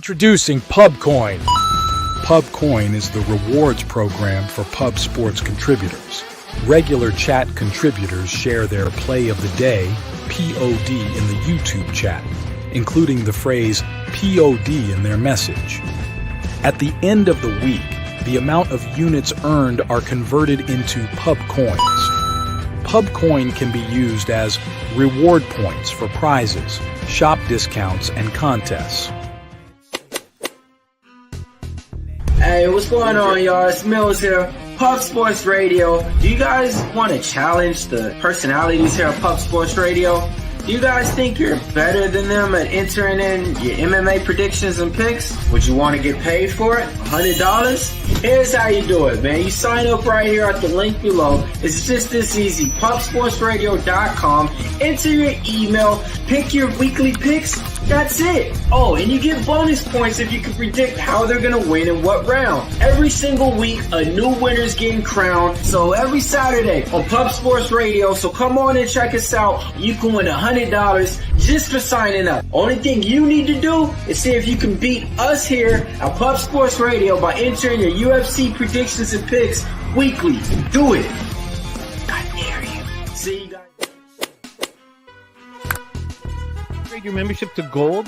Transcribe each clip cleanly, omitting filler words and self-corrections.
Introducing PubCoin. PubCoin is the rewards program for pub sports contributors. Regular chat contributors share their play of the day, POD, in the YouTube chat, including the phrase POD in their message. At the end of the week, the amount of units earned are converted into PubCoins. PubCoin can be used as reward points for prizes, shop discounts, and contests. Hey, what's going on, y'all? It's Mills here, Pub Sports Radio. Do you guys want to challenge the personalities here at Pub Sports Radio? Do you guys think you're better than them at entering in your MMA predictions and picks? Would you want to get paid for it? $100? Here's how you do it, man. You sign up right here at the link below. It's just this easy. PubSportsRadio.com. Enter your email. Pick your weekly picks. That's it. Oh, and you get bonus points if you can predict how they're going to win in what round. Every single week, a new winner's getting crowned. So every Saturday on Pub Sports Radio. So come on and check us out. You can win $100 just for signing up. Only thing you need to do is see if you can beat us here at Pub Sports Radio by entering your UFC predictions and picks weekly. Do it. I dare you. See you guys. Upgrade your membership to gold,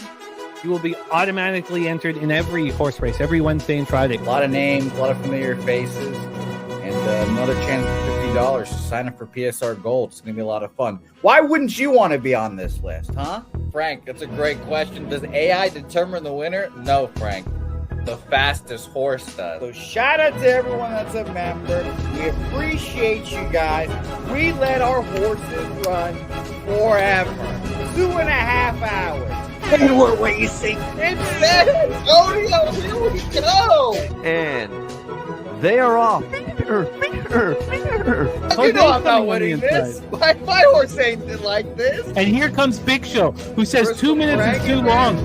you will be automatically entered in every horse race, every Wednesday and Friday. A lot of names, a lot of familiar faces, and another chance for $50 to sign up for PSR Gold. It's going to be a lot of fun. Why wouldn't you want to be on this list, huh? Frank, that's a great question. Does AI determine the winner? No, Frank. The fastest horse does. So shout out to everyone that's a member. We appreciate you guys. We let our horses run forever. 2.5 hours. Hey, what were you saying? Antonio, here we go. And they are off. You know I'm not winning this. My horse ain't like this. And here comes Big Show, who says 2 minutes is too long.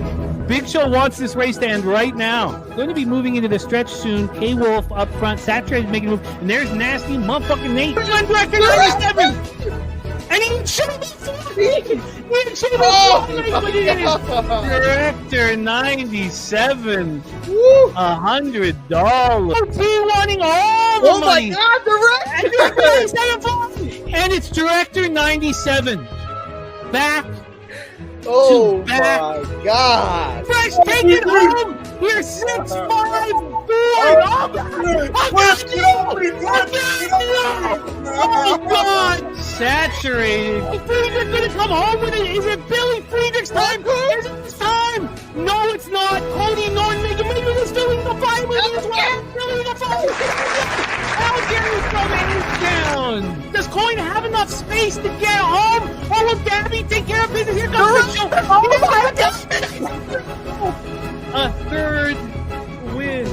Big Show wants this race to end right now. Going to be moving into the stretch soon. K-Wolf up front. Saturated making a move. And there's nasty motherfucking Nate. Director 97! And he shouldn't be Director 97. $100. T-wanting all the money. Oh my God, Director! And it's Director 97. Back. Oh my God! Fresh, take it home! We're 6-5-4! Oh God! Saturated! Friedrich gonna come home with it! Is it Billy Friedrich's time? Is it his time? No, it's not! Cody Norton making is doing the fight with his well! Doing the fight! Algary's coming down! Does Coin have enough space to get home? Or will Gabby take care of business? Here comes the show! A third win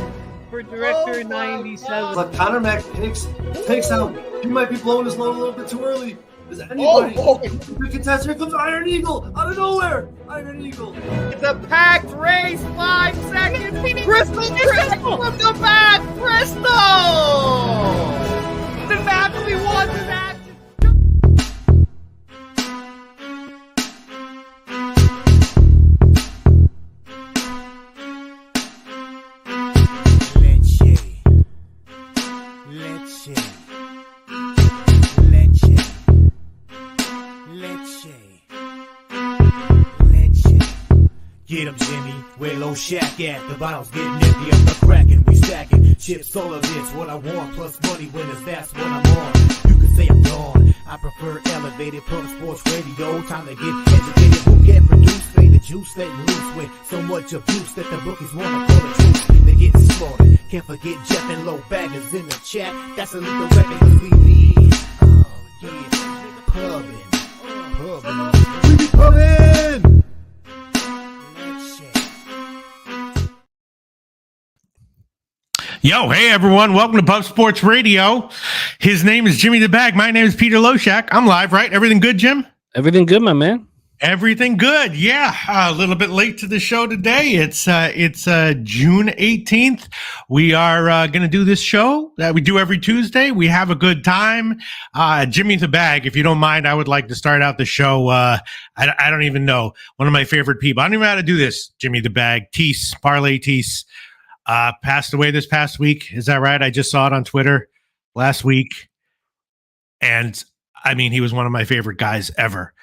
for Director 97. But Connor Mack takes out. He might be blowing his load a little bit too early. Is anybody? The contest. Here comes Iron Eagle out of nowhere. Iron Eagle. It's a packed race. 5 seconds. Crystal from the back. Crystal. This actually won this action. Get 'em, Jimmy, where Loshak at? The bottle's getting empty, I'm not cracking, we stacking. Chips, all of this, what I want, plus money winners, that's what I'm on. You can say I'm gone, I prefer elevated Pub Sports Radio. Time to get educated, who get produced, fade the juice, letting loose with so much abuse that the bookies wanna call it truth. They getting slaughtered, can't forget Jeff and Low Baggers in the chat. That's a little weapon, cause we need, oh yeah, pubbing. We be pubbing! Yo, hey everyone, welcome to Pub Sports Radio. His name is Jimmy the Bag. My name is Peter Loshak. I'm live, right? Everything good, Jim? Everything good, my man. Everything good. Yeah. A little bit late to the show today. It's June 18th. We are going to do this show that we do every Tuesday. We have a good time. Jimmy the Bag, if you don't mind, I would like to start out the show. I don't even know. One of my favorite people. I don't even know how to do this. Jimmy the Bag. Tease, Parlay Tease, passed away this past week. Is that right? I just saw it on Twitter last week. And I mean, he was one of my favorite guys ever.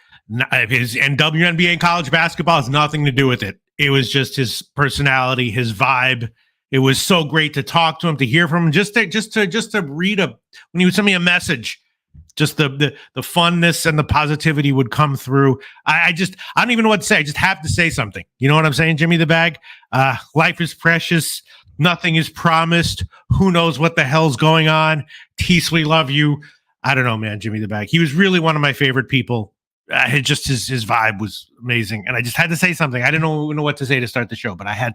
His and WNBA and college basketball has nothing to do with it. It was just his personality, his vibe. It was so great to talk to him, to hear from him, just to read when he would send me a message. Just the funness and the positivity would come through. I don't even know what to say. I just have to say something. You know what I'm saying, Jimmy the Bag? Life is precious. Nothing is promised. Who knows what the hell's going on? Tease, we love you. I don't know, man, Jimmy the Bag. He was really one of my favorite people. Just his vibe was amazing, and I just had to say something. I didn't know what to say to start the show, but I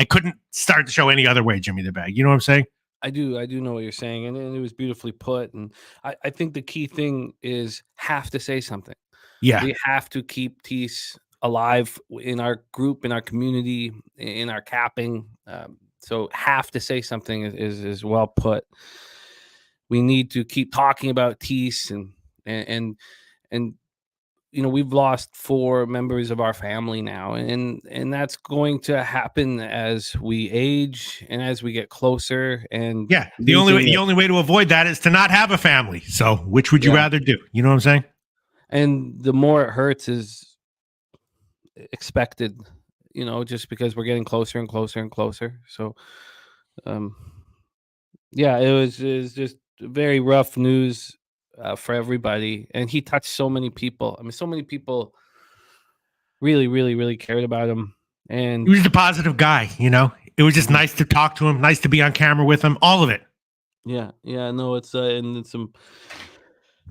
couldn't start the show any other way. Jimmy the Bag, you know what I'm saying? I do know what you're saying, and it was beautifully put. And I think the key thing is have to say something. Yeah, we have to keep Tease alive in our group, in our community, in our capping. So have to say something is well put. We need to keep talking about Tease and you know, we've lost 4 members of our family now, and that's going to happen as we age and as we get closer. And yeah, the only way to avoid that is to not have a family. So, which would you rather do? You know what I'm saying? And the more it hurts is expected, you know, just because we're getting closer and closer and closer. So, yeah, it was just very rough news. For everybody, and he touched so many people. I mean, so many people really, really, really cared about him, and he was a positive guy. You know, it was just nice to talk to him, nice to be on camera with him, all of it. Yeah. No, it's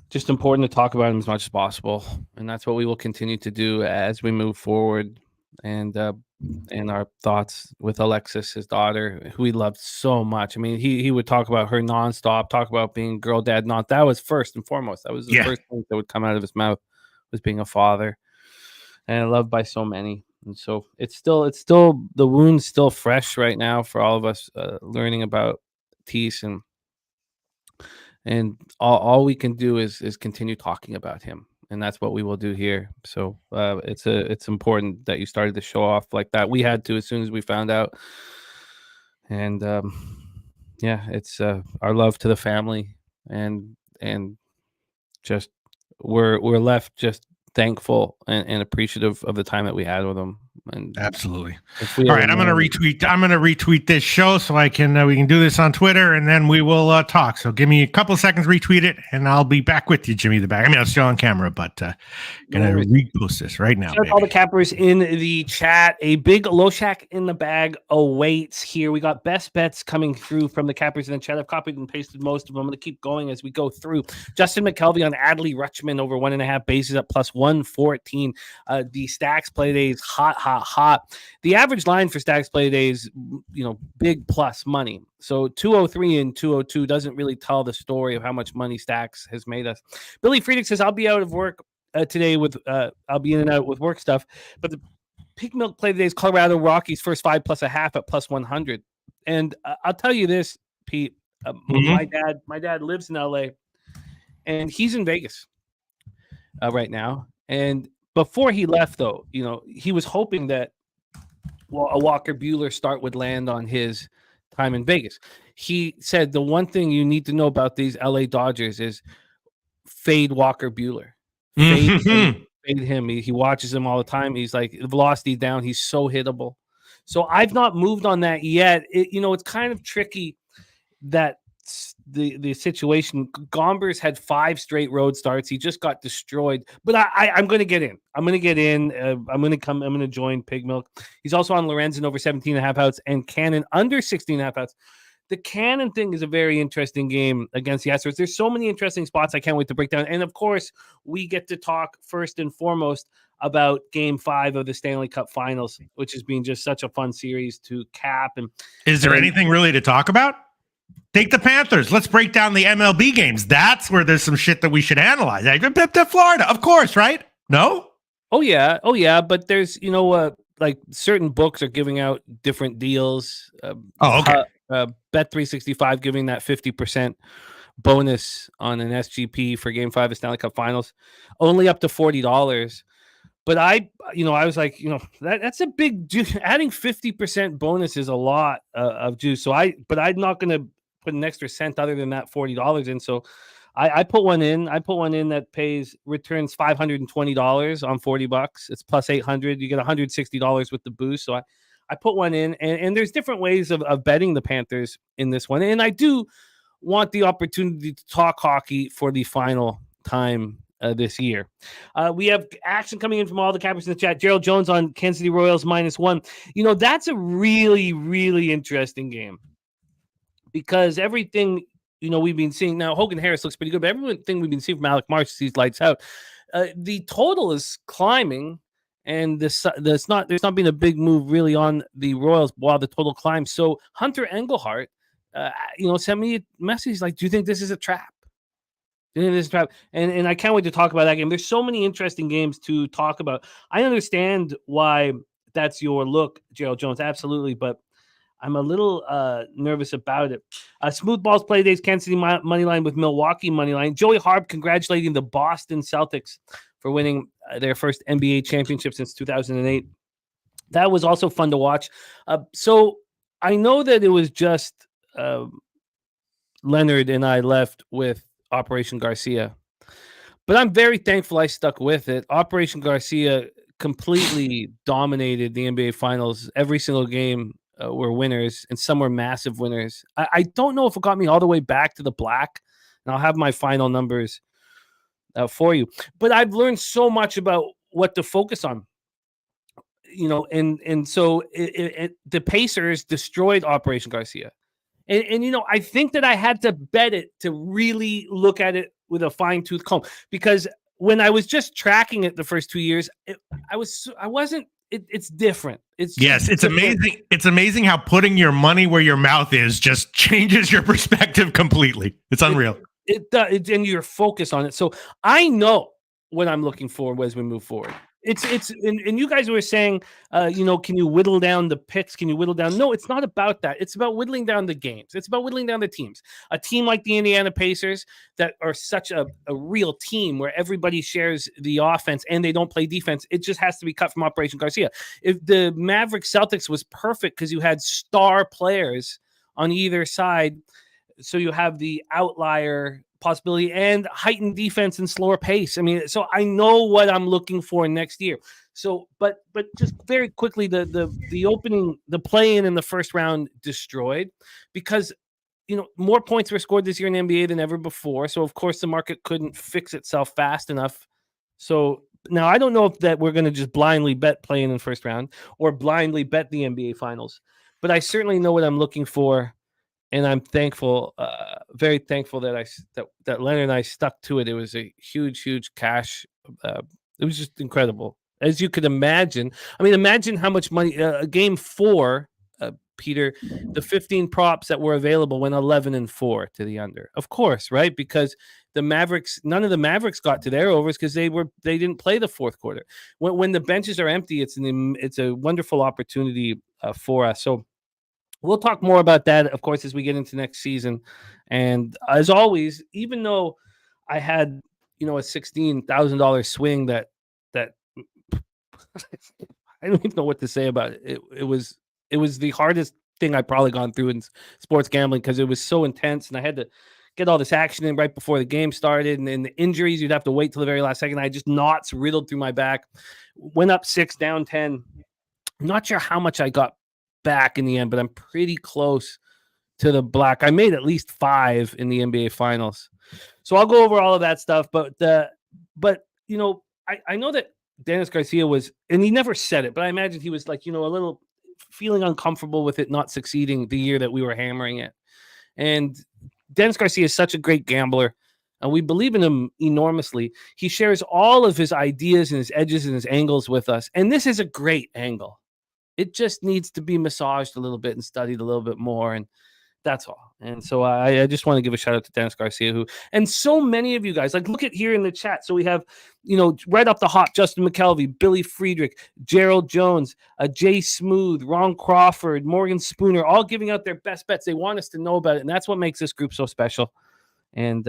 just important to talk about him as much as possible, and that's what we will continue to do as we move forward. And our thoughts with Alexis, his daughter, who he loved so much. I mean, he would talk about her nonstop, talk about being girl dad. That was first and foremost. That was the first thing that would come out of his mouth, was being a father, and loved by so many. And so it's still the wound's still fresh right now for all of us, learning about Tease, and all we can do is continue talking about him. And that's what we will do here. So it's important that you started the show off like that. We had to as soon as we found out. And it's our love to the family, and just we're left just thankful and appreciative of the time that we had with them. And absolutely. All right, I'm gonna retweet this show so I can we can do this on Twitter, and then we will talk. So give me a couple of seconds, retweet it, and I'll be back with you, Jimmy the Bag. I mean, I'm still on camera, but gonna repost this right now. Shout out all the cappers in the chat. A big Loshak in the bag awaits here. We got best bets coming through from the cappers in the chat. I've copied and pasted most of them. I'm gonna keep going as we go through. Justin McKelvey on Adley Rutschman over 1.5 bases at plus 114. The Stacks play days hot. The average line for Stacks play days, you know, big plus money. So 203 and 202 doesn't really tell the story of how much money Stacks has made us. Billy Friedrich says, I'll be out of work today with I'll be in and out with work stuff. But the Pig Milk play today is Colorado Rockies first 5 plus a half at plus 100. And I'll tell you this, Pete, my dad lives in LA, and he's in Vegas right now. And before he left, though, you know, he was hoping that a Walker Buehler start would land on his time in Vegas. He said the one thing you need to know about these LA Dodgers is fade Walker Buehler. Fade him. He watches him all the time. He's like, velocity down. He's so hittable. So I've not moved on that yet. It's kind of tricky that the situation. Gombers had 5 straight road starts. He just got destroyed. But I'm going to get in. I'm going to join Pig Milk. He's also on Lorenzen over 17.5 outs and Cannon under 16.5 outs. The Cannon thing is a very interesting game against the Astros. There's so many interesting spots I can't wait to break down. And, of course, we get to talk first and foremost about Game 5 of the Stanley Cup Finals, which has been just such a fun series to cap. And is there anything really to talk about? Take the Panthers. Let's break down the MLB games. That's where there's some shit that we should analyze. Florida, of course, right? No? Oh yeah. But there's like certain books are giving out different deals. Okay. Bet365 giving that 50% bonus on an SGP for Game 5 of Stanley Cup Finals, only up to $40. But I was like, that's a big juice. Adding 50% bonus is a lot of juice. But I'm not going to put an extra cent other than that $40 in. So I put one in. I put one in that returns $520 on $40. It's plus 800. You get $160 with the boost. So I put one in, and there's different ways of betting the Panthers in this one. And I do want the opportunity to talk hockey for the final time this year. We have action coming in from all the cappers in the chat. Gerald Jones on Kansas City Royals -1. That's a really, really interesting game because everything we've been seeing now. Hogan Harris looks pretty good, but everything we've been seeing from Alec Marsh sees lights out. The total is climbing, and there's not been a big move really on the Royals while the total climbs. So Hunter Engelhart, sent me a message like, "Do you think this is a trap?" And I can't wait to talk about that game. There's so many interesting games to talk about. I understand why that's your look, Gerald Jones, absolutely, but I'm a little nervous about it. Smooth Balls Play Days, Kansas City money line with Milwaukee money line. Joey Harb congratulating the Boston Celtics for winning their first NBA championship since 2008. That was also fun to watch. So I know that it was just Leonard and I left with Operation Garcia, but I'm very thankful I stuck with it. Operation Garcia completely dominated the NBA Finals. Every single game were winners, and some were massive winners. I don't know if it got me all the way back to the black, and I'll have my final numbers for you. But I've learned so much about what to focus on. And so the Pacers destroyed Operation Garcia. And I think that I had to bet it to really look at it with a fine-tooth comb, because when I was just tracking it the first 2 years, it's different. It's amazing. It's amazing how putting your money where your mouth is just changes your perspective completely. It's unreal. It does, and your focus on it. So I know what I'm looking for as we move forward. And you guys were saying, can you whittle down the picks? Can you whittle down? No, it's not about that. It's about whittling down the games. It's about whittling down the teams. A team like the Indiana Pacers that are such a real team where everybody shares the offense and they don't play defense. It just has to be cut from Operation Garcia. If the Mavericks Celtics was perfect because you had star players on either side, so you have the outlier possibility and heightened defense and slower pace. I mean, so I know what I'm looking for next year. So, but just very quickly, the opening, the play-in in the first round destroyed because, more points were scored this year in the NBA than ever before. So, of course, the market couldn't fix itself fast enough. So now I don't know if that we're going to just blindly bet play-in the first round or blindly bet the NBA Finals, but I certainly know what I'm looking for. And I'm thankful, very thankful that that Leonard and I stuck to it. It was a huge, huge cash. It was just incredible, as you could imagine. I mean, imagine how much money. Game 4, Peter, the 15 props that were available went 11-4 to the under. Of course, right? Because the Mavericks, none of the Mavericks got to their overs because they didn't play the fourth quarter. When the benches are empty, it's a wonderful opportunity for us. So. We'll talk more about that, of course, as we get into next season. And as always, even though I had, a $16,000 swing that I don't even know what to say about it. It was the hardest thing I've probably gone through in sports gambling because it was so intense, and I had to get all this action in right before the game started. And then the injuries, you'd have to wait till the very last second. I had just knots riddled through my back. Went up 6, down 10. I'm not sure how much I got back in the end, but I'm pretty close to the black. I made at least 5 in the NBA Finals, so I'll go over all of that stuff. But I know that Dennis Garcia was, and he never said it, but I imagine he was like, a little feeling uncomfortable with it not succeeding the year that we were hammering it. And Dennis Garcia is such a great gambler, and we believe in him enormously. He shares all of his ideas and his edges and his angles with us, and this is a great angle. It just needs to be massaged a little bit and studied a little bit more. And That's all. And so I just want to give a shout out to Dennis Garcia, and so many of you guys, like, look at here in the chat. So we have, right up the hop, Justin McKelvey, Billy Friedrich, Gerald Jones, Jay Smooth, Ron Crawford, Morgan Spooner, all giving out their best bets. They want us to know about it. And that's what makes this group so special. And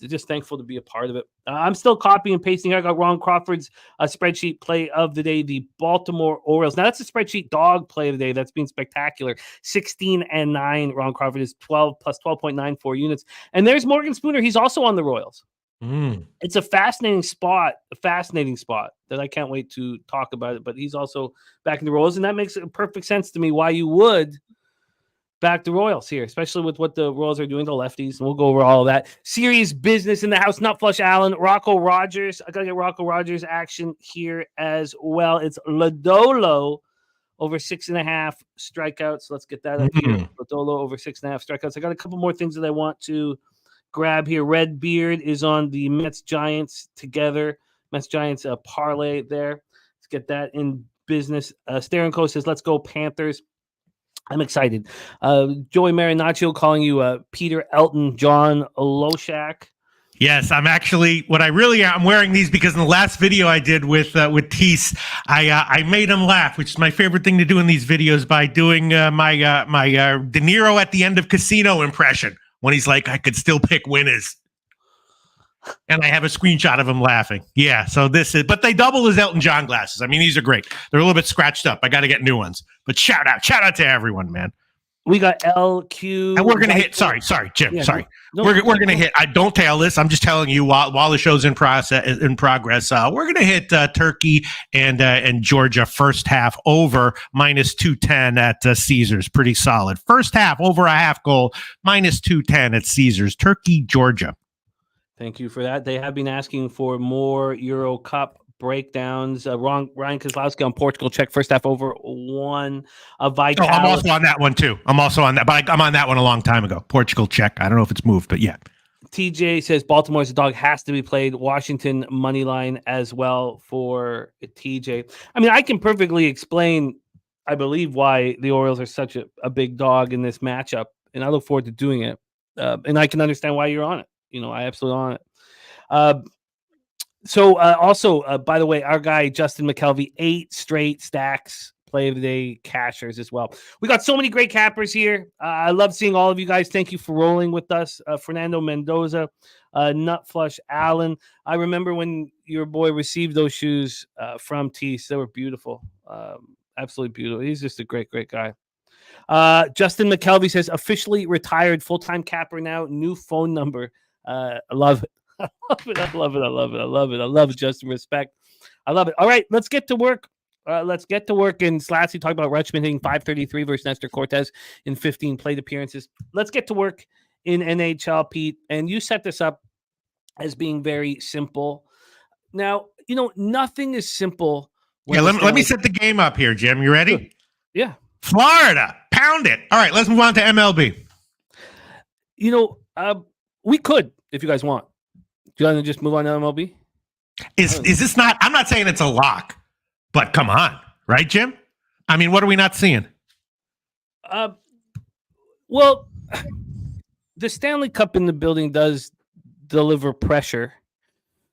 just thankful to be a part of it. I'm still copying and pasting here. I got Ron Crawford's spreadsheet play of the day, the Baltimore Orioles. Now, that's a spreadsheet dog play of the day. That's been spectacular. 16-9. Ron Crawford is 12 plus 12.94 units. And there's Morgan Spooner. He's also on the Royals. It's a fascinating spot that I can't wait to talk about it. But he's also back in the Royals, and that makes perfect sense to me why you would back the Royals here, especially with what the Royals are doing to lefties. And we'll go over all of that. Serious business in the house. Nutflush Allen, Rocco Rogers. I got to get Rocco Rogers action here as well. It's Lodolo over 6.5 strikeouts. Let's get that up here. Lodolo over 6.5 strikeouts. I got a couple more things that I want to grab here. Red Beard is on the Mets Giants together. Mets Giants parlay there. Let's get that in business. Steranko says, let's go Panthers. I'm excited. Joey Marinaccio calling you Peter Elton John Loshak. Yes, I'm actually I'm wearing these because in the last video I did with Tease, I made him laugh, which is my favorite thing to do in these videos, by doing my De Niro at the end of Casino impression when he's like, I could still pick winners. And I have a screenshot of him laughing. Yeah, so but they double his Elton John glasses. I mean, these are great. They're a little bit scratched up. I got to get new ones. But shout out to everyone, man. We got LQ. And we're going to hit, sorry, Jim, sorry. We're going to hit, I don't tail this. I'm just telling you while the show's in progress, we're going to hit Turkey and Georgia first half over -210 at Caesars. Pretty solid. First half over a half goal, -210 at Caesars. Turkey, Georgia. Thank you for that. They have been asking for more Euro Cup breakdowns. Ryan Kozlowski on Portugal, Czech first half over 1. Vital. I'm also on that one too. I'm also on that, but I'm on that one a long time ago. Portugal, Czech. I don't know if it's moved, but yeah. TJ says Baltimore's dog has to be played. Washington money line as well for TJ. I mean, I can perfectly explain, I believe, why the Orioles are such a big dog in this matchup, and I look forward to doing it. And I can understand why you're on it. I absolutely on it. So also, by the way, our guy, Justin McKelvey, 8 straight stacks play of the day cashers as well. We got so many great cappers here. I love seeing all of you guys. Thank you for rolling with us. Fernando Mendoza, Nutflush Allen. I remember when your boy received those shoes from Tease. They were beautiful. Absolutely beautiful. He's just a great, great guy. Justin McKelvey says, officially retired, full-time capper now, new phone number. I love it. I love it, Justin. Respect. I love it. All right, let's get to work. And Slatsy talked about Rutschman hitting .533 versus Nestor Cortez in 15 plate appearances. Let's get to work in NHL, Pete. And you set this up as being very simple. Now, nothing is simple. Let me set the game up here, Jim. You ready? Good. Yeah. Florida, pound it. All right, let's move on to MLB. We could, if you guys want. Do you want to just move on to MLB? Is this not? I'm not saying it's a lock, but come on, right, Jim? I mean, what are we not seeing? Well, the Stanley Cup in the building does deliver pressure.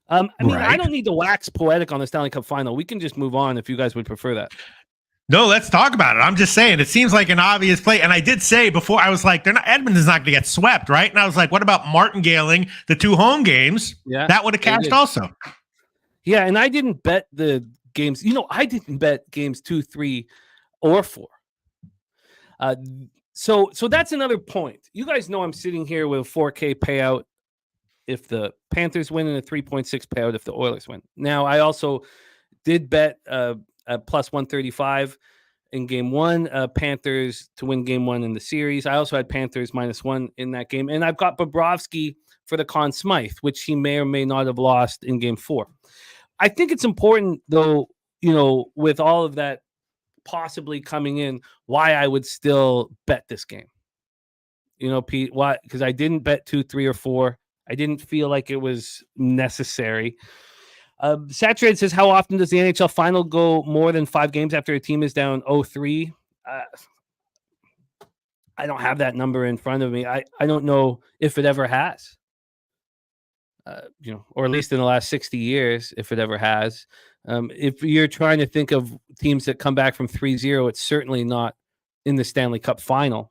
I mean, right. I don't need to wax poetic on the Stanley Cup Final. We can just move on if you guys would prefer that. No, let's talk about it. I'm just saying, it seems like an obvious play. And I did say before, I was like, Edmonton's not going to get swept, right? And I was like, what about martingaling the 2 home games? Yeah, that would have cashed also. Yeah, and I didn't bet the games. I didn't bet games 2, 3, or 4. So that's another point. You guys know I'm sitting here with a 4K payout if the Panthers win and a 3.6 payout if the Oilers win. Now, I also did bet plus 135 in game 1, Panthers to win game 1 in the series. I also had Panthers -1 in that game. And I've got Bobrovsky for the Conn Smythe, which he may or may not have lost in game 4. I think it's important, though, with all of that possibly coming in, why I would still bet this game. Pete, why? Because I didn't bet 2, 3, or 4. I didn't feel like it was necessary. Saturated says, how often does the NHL Final go more than 5 games after a team is down 0-3? I don't have that number in front of me. I don't know if it ever has. Or at least in the last 60 years, if it ever has. If you're trying to think of teams that come back from 3-0, it's certainly not in the Stanley Cup Final.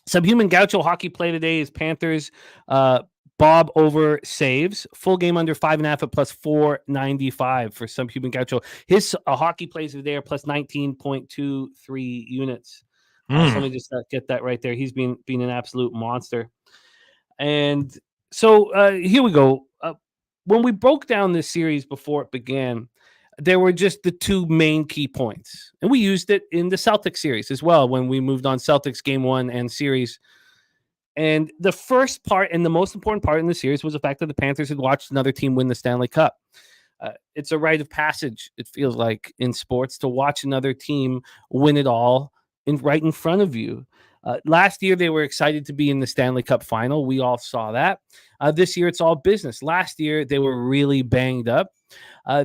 Subhuman Gaucho hockey play today is Panthers. Bob over saves. Full game under 5.5 at plus 495 for Subhuman Gaucho. His hockey plays today are plus 19.23 units. So let me just get that right there. He's been an absolute monster. And so here we go. When we broke down this series before it began, there were just the two main key points. And we used it in the Celtics series as well when we moved on Celtics game 1 and series. And the first part and the most important part in the series was the fact that the Panthers had watched another team win the Stanley Cup. It's a rite of passage, it feels like, in sports to watch another team win it all right in front of you. Last year, they were excited to be in the Stanley Cup Final. We all saw that. This year, it's all business. Last year, they were really banged up.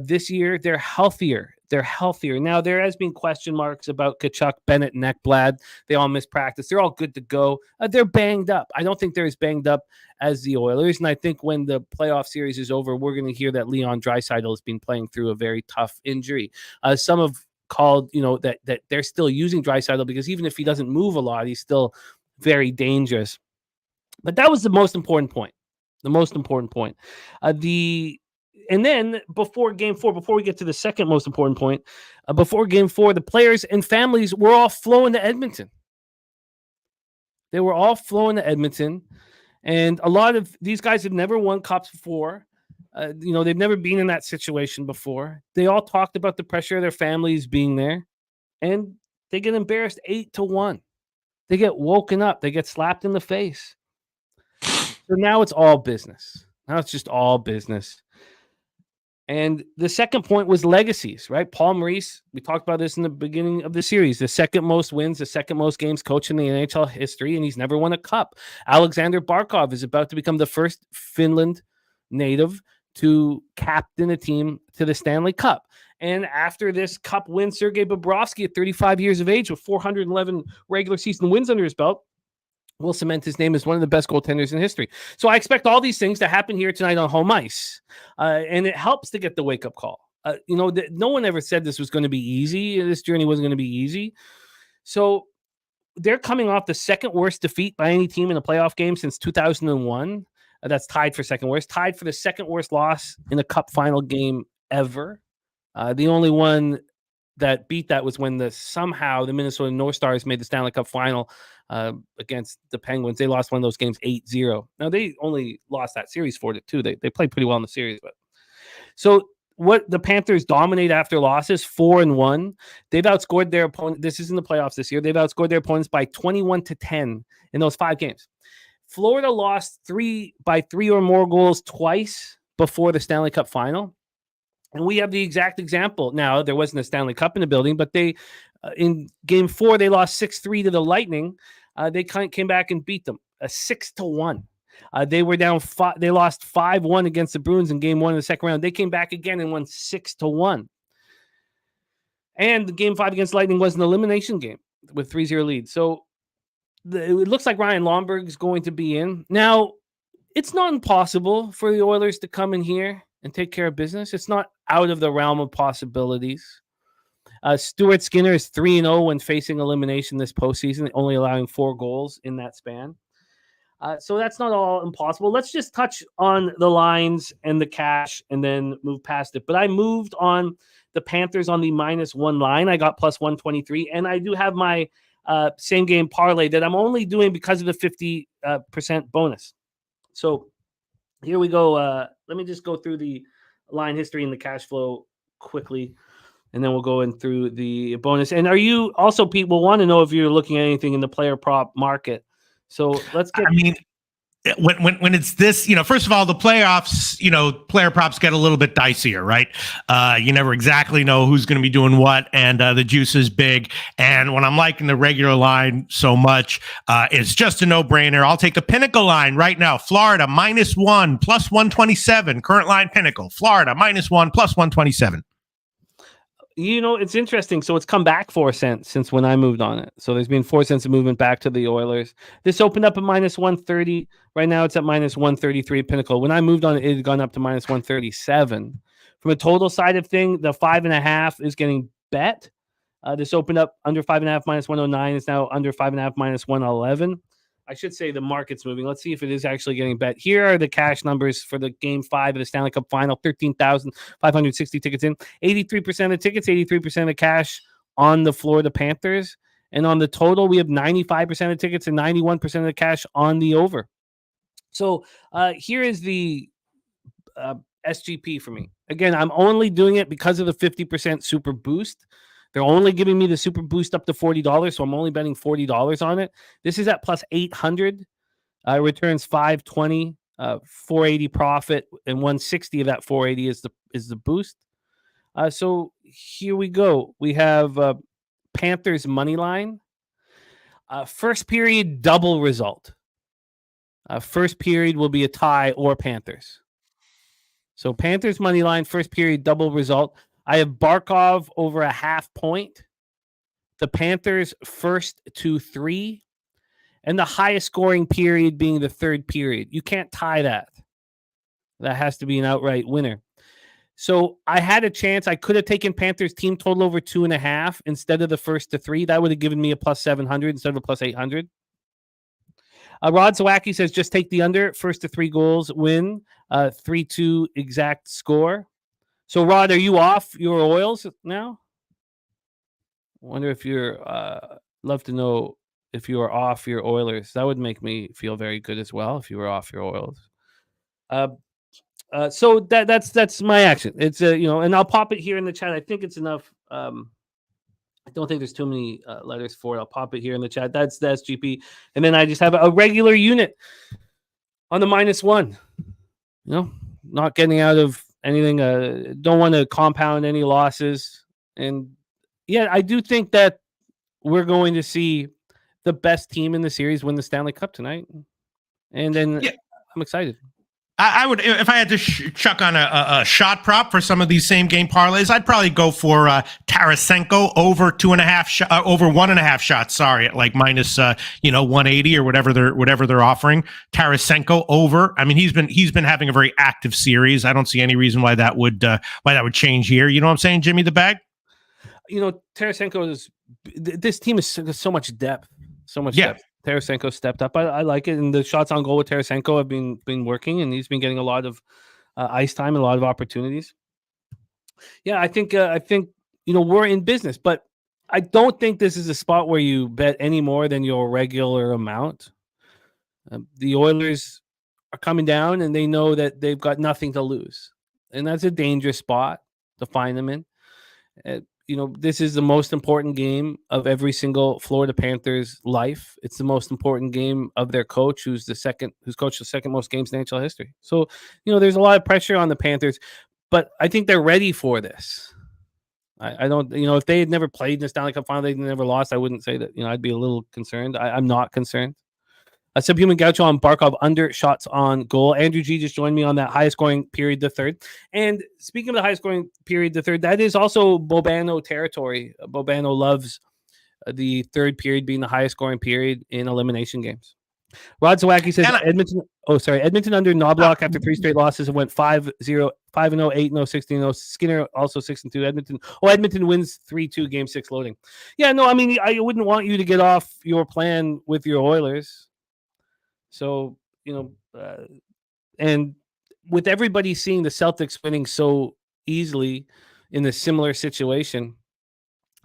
This year, they're healthier. Now, there has been question marks about Tkachuk, Bennett, and Ekblad. They all missed practice. They're all good to go. They're banged up. I don't think they're as banged up as the Oilers. And I think when the playoff series is over, we're going to hear that Leon Draisaitl has been playing through a very tough injury. Some have called, that they're still using Draisaitl because even if he doesn't move a lot, he's still very dangerous. But that was the most important point. And then before game 4, before we get to the second most important point, before game 4, the players and families were all flowing to Edmonton. They were all flowing to Edmonton. And a lot of these guys have never won cups before. They've never been in that situation before. They all talked about the pressure of their families being there. And they get embarrassed 8-1. They get woken up. They get slapped in the face. So now it's all business. Now it's just all business. And the second point was legacies, right? Paul Maurice, we talked about this in the beginning of the series, the second most wins, the second most games coach in the NHL history, and he's never won a cup. Alexander Barkov is about to become the first Finland native to captain a team to the Stanley Cup. And after this cup win, Sergei Bobrovsky, at 35 years of age with 411 regular season wins under his belt, will cement his name as one of the best goaltenders in history. So I expect all these things to happen here tonight on home ice. And it helps to get the wake-up call. No one ever said this was going to be easy. This journey wasn't going to be easy. So they're coming off the second worst defeat by any team in a playoff game since 2001. That's tied for second worst. Tied for the second worst loss in a cup final game ever. The only one that beat that was when somehow the Minnesota North Stars made the Stanley Cup Final against the Penguins. They lost one of those games 8-0. Now, they only lost that series 4-2. They played pretty well in the series. But so what the Panthers dominate after losses, 4-1. They've outscored their opponent. This is in the playoffs this year. They've outscored their opponents by 21-10 in those 5 games. Florida lost by 3 or more goals twice before the Stanley Cup Final. And we have the exact example. Now, there wasn't a Stanley Cup in the building, but they in game 4, they lost 6-3 to the Lightning. They came back and beat them 6-1. They were down 5. They lost 5-1 against the Bruins in game 1 in the second round. They came back again and won 6-1. And the game 5 against Lightning was an elimination game with 3-0 lead. So it looks like Ryan Lomberg is going to be in. Now, it's not impossible for the Oilers to come in here and take care of business. It's not out of the realm of possibilities. Stuart Skinner is 3-0 when facing elimination this postseason, only allowing 4 goals in that span. So that's not all impossible. Let's just touch on the lines and the cash and then move past it. But I moved on the Panthers on the -1 line. I got plus 123, and I do have my same game parlay that I'm only doing because of the 50% bonus. So here we go. Let me just go through the line history and the cash flow quickly, and then we'll go in through the bonus. And are you also, Pete, will want to know if you're looking at anything in the player prop market. So let's get. I mean, when it's this, first of all, the playoffs, player props get a little bit dicier, right? You never exactly know who's going to be doing what, and the juice is big. And when I'm liking the regular line so much, it's just a no-brainer. I'll take the Pinnacle line right now. Florida -1 plus 127. Current line Pinnacle. Florida -1 plus 127. It's interesting. So it's come back 4 cents since when I moved on it. So there's been 4 cents of movement back to the Oilers. This opened up at minus 130. Right now it's at minus 133 Pinnacle. When I moved on it, it had gone up to minus 137. From a total side of thing, the 5.5 is getting bet. This opened up under 5.5 minus 109. It's now under 5.5 minus 111. I should say the market's moving. Let's see if it is actually getting bet. Here are the cash numbers for the Game 5 of the Stanley Cup Final. 13,560 tickets in. 83% of tickets, 83% of cash on the Florida Panthers. And on the total, we have 95% of tickets and 91% of the cash on the over. So here is the SGP for me. Again, I'm only doing it because of the 50% super boost. They're only giving me the super boost up to $40, so I'm only betting $40 on it. This is at plus 800. Returns 520, 480 profit, and 160 of that 480 is the boost. So here we go. We have Panthers money line. First period double result. First period will be a tie or Panthers. So Panthers money line, first period double result. I have Barkov over a half point. The Panthers first to 3. And the highest scoring period being the third period. You can't tie that. That has to be an outright winner. So I had a chance. I could have taken Panthers team total over 2.5 instead of the first to 3. That would have given me a plus 700 instead of a plus 800. Rod Zawacki says just take the under. First to 3 goals win. 3-2 exact score. So, Rod, are you off your oils now? Wonder if you're love to know if you are off your Oilers. That would make me feel very good as well if you were off your oils. So that's my action. It's and I'll pop it here in the chat. I think it's enough. I don't think there's too many letters for it. I'll pop it here in the chat. That's the SGP, and then I just have a regular unit on the -1. Not getting out of anything. Don't want to compound any losses. And yeah, I do think that we're going to see the best team in the series win the Stanley Cup tonight. And then I'm excited. I would, if I had to chuck on a shot prop for some of these same game parlays, I'd probably go for Tarasenko over 2.5 over 1.5 shots. Sorry, at like minus 180 or whatever they're offering. Tarasenko over. I mean, he's been having a very active series. I don't see any reason why that would change here. You know what I'm saying, Jimmy the Bag? Tarasenko is. This team is so much depth. So much depth. Tarasenko stepped up. I like it, and the shots on goal with Tarasenko have been working, and he's been getting a lot of ice time and a lot of opportunities. Yeah, I think we're in business, but I don't think this is a spot where you bet any more than your regular amount. The Oilers are coming down, and they know that they've got nothing to lose, and that's a dangerous spot to find them in. This is the most important game of every single Florida Panthers life. It's the most important game of their coach, who's coached the second most games in NHL history. So, there's a lot of pressure on the Panthers, but I think they're ready for this. I don't, if they had never played in the Stanley Cup Final, they'd never lost. I wouldn't say that, I'd be a little concerned. I'm not concerned. Subhuman Gaucho on Barkov under shots on goal. Andrew G just joined me on that highest scoring period, the third. And speaking of the highest scoring period, the third, that is also Bobano territory. Bobano loves the third period being the highest scoring period in elimination games. Rod Zawacki says Edmonton under Knobloch after 3 straight losses and went 5-0, 5-0, 8-0, 16-0. Skinner also 6-2. Edmonton wins 3-2 game 6 loading. Yeah, no, I mean, I wouldn't want you to get off your plan with your Oilers. So, and with everybody seeing the Celtics winning so easily in a similar situation,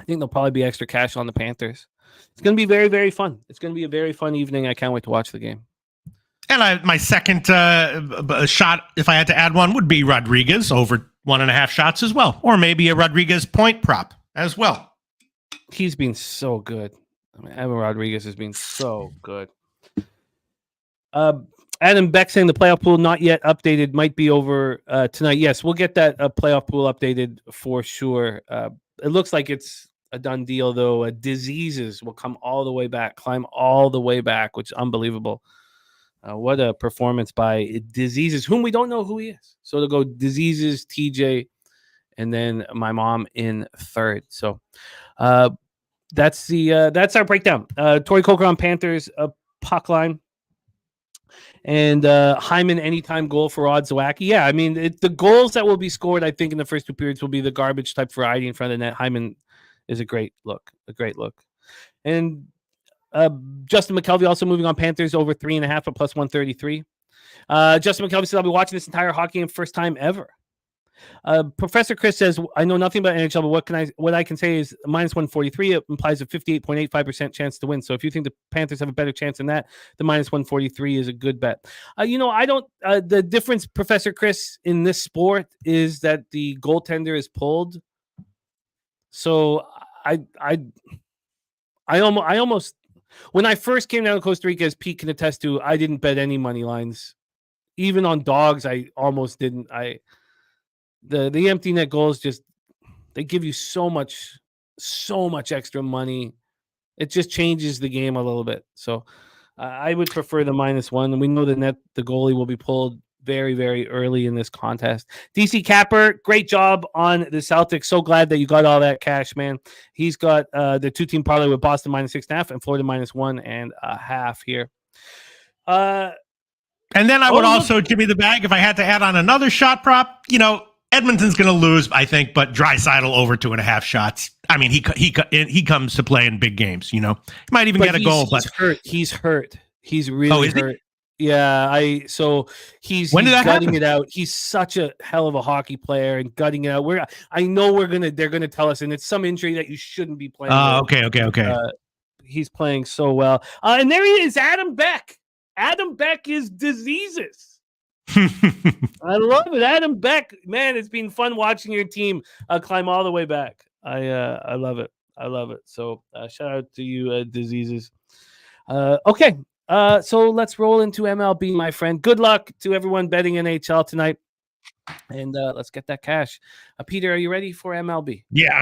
I think there'll probably be extra cash on the Panthers. It's going to be very, very fun. It's going to be a very fun evening. I can't wait to watch the game. And my second shot, if I had to add one, would be Rodriguez over 1.5 shots as well. Or maybe a Rodriguez point prop as well. He's been so good. I mean, Evan Rodriguez has been so good. Adam Beck saying the playoff pool not yet updated, might be over tonight. Yes, we'll get that playoff pool updated for sure. It looks like it's a done deal, though. Diseases will climb all the way back, which is unbelievable. What a performance by Diseases, whom we don't know who he is. So to go Diseases, TJ, and then my mom in third. So that's our breakdown. Tori Coker on Panthers puck line. And Hyman anytime goal for odds wacky. Yeah, I mean the goals that will be scored, I think, in the first 2 periods will be the garbage type variety in front of the net. Hyman is a great look. And Justin McKelvey also moving on Panthers over 3.5 at plus 133. Justin McKelvey said, I'll be watching this entire hockey game first time ever. Professor Chris says, I know nothing about NHL, but what I can say is minus 143. It implies a 58.85% chance to win. So if you think the Panthers have a better chance than that, the minus 143 is a good bet. I don't. The difference, Professor Chris, in this sport is that the goaltender is pulled. So I almost when I first came down to Costa Rica, as Pete can attest to, I didn't bet any money lines, even on dogs. I almost didn't. The empty net goals they give you so much extra money. It just changes the game a little bit. So I would prefer the -1. And we know the goalie will be pulled very, very early in this contest. DC Capper, great job on the Celtics. So glad that you got all that cash, man. He's got the 2-team parlay with Boston -6.5 and Florida -1.5 here. And then I would also give me the bag if I had to add on another shot prop. Edmonton's going to lose, I think, but Draisaitl over 2.5 shots. I mean, he comes to play in big games. He might even get a goal. He's hurt. He's really hurt. Yeah, so he's gutting it out. He's such a hell of a hockey player and gutting it out. I know they're gonna tell us, and it's some injury that you shouldn't be playing. Okay. He's playing so well. And there he is, Adam Beck. Adam Beck is diseases. I love it. Adam Beck, man, it's been fun watching your team climb all the way back. I love it. So shout out to you, diseases. Okay. So let's roll into MLB, my friend. Good luck to everyone betting NHL tonight. And let's get that cash. Peter, are you ready for MLB? Yeah,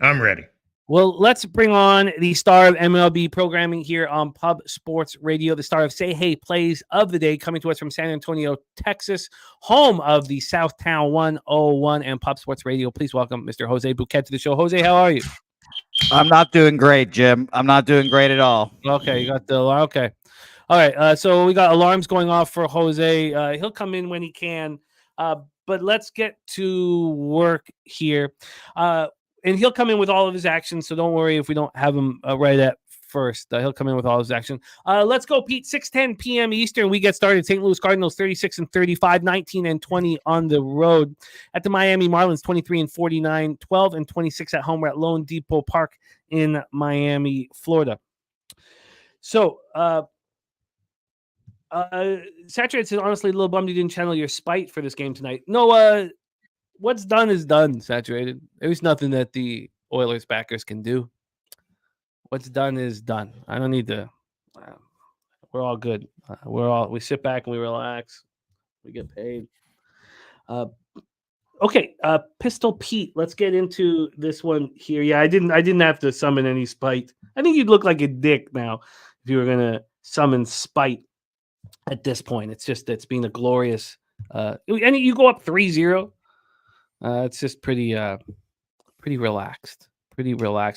I'm ready. Well, let's bring on the star of MLB programming here on Pub Sports Radio, the star of Say Hey Plays of the Day, coming to us from San Antonio, Texas, home of the Southtown 101 and Pub Sports Radio. Please welcome Mr. Jose Bouquett to the show. Jose, how are you? I'm not doing great, Jim. I'm not doing great at all. Okay, you got the alarm. Okay. All right, so we got alarms going off for Jose. He'll come in when he can, but let's get to work here. And he'll come in with all of his actions, so don't worry if we don't have him right at first. He'll come in with all his action. Let's go, Pete. 6:10 p.m. Eastern. We get started. St. Louis Cardinals 36-35, 19-20 on the road. At the Miami Marlins 23-49, 12-26 at home. We're at loanDepot Park in Miami, Florida. So, Saturated says, honestly, a little bummed you didn't channel your spite for this game tonight. No, what's done is done, Saturated. There's nothing that the Oilers backers can do. What's done is done. I don't need to. We're all good. We sit back and we relax. We get paid. Okay, Pistol Pete. Let's get into this one here. Yeah, I didn't have to summon any spite. I think you'd look like a dick now if you were gonna summon spite at this point. It's been a glorious. And you go up 3-0. It's just pretty relaxed.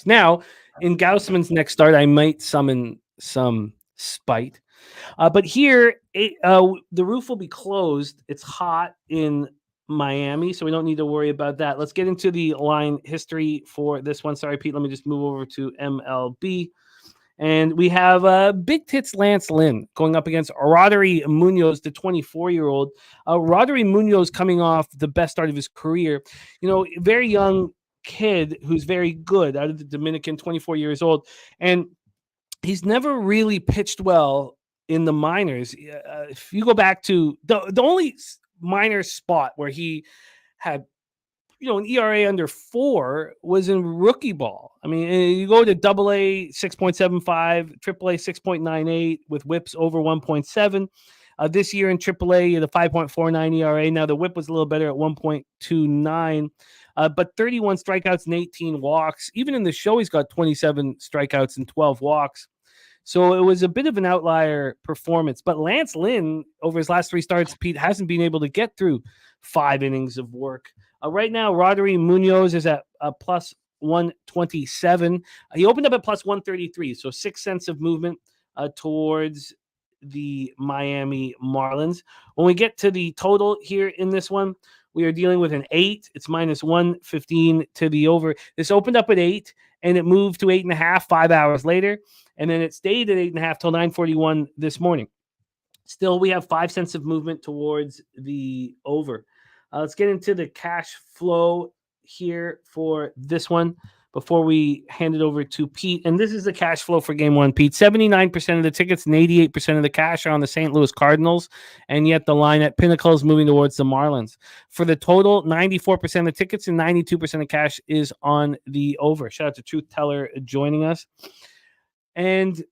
Now, in Gaussman's next start, I might summon some spite. But here, the roof will be closed. It's hot in Miami, so we don't need to worry about that. Let's get into the line history for this one. Sorry, Pete. Let me just move over to MLB. And we have Big Tits Lance Lynn going up against Roddery Munoz, the 24-year-old. Roddery Munoz coming off the best start of his career. Very young kid who's very good out of the Dominican, 24 years old. And he's never really pitched well in the minors. If you go back to the only minor spot where he had an ERA under 4 was in rookie ball. I mean, you go to AA 6.75, AAA 6.98 with whips over 1.7. This year in AAA, the 5.49 ERA. Now the whip was a little better at 1.29, but 31 strikeouts and 18 walks. Even in the show, he's got 27 strikeouts and 12 walks. So it was a bit of an outlier performance. But Lance Lynn, over his last 3 starts, Pete, hasn't been able to get through 5 innings of work. Right now, Rodri Munoz is at plus 127. He opened up at plus 133, so 6 cents of movement towards the Miami Marlins. When we get to the total here in this one, we are dealing with an 8. It's minus 115 to the over. This opened up at 8, and it moved to 8.5 5 hours later, and then it stayed at 8.5 till 9:41 this morning. Still, we have 5 cents of movement towards the over. Let's get into the cash flow here for this one before we hand it over to Pete. And this is the cash flow for game one, Pete. 79% of the tickets and 88% of the cash are on the St. Louis Cardinals, and yet the line at Pinnacle is moving towards the Marlins. For the total, 94% of the tickets and 92% of cash is on the over. Shout out to Truth Teller joining us. And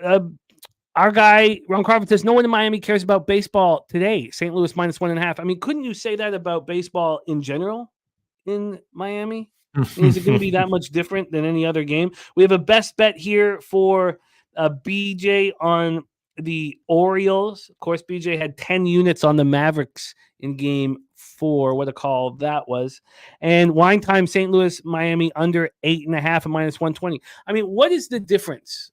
our guy, Ron Crawford, says, no one in Miami cares about baseball today. St. Louis minus 1.5. I mean, couldn't you say that about baseball in general in Miami? Is it going to be that much different than any other game? We have a best bet here for BJ on the Orioles. Of course, BJ had 10 units on the Mavericks in game 4. What a call that was. And wine time, St. Louis, Miami under 8.5 and minus 120. I mean, what is the difference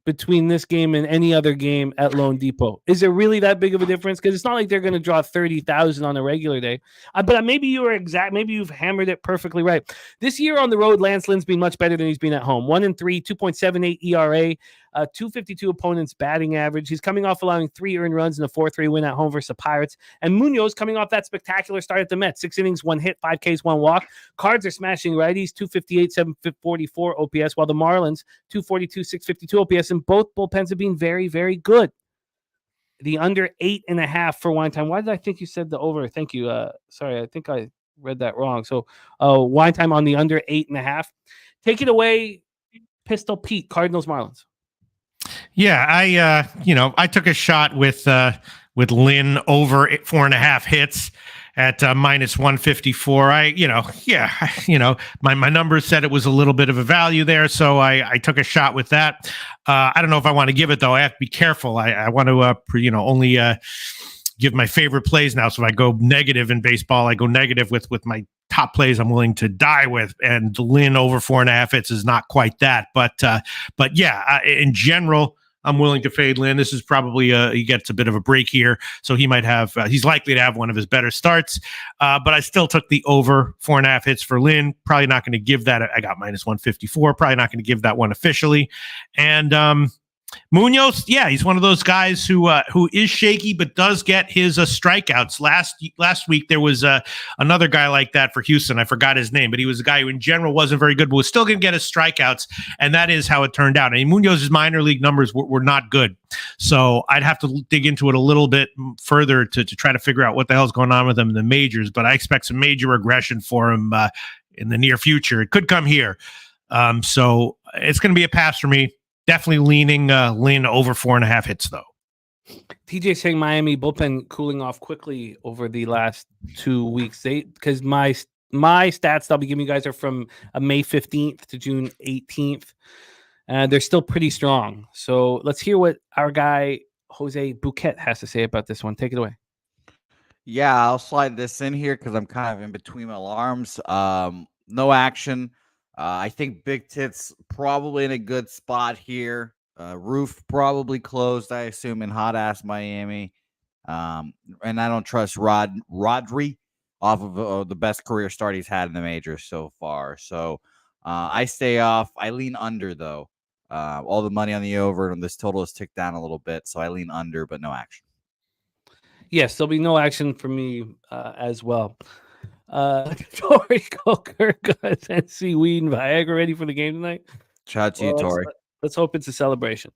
between this game and any other game at loanDepot? Is it really that big of a difference? Because it's not like they're going to draw 30,000 on a regular day. But maybe you were exact. Maybe you've hammered it perfectly right. This year on the road, Lance Lynn's been much better than he's been at home. 1-3, 2.78 ERA, 252 opponents batting average. He's coming off allowing 3 earned runs in a 4-3 win at home versus the Pirates. And Munoz coming off that spectacular start at the Mets. 6 innings, 1 hit, 5 Ks, 1 walk. Cards are smashing righties, 258, 744 OPS, while the Marlins, 242, 652 OPS. And both bullpens have been very, very good. The under 8.5 for wine time. Why did I think you said the over? Thank you. Sorry, I think I read that wrong. So wine time on the under 8.5. Take it away, Pistol Pete, Cardinals, Marlins. Yeah, I took a shot with Lynn over 4.5 hits at minus 154. My numbers said it was a little bit of a value there, so I took a shot with that. I don't know if I want to give it though. I have to be careful. I want to only give my favorite plays now. So if I go negative in baseball, I go negative with my top plays I'm willing to die with, and Lynn over 4.5 hits is not quite that. But yeah, in general, I'm willing to fade Lynn. This is probably he gets a bit of a break here, so he might have he's likely to have one of his better starts. But I still took the over 4.5 hits for Lynn. Probably not going to give that. I got minus 154. Probably not going to give that one officially. And Munoz, yeah, he's one of those guys who is shaky but does get his strikeouts. Last week there was another guy like that for Houston. I forgot his name, but he was a guy who in general wasn't very good, but was still going to get his strikeouts, and that is how it turned out. I mean, Munoz's minor league numbers were not good, so I'd have to dig into it a little bit further to try to figure out what the hell's going on with him in the majors. But I expect some major regression for him in the near future. It could come here, so it's going to be a pass for me. Definitely leaning Lynn over 4.5 hits, though. TJ saying Miami bullpen cooling off quickly over the last 2 weeks. Because my stats I'll be giving you guys are from May 15th to June 18th. They're still pretty strong. So let's hear what our guy Jose Bouquett has to say about this one. Take it away. Yeah, I'll slide this in here because I'm kind of in between alarms. No action. I think Big Tit's probably in a good spot here. Roof probably closed, I assume, in hot-ass Miami. And I don't trust Rodri off of the best career start he's had in the majors so far. So I stay off. I lean under, though. All the money on the over, and this total has ticked down a little bit, so I lean under, but no action. Yes, there'll be no action for me as well. Tori Coker, NC Weed and Viagra ready for the game tonight. Shout out to you, Tori. Let's hope it's a celebration.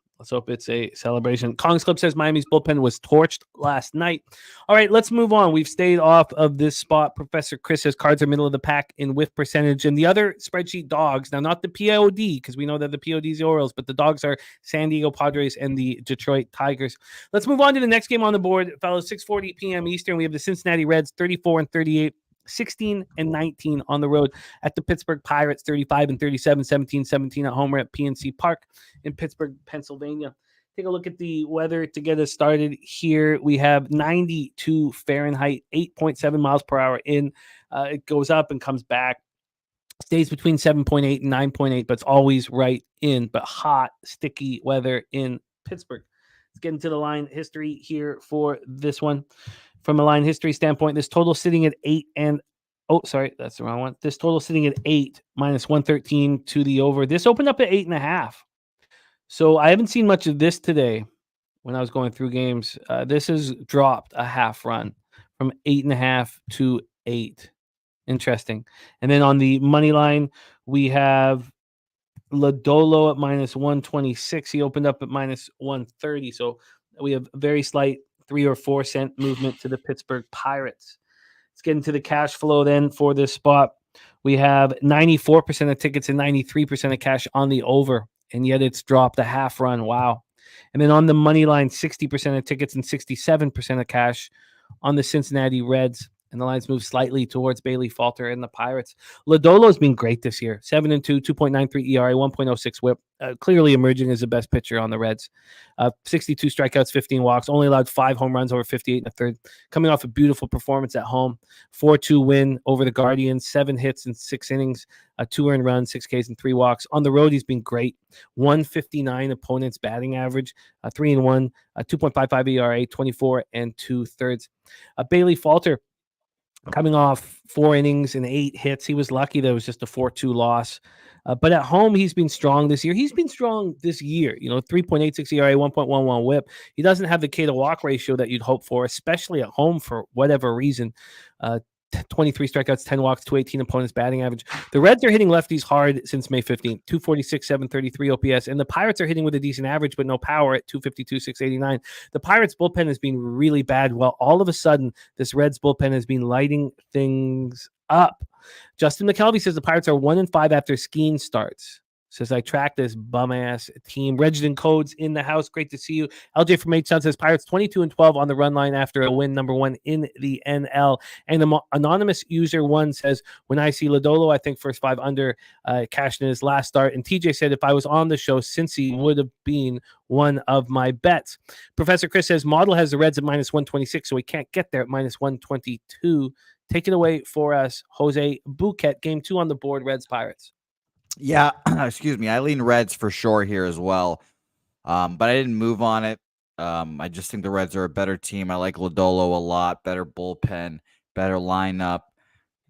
Kong's Clip says Miami's bullpen was torched last night. All right, let's move on. We've stayed off of this spot. Professor Chris says Cards are middle of the pack in whiff percentage. And the other spreadsheet dogs, now not the POD, because we know that the POD is the Orioles, but the dogs are San Diego Padres and the Detroit Tigers. Let's move on to the next game on the board, fellas. 6:40 p.m. Eastern. We have the Cincinnati Reds 34-38. 16-19 on the road at the Pittsburgh Pirates, 35-37, 17-17 at home. We're at PNC Park in Pittsburgh, Pennsylvania. take a look at the weather to get us started here. We have 92 Fahrenheit, 8.7 miles per hour in. It goes up and comes back. Stays between 7.8 and 9.8, but it's always right in. But hot, sticky weather in Pittsburgh. Let's get into the line history here for this one. From a line history standpoint, this total sitting at 8 and that's the wrong one. This total sitting at 8 minus 113 to the over. This opened up at 8.5. So I haven't seen much of this today when I was going through games. This has dropped a half run from 8.5 to 8. Interesting. And then on the money line, we have Lodolo at minus 126. He opened up at minus 130. So we have a very slight 3 or 4 cent movement to the Pittsburgh Pirates. Let's get into the cash flow then for this spot. We have 94% of tickets and 93% of cash on the over, and yet it's dropped a half run. Wow. And then on the money line, 60% of tickets and 67% of cash on the Cincinnati Reds. And the lines move slightly towards Bailey Falter and the Pirates. Lodolo's been great this year. 7-2, 2.93 ERA, 1.06 whip. Clearly emerging as the best pitcher on the Reds. 62 strikeouts, 15 walks. Only allowed 5 home runs over 58 and a third. Coming off a beautiful performance at home. 4-2 win over the Guardians. 7 hits in 6 innings. 2 earned runs, 6 Ks and 3 walks. On the road, he's been great. 159 opponents batting average. 3-1. 2.55 ERA, 24 and 2/3. Bailey Falter, coming off 4 innings and 8 hits. He was lucky that it was just a 4-2 loss. But at home, he's been strong this year. He's been strong this year. 3.86 ERA, 1.11 whip. He doesn't have the K to walk ratio that you'd hope for, especially at home for whatever reason. 23 strikeouts, 10 walks, 218 opponents batting average. The Reds are hitting lefties hard since May 15th. 246, 733 OPS. And the Pirates are hitting with a decent average, but no power at 252, 689. The Pirates bullpen has been really bad. Well, all of a sudden, this Reds bullpen has been lighting things up. Justin McKelvey says the Pirates are 1-5 after Skeen starts. Says, I track this bum-ass team. Regidan Codes in the house. Great to see you. LJ from H-Town says Pirates 22-12 on the run line after a win, number 1 in the NL. And anonymous user 1 says, when I see Lodolo, I think first 5 under, cashing in his last start. And TJ said, if I was on the show, Cincy would have been one of my bets. Professor Chris says, Model has the Reds at minus 126, so we can't get there at minus 122. Take it away for us, Jose Bouquett. Game 2 on the board, Reds Pirates. Yeah, excuse me. I lean Reds for sure here as well, but I didn't move on it. I just think the Reds are a better team. I like Lodolo a lot. Better bullpen, better lineup.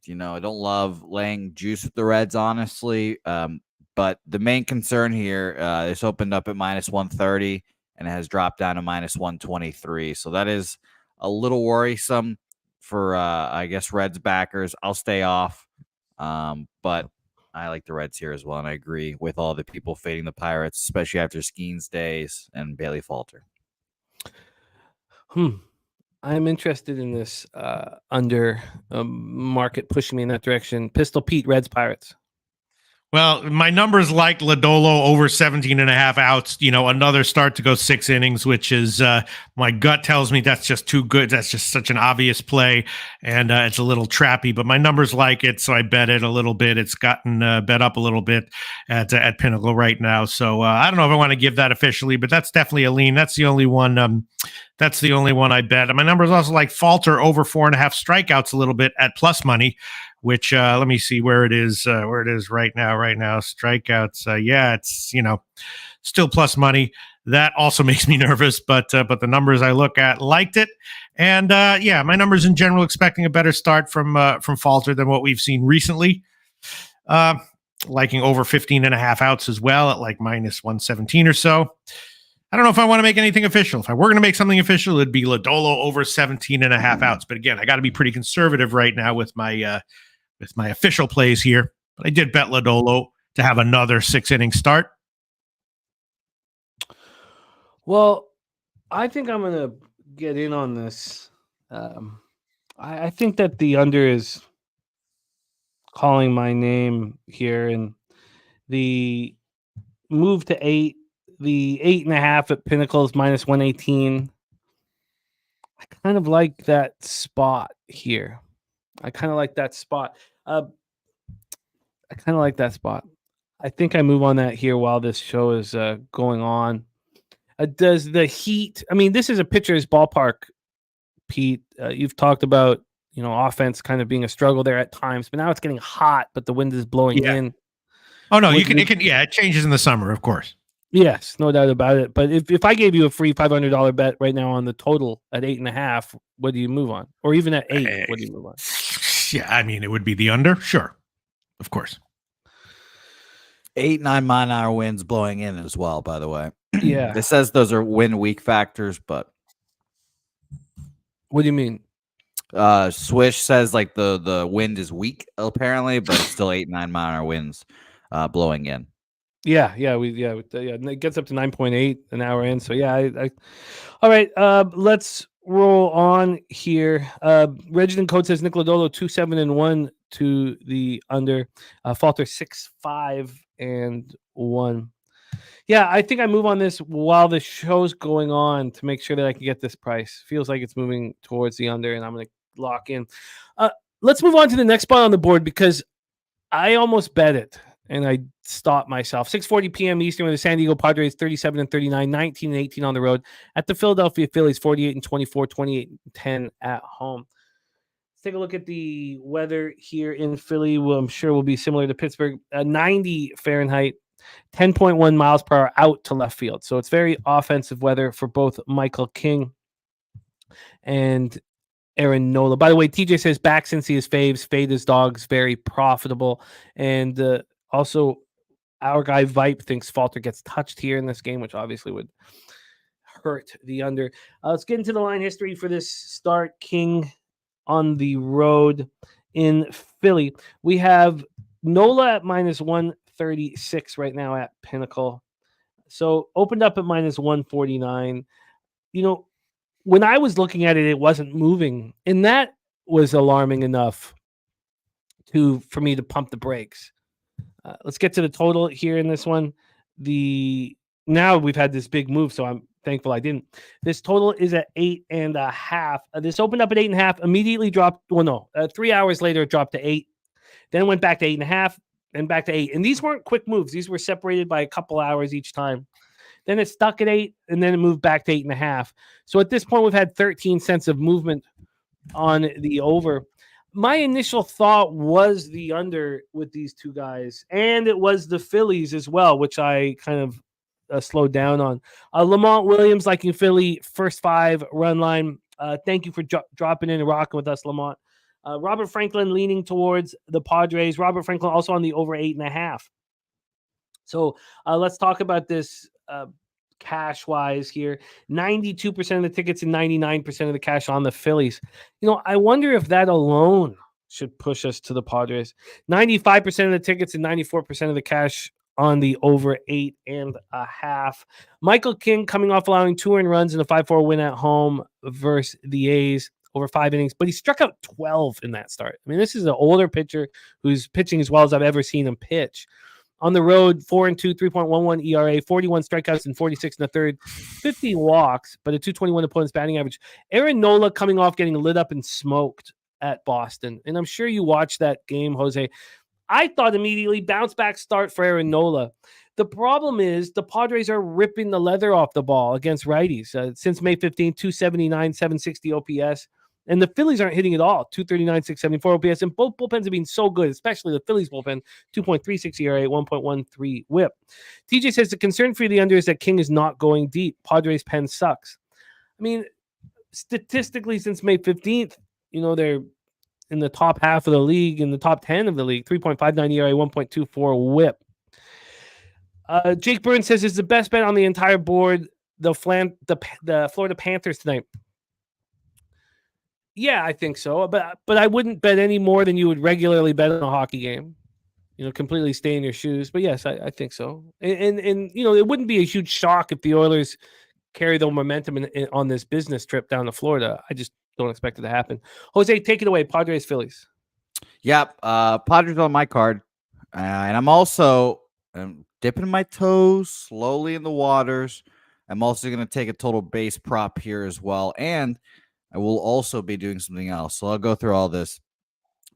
I don't love laying juice with the Reds, honestly. But the main concern here, this opened up at minus 130 and it has dropped down to minus 123. So that is a little worrisome for, I guess, Reds backers. I'll stay off, but I like the Reds here as well, and I agree with all the people fading the Pirates, especially after Skeen's days and Bailey Falter. I'm interested in this under market pushing me in that direction. Pistol Pete, Reds Pirates. Well, my numbers like Lodolo over 17.5 outs, another start to go 6 innings, which is my gut tells me that's just too good. That's just such an obvious play, and it's a little trappy, but my numbers like it, so I bet it a little bit. It's gotten bet up a little bit at Pinnacle right now. So I don't know if I want to give that officially, but that's definitely a lean. That's the only one. That's the only one I bet. And my numbers also like Falter over 4.5 strikeouts a little bit at plus money, which let me see where it is right now. Strikeouts. Yeah, it's, still plus money. That also makes me nervous, but the numbers I look at liked it. And my numbers in general expecting a better start from Falter than what we've seen recently. Liking over 15.5 outs as well at like minus 117 or so. I don't know if I want to make anything official. If I were going to make something official, it'd be Lodolo over 17.5 outs. But again, I got to be pretty conservative right now with my official plays here. But I did bet Lodolo to have another 6-inning start. Well, I think I'm going to get in on this. I think that the under is calling my name here, and the move to 8. The 8.5 at Pinnacle is minus 118. I kind of like that spot here. I think I move on that here while this show is going on. Does the Heat? I mean, this is a pitcher's ballpark, Pete. You've talked about offense kind of being a struggle there at times, but now it's getting hot, but the wind is blowing in. Oh no, it changes in the summer, of course. Yes, no doubt about it. But if I gave you a free $500 bet right now on the total at 8.5, what do you move on? Or even at 8, what do you move on? Yeah, I mean, it would be the under, sure, of course. 8-9 mile-an-hour winds blowing in as well, by the way. Yeah. It says those are wind weak factors, but what do you mean? Swish says like the wind is weak apparently, but it's still 8-9 mile-an-hour winds blowing in. Yeah. It gets up to 9.8 an hour in. So yeah, all right. Let's roll on here. Resident Code says Nick Lodolo 2-7-1 to the under. Falter 6-5-1. Yeah, I think I move on this while the show's going on to make sure that I can get this price. Feels like it's moving towards the under, and I'm going to lock in. Let's move on to the next spot on the board because I almost bet it, and I stopped myself. 6:40 p.m. Eastern with the San Diego Padres 37-39, 19-18 on the road. At the Philadelphia Phillies 48-24, 28-10 at home. Let's take a look at the weather here in Philly. Well, I'm sure will be similar to Pittsburgh. 90 Fahrenheit. 10.1 miles per hour out to left field. So it's very offensive weather for both Michael King and Aaron Nola. By the way, TJ says back since he is faves, fade his dogs, very profitable. And also our guy Vipe thinks Falter gets touched here in this game, which obviously would hurt the under. Let's get into the line history for this start. King on the road in Philly. We have Nola at -136 right now at Pinnacle. So opened up at -149. When I was looking at it, it wasn't moving. And that was alarming enough for me to pump the brakes. Let's get to the total here in this one. Now we've had this big move, so I'm thankful I didn't. This total is at 8.5. This opened up at 8.5, immediately dropped. 3 hours later, it dropped to 8. Then went back to 8.5. And back to 8. And these weren't quick moves. These were separated by a couple hours each time. Then it stuck at 8, and then it moved back to 8.5. So at this point, we've had 13 cents of movement on the over. My initial thought was the under with these two guys, and it was the Phillies as well, which I kind of slowed down on. Lamont Williams liking Philly, first 5 run line. Thank you for dropping in and rocking with us, Lamont. Robert Franklin leaning towards the Padres. Robert Franklin also on the over 8.5. So let's talk about this cash-wise here. 92% of the tickets and 99% of the cash on the Phillies. I wonder if that alone should push us to the Padres. 95% of the tickets and 94% of the cash on the over 8.5. Michael King coming off allowing 2 earned runs in a 5-4 win at home versus the A's. Over 5 innings, but he struck out 12 in that start. I mean, this is an older pitcher who's pitching as well as I've ever seen him pitch. On the road, 4-2, 3.11 ERA, 41 strikeouts and 46 in the third, 50 walks, but a 221 opponent's batting average. Aaron Nola coming off getting lit up and smoked at Boston. And I'm sure you watched that game, Jose. I thought immediately bounce back start for Aaron Nola. The problem is the Padres are ripping the leather off the ball against righties. Since May 15th, 279, 760 OPS. And the Phillies aren't hitting at all. 239, 674 OPS. And both bullpens have been so good, especially the Phillies bullpen. 2.36 ERA, 1.13 whip. TJ says the concern for the under is that King is not going deep. Padres pen sucks. I mean, statistically, since May 15th, they're in the top half of the league, in the top 10 of the league. 3.59 ERA, 1.24 whip. Jake Burns says it's the best bet on the entire board. The Florida Panthers tonight. Yeah, I think so. But I wouldn't bet any more than you would regularly bet on a hockey game. Completely stay in your shoes. But yes, I think so. And it wouldn't be a huge shock if the Oilers carry the momentum on this business trip down to Florida. I just don't expect it to happen. Jose, take it away. Padres, Phillies. Yep. Padres on my card. And I'm also dipping my toes slowly in the waters. I'm also going to take a total base prop here as well. And I will also be doing something else. So I'll go through all this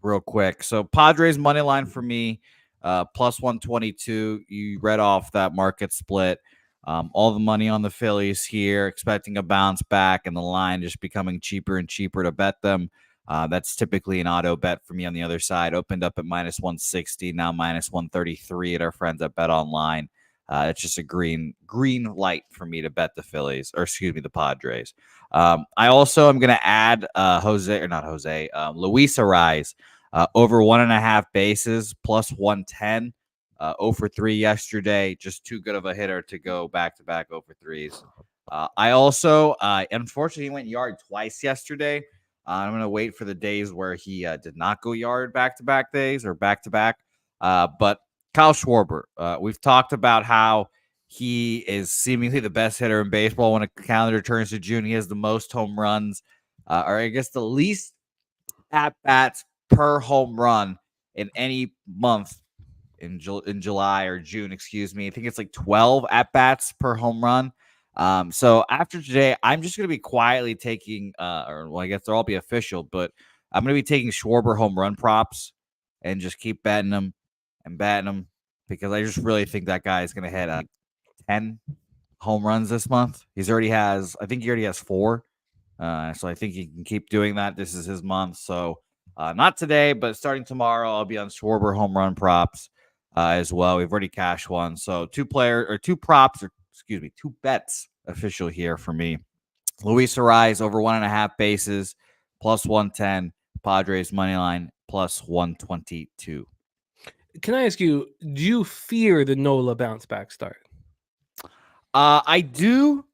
real quick. So Padres money line for me, plus 122. You read off that market split. All the money on the Phillies here, expecting a bounce back, and the line just becoming cheaper and cheaper to bet them. That's typically an auto bet for me on the other side. Opened up at minus 160, now minus 133 at our friends at Bet Online. It's just a green light for me to bet the Phillies, or excuse me, the Padres. I also am going to add Luis Arraez over 1.5 bases plus 110. 0 for 3 yesterday. Just too good of a hitter to go back-to-back 0 for 3s. I also, unfortunately, he went yard twice yesterday. I'm going to wait for the days where he did not go yard back-to-back days or back-to-back. But Kyle Schwarber, we've talked about how he is seemingly the best hitter in baseball when a calendar turns to June. He has the most home runs, or I guess the least at-bats per home run in any month in July or June, excuse me. I think it's like 12 at-bats per home run. So after today, I'm just going to be quietly taking, I guess they'll all be official, but I'm going to be taking Schwarber home run props and just keep betting them because I just really think that guy is going to hit 10 home runs this month. I think he already has 4. So I think he can keep doing that. This is his month. So not today, but starting tomorrow, I'll be on Schwarber home run props as well. We've already cashed one. So 2 bets official here for me. Luis Arraez over 1.5 bases plus 110. Padres money line plus 122. Can I ask you, do you fear the Nola bounce back start? I do.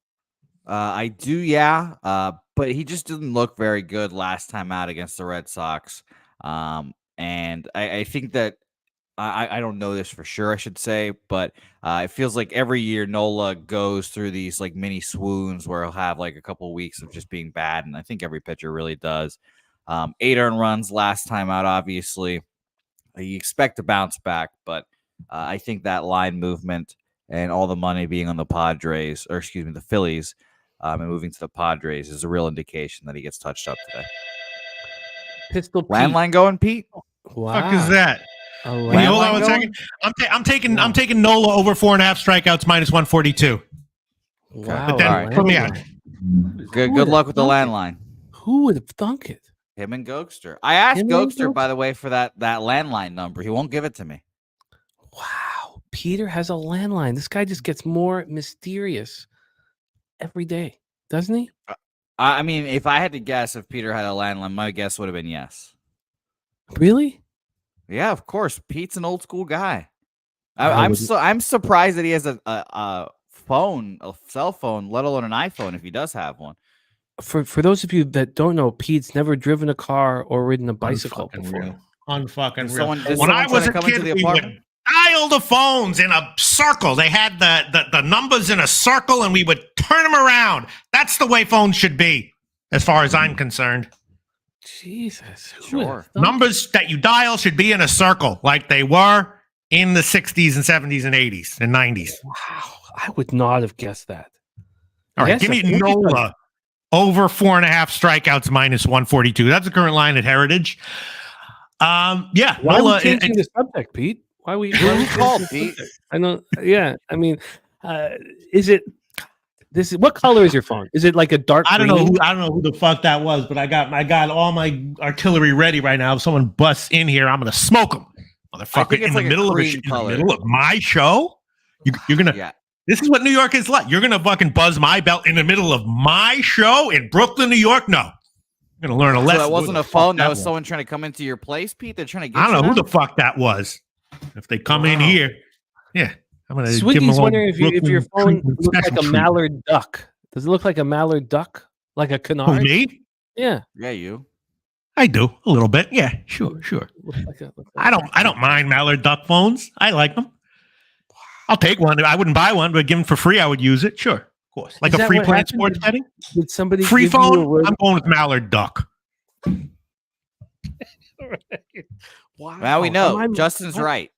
Yeah. But he just didn't look very good last time out against the Red Sox. And I think that I don't know this for sure, I should say, but it feels like every year Nola goes through these like mini swoons where he'll have like a couple of weeks of just being bad. And I think every pitcher really does. 8 earned runs last time out, obviously. You expect to bounce back, but I think that line movement and all the money being on the Phillies, and moving to the Padres is a real indication that he gets touched up today. Pistol Pete. Landline going, Pete? Wow. Fuck is that? Oh, Hold on 1 second. I'm taking Nola over 4.5 strikeouts minus 142. Wow. But then put me out. Good luck with the landline. Who would have thunk it? Him and Gokster. I asked Gokster, by the way, for that landline number. He won't give it to me. Wow. Peter has a landline. This guy just gets more mysterious every day, doesn't he? I mean, if I had to guess if Peter had a landline, my guess would have been yes. Really? Yeah, of course. Pete's an old school guy. I'm surprised that he has a cell phone, let alone an iPhone, if he does have one. For those of you that don't know, Pete's never driven a car or ridden a bicycle before. Unfucking real. When When I was a kid, we would dial the phones in a circle. They had the numbers in a circle, and we would turn them around. That's the way phones should be, as far as I'm concerned. Jesus. Sure. Numbers that you dial should be in a circle, like they were in the 60s and 70s and 80s and 90s. Wow. I would not have guessed that. All right, give me Nola over 4.5 strikeouts minus 142. That's the current line at Heritage. Yeah, Why Nola. are we changing the subject, Pete? Why we called Pete? I know. Yeah, I mean, is it? This is what color is your phone? Is it like a dark? I don't know. I don't know who the fuck that was, but I got all my artillery ready right now. If someone busts in here, I'm gonna smoke them, motherfucker! In the middle of my show, you're gonna. Yeah. This is what New York is like. You're gonna fucking buzz my belt in the middle of my show in Brooklyn, New York. No, I'm gonna learn a lesson. So that wasn't a phone. That was someone trying to come into your place, Pete. They're trying to get. I don't know who the fuck that was. If they come in here, yeah. I'm gonna Swiggy's wondering if your phone looks like a mallard duck. Does it look like a mallard duck? Like a canard? Who, me? Yeah. Yeah, you. I do a little bit. Yeah, sure. I don't mind mallard duck phones. I like them. I'll take one. I wouldn't buy one, but given for free, I would use it. Sure, of course. Like a free plan sports betting. Did somebody free phone? I'm going with mallard duck. Wow. Now we know. Justin's right.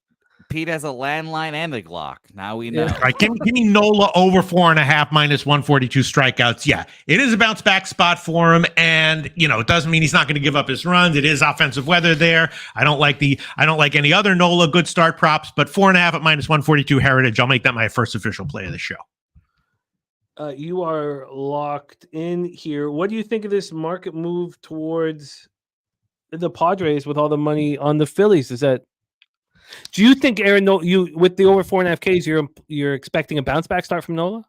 Pete has a landline and a Glock. Now we know. All right, give me Nola over 4.5 minus 142 strikeouts. Yeah, it is a bounce back spot for him, and it doesn't mean he's not going to give up his runs. It is offensive weather there. I don't like any other Nola good start props, but 4.5 at minus 142 Heritage. I'll make that my first official play of the show. You are locked in here. What do you think of this market move towards the Padres with all the money on the Phillies? Do you think Aaron? No, you with the over 4.5 Ks, you're expecting a bounce back start from Nola?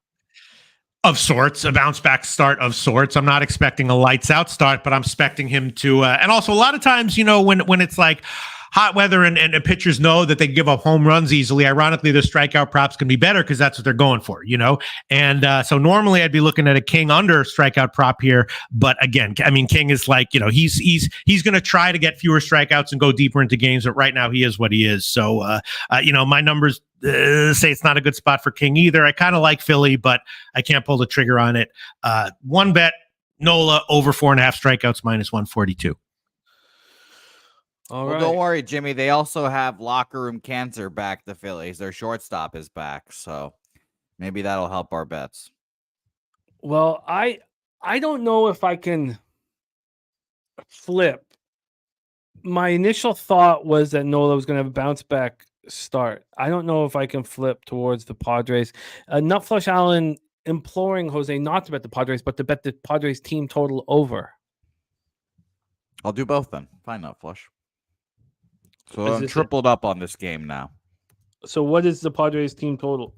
Of sorts, a bounce back start of sorts. I'm not expecting a lights out start, but I'm expecting him to. And also, a lot of times, when it's like hot weather and pitchers know that they give up home runs easily, ironically, the strikeout props can be better because that's what they're going for, And so normally I'd be looking at a King under strikeout prop here, but again, I mean, King is like, he's going to try to get fewer strikeouts and go deeper into games, but right now he is what he is. So, my numbers say it's not a good spot for King either. I kind of like Philly, but I can't pull the trigger on it. One bet, Nola over 4.5 strikeouts minus 142. All well, right. Don't worry, Jimmy. They also have locker room cancer back. The Phillies, their shortstop is back, so maybe that'll help our bets. Well, I don't know if I can flip. My initial thought was that Nola was going to have a bounce back start. I don't know if I can flip towards the Padres. Nutflush Allen imploring Jose not to bet the Padres, but to bet the Padres team total over. I'll do both then. Fine, Nutflush. So I'm tripled up on this game now. So what is the Padres team total?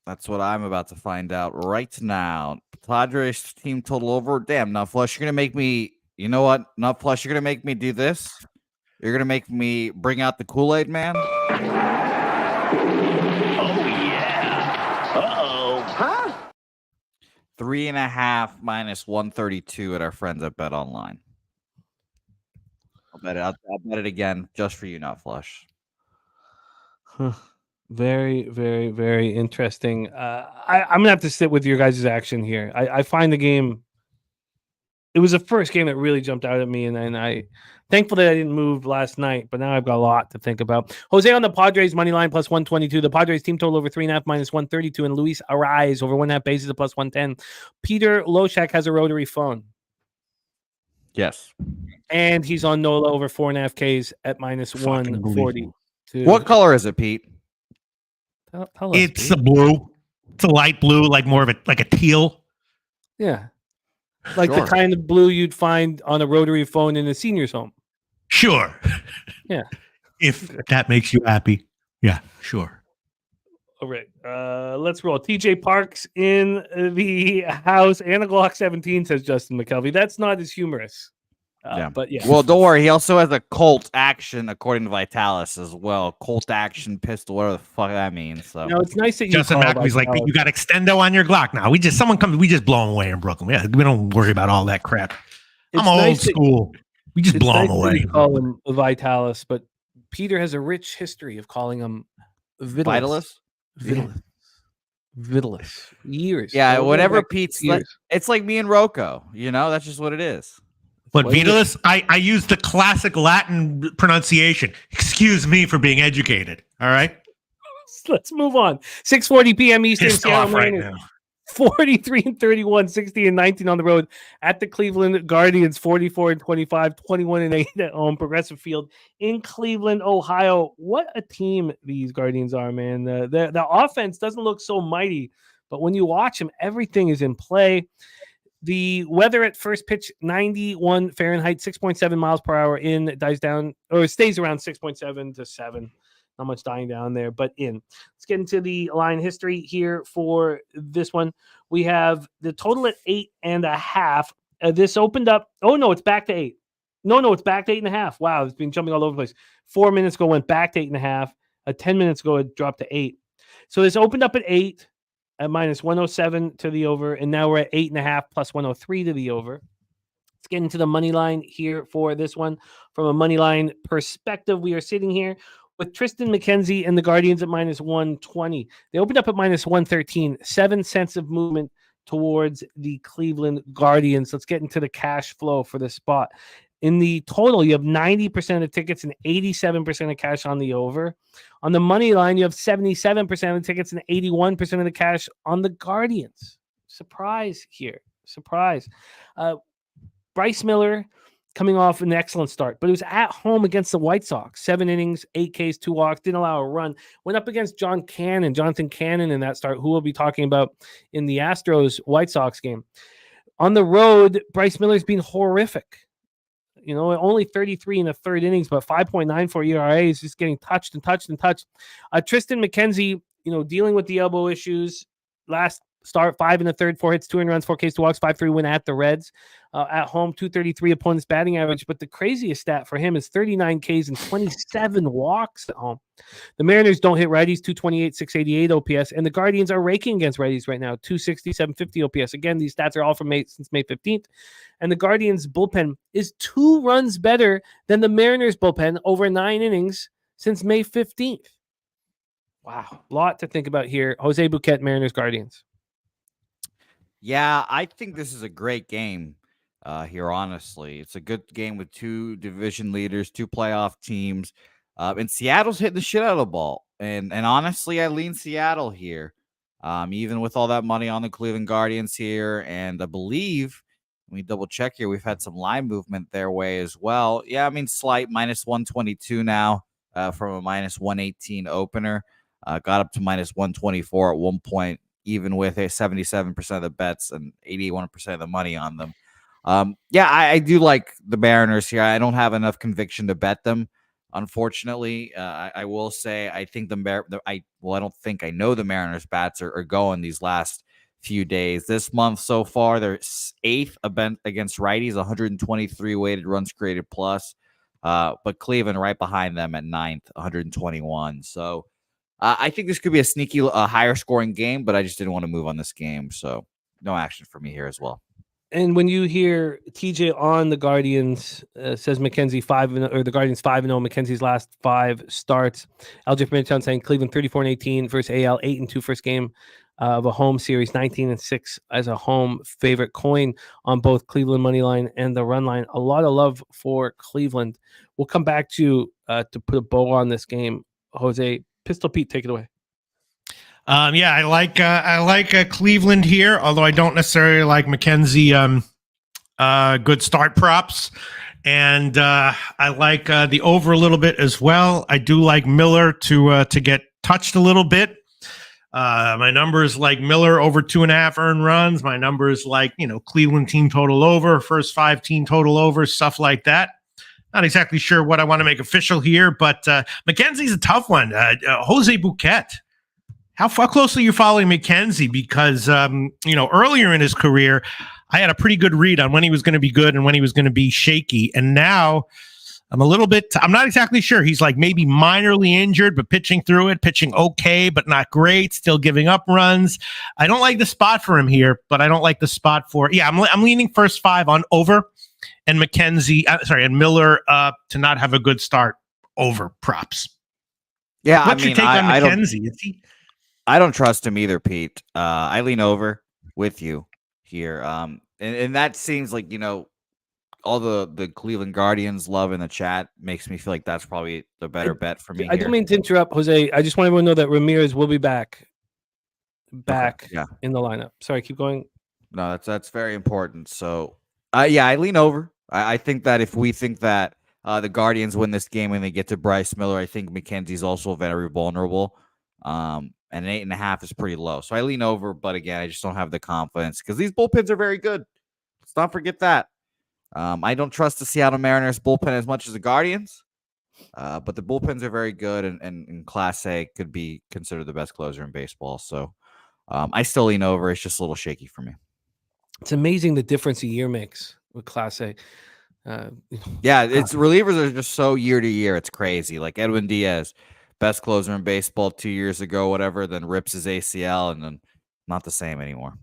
That's what I'm about to find out right now. Padres team total over. Damn, Nutflush, you're going to make me, you know what? Nutflush, you're going to make me do this. You're going to make me bring out the Kool-Aid man. Oh, yeah. Uh-oh. Huh? 3.5 minus 132 at our friends at Bet Online. I'll bet it again just for you, Nutflush. Huh. Very, very, very interesting. I'm going to have to sit with your guys' action here. I find the game, it was the first game that really jumped out at me, and I thankful that I didn't move last night, but now I've got a lot to think about. Jose on the Padres money line plus 122. The Padres team total over 3.5 minus 132, and Luis Arraez over 1.5 bases at plus 110. Peter Loshak has a rotary phone. Yes. And he's on Nola over 4.5 Ks at minus 140. What color is it, Pete? Tell us, It's Pete. a blue. It's a light blue, like more of like a teal. Yeah. Like Sure. the kind of blue you'd find on a rotary phone in a senior's home. Sure. Yeah. If that makes you happy. Yeah, sure. All right. Let's roll. TJ Parks in the house. Anna Glock 17 says Justin McKelvey. That's not as humorous. Yeah. But yeah. Well, don't worry. He also has a Colt action, according to Vitalis, as well. Colt action pistol, whatever the fuck that means. So No, it's nice that you Justin call McAfee's like, Vitalis. you got extendo on your Glock now. We just blow them away in Brooklyn. Yeah, we don't worry about all that crap. It's I'm old nice that- school. We just It's blow nice them that away. you call him Vitalis, but Peter has a rich history of calling him Vitalis. Vitalis? Vitalis. Years. Yeah, Over whenever like Pete's years. it's like me and Rocco, that's just what it is. But What is it? Vitalis, I use the classic Latin pronunciation. Excuse me for being educated. All right. Let's move on. 6:40 p.m. Eastern. Pissed Seattle off right Mariners, now. 43-31, 60-19 on the road at the Cleveland Guardians, 44-25, 21-8 at home, Progressive Field in Cleveland, Ohio. What a team these Guardians are, man. The offense doesn't look so mighty, but when you watch them, everything is in play. The weather at first pitch, 91 Fahrenheit, 6.7 miles per hour in, dies down, or stays around 6.7 to 7. Not much dying down there, but in. Let's get into the line history here for this one. We have the total at 8.5. This opened up. Oh, no, it's back to 8. No, it's back to 8.5. Wow, it's been jumping all over the place. 4 minutes ago, went back to 8.5. 10 minutes ago, it dropped to 8. So this opened up at 8 at minus 107 to the over, and now we're at 8.5 plus 103 to the over. Let's get into the money line here for this one. From a money line perspective, we are sitting here with Tristan McKenzie and the Guardians at minus 120. They opened up at minus 113, 7 cents of movement towards the Cleveland Guardians. Let's get into the cash flow for this spot. In the total, you have 90% of tickets and 87% of cash on the over. On the money line, you have 77% of the tickets and 81% of the cash on the Guardians. Surprise here. Surprise. Bryce Miller coming off an excellent start, but it was at home against the White Sox. 7 innings, 8 Ks, 2 walks, didn't allow a run. Went up against Jonathan Cannon in that start, who we'll be talking about in the Astros White Sox game. On the road, Bryce Miller's been horrific. Only 33 in the third innings, but 5.94 ERA is just getting touched. Tristan McKenzie, dealing with the elbow issues. Last start, 5 in the third, 4 hits, 2 earned runs, 4 Ks, 2 walks, 5-3 win at the Reds. At home, 233 opponent's batting average. But the craziest stat for him is 39 Ks and 27 walks at home. The Mariners don't hit righties, 228, 688 OPS. And the Guardians are raking against righties right now, 260, 750 OPS. Again, these stats are all from since May 15th. And the Guardians' bullpen is 2 runs better than the Mariners' bullpen over 9 innings since May 15th. Wow. A lot to think about here. Jose Bouquett, Mariners, Guardians. Yeah, I think this is a great game here, honestly. It's a good game with 2 division leaders, 2 playoff teams. And Seattle's hitting the shit out of the ball. And honestly, I lean Seattle here, even with all that money on the Cleveland Guardians here. And I believe, let me double check here, we've had some line movement their way as well. Yeah, I mean, slight minus 122 now from a minus 118 opener. Got up to minus 124 at one point, even with a 77% of the bets and 81% of the money on them. Yeah, I do like the Mariners here. I don't have enough conviction to bet them, unfortunately. I will say I think I know the Mariners bats are going these last few days. This month so far, they're 8th against righties, 123 weighted runs created plus. But Cleveland right behind them at 9th, 121. So I think this could be a sneaky, higher scoring game, but I just didn't want to move on this game. So no action for me here as well. And when you hear TJ on the Guardians, says McKenzie the Guardians 5-0, McKenzie's last 5 starts. LJ from Midtown saying Cleveland 34-18 versus AL, 8-2 first game of a home series, 19-6 as a home favorite. Coin on both Cleveland money line and the run line. A lot of love for Cleveland. We'll come back to put a bow on this game. Jose, Pistol Pete, take it away. Yeah, I like Cleveland here, although I don't necessarily like McKenzie. Good start props, and I like the over a little bit as well. I do like Miller to get touched a little bit. My numbers like Miller over 2.5 earned runs. My numbers like Cleveland team total over, first 5 team total over, stuff like that. Not exactly sure what I want to make official here, but McKenzie's a tough one. Jose Bouquett. How closely are you following McKenzie? Because, earlier in his career, I had a pretty good read on when he was going to be good and when he was going to be shaky. And now I'm not exactly sure. He's like maybe minorly injured, but pitching through it, pitching okay, but not great, still giving up runs. I don't like the spot for him here, but I don't like the spot I'm leaning first 5 on over and and Miller to not have a good start over props. Yeah, What's your take on McKenzie? Is he? I don't trust him either, Pete. I lean over with you here. And that seems like, all the Cleveland Guardians love in the chat makes me feel like that's probably the better bet for me. I don't mean to interrupt, Jose. I just want everyone to know that Ramirez will be back in the lineup. Sorry, keep going. No, that's very important. So, I lean over. I think that if we think that the Guardians win this game and they get to Bryce Miller, I think McKenzie's also very vulnerable. And 8.5 is pretty low. So I lean over, but again, I just don't have the confidence because these bullpens are very good. Let's not forget that. I don't trust the Seattle Mariners bullpen as much as the Guardians, but the bullpens are very good, and in Class A could be considered the best closer in baseball. So I still lean over. It's just a little shaky for me. It's amazing the difference a year makes with Class A. Relievers are just so year to year. It's crazy. Like Edwin Diaz, best closer in baseball 2 years ago, whatever, then rips his ACL and then not the same anymore.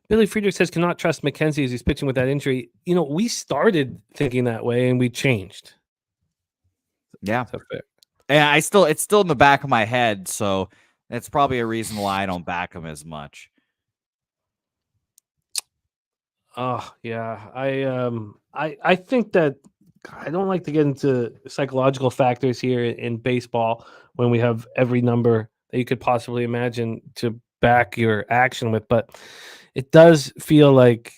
Billy Friedrich says cannot trust McKenzie as he's pitching with that injury. We started thinking that way and we changed. Yeah. And it's still in the back of my head, so that's probably a reason why I don't back him as much. Oh, yeah. I think that I don't like to get into psychological factors here in baseball when we have every number that you could possibly imagine to back your action with, but it does feel like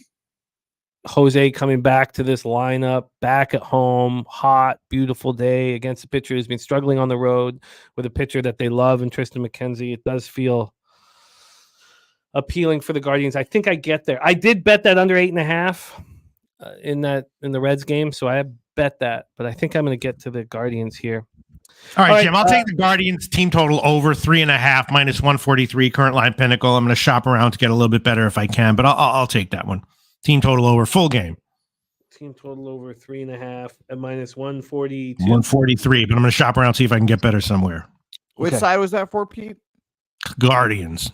Jose coming back to this lineup, back at home, hot, beautiful day against a pitcher who's been struggling on the road with a pitcher that they love and Tristan McKenzie. It does feel appealing for the Guardians. I think I get there. I did bet that under 8.5 in the Reds game, so I bet that, but I think I'm going to get to the Guardians here. All right, Jim, I'll take the Guardians team total over 3.5 minus 143 current line Pinnacle. I'm going to shop around to get a little bit better if I can, but I'll take that one. Team total over full game. Team total over 3.5 at minus 142. 143, but I'm going to shop around, see if I can get better somewhere. Which side was that for, Pete? Guardians.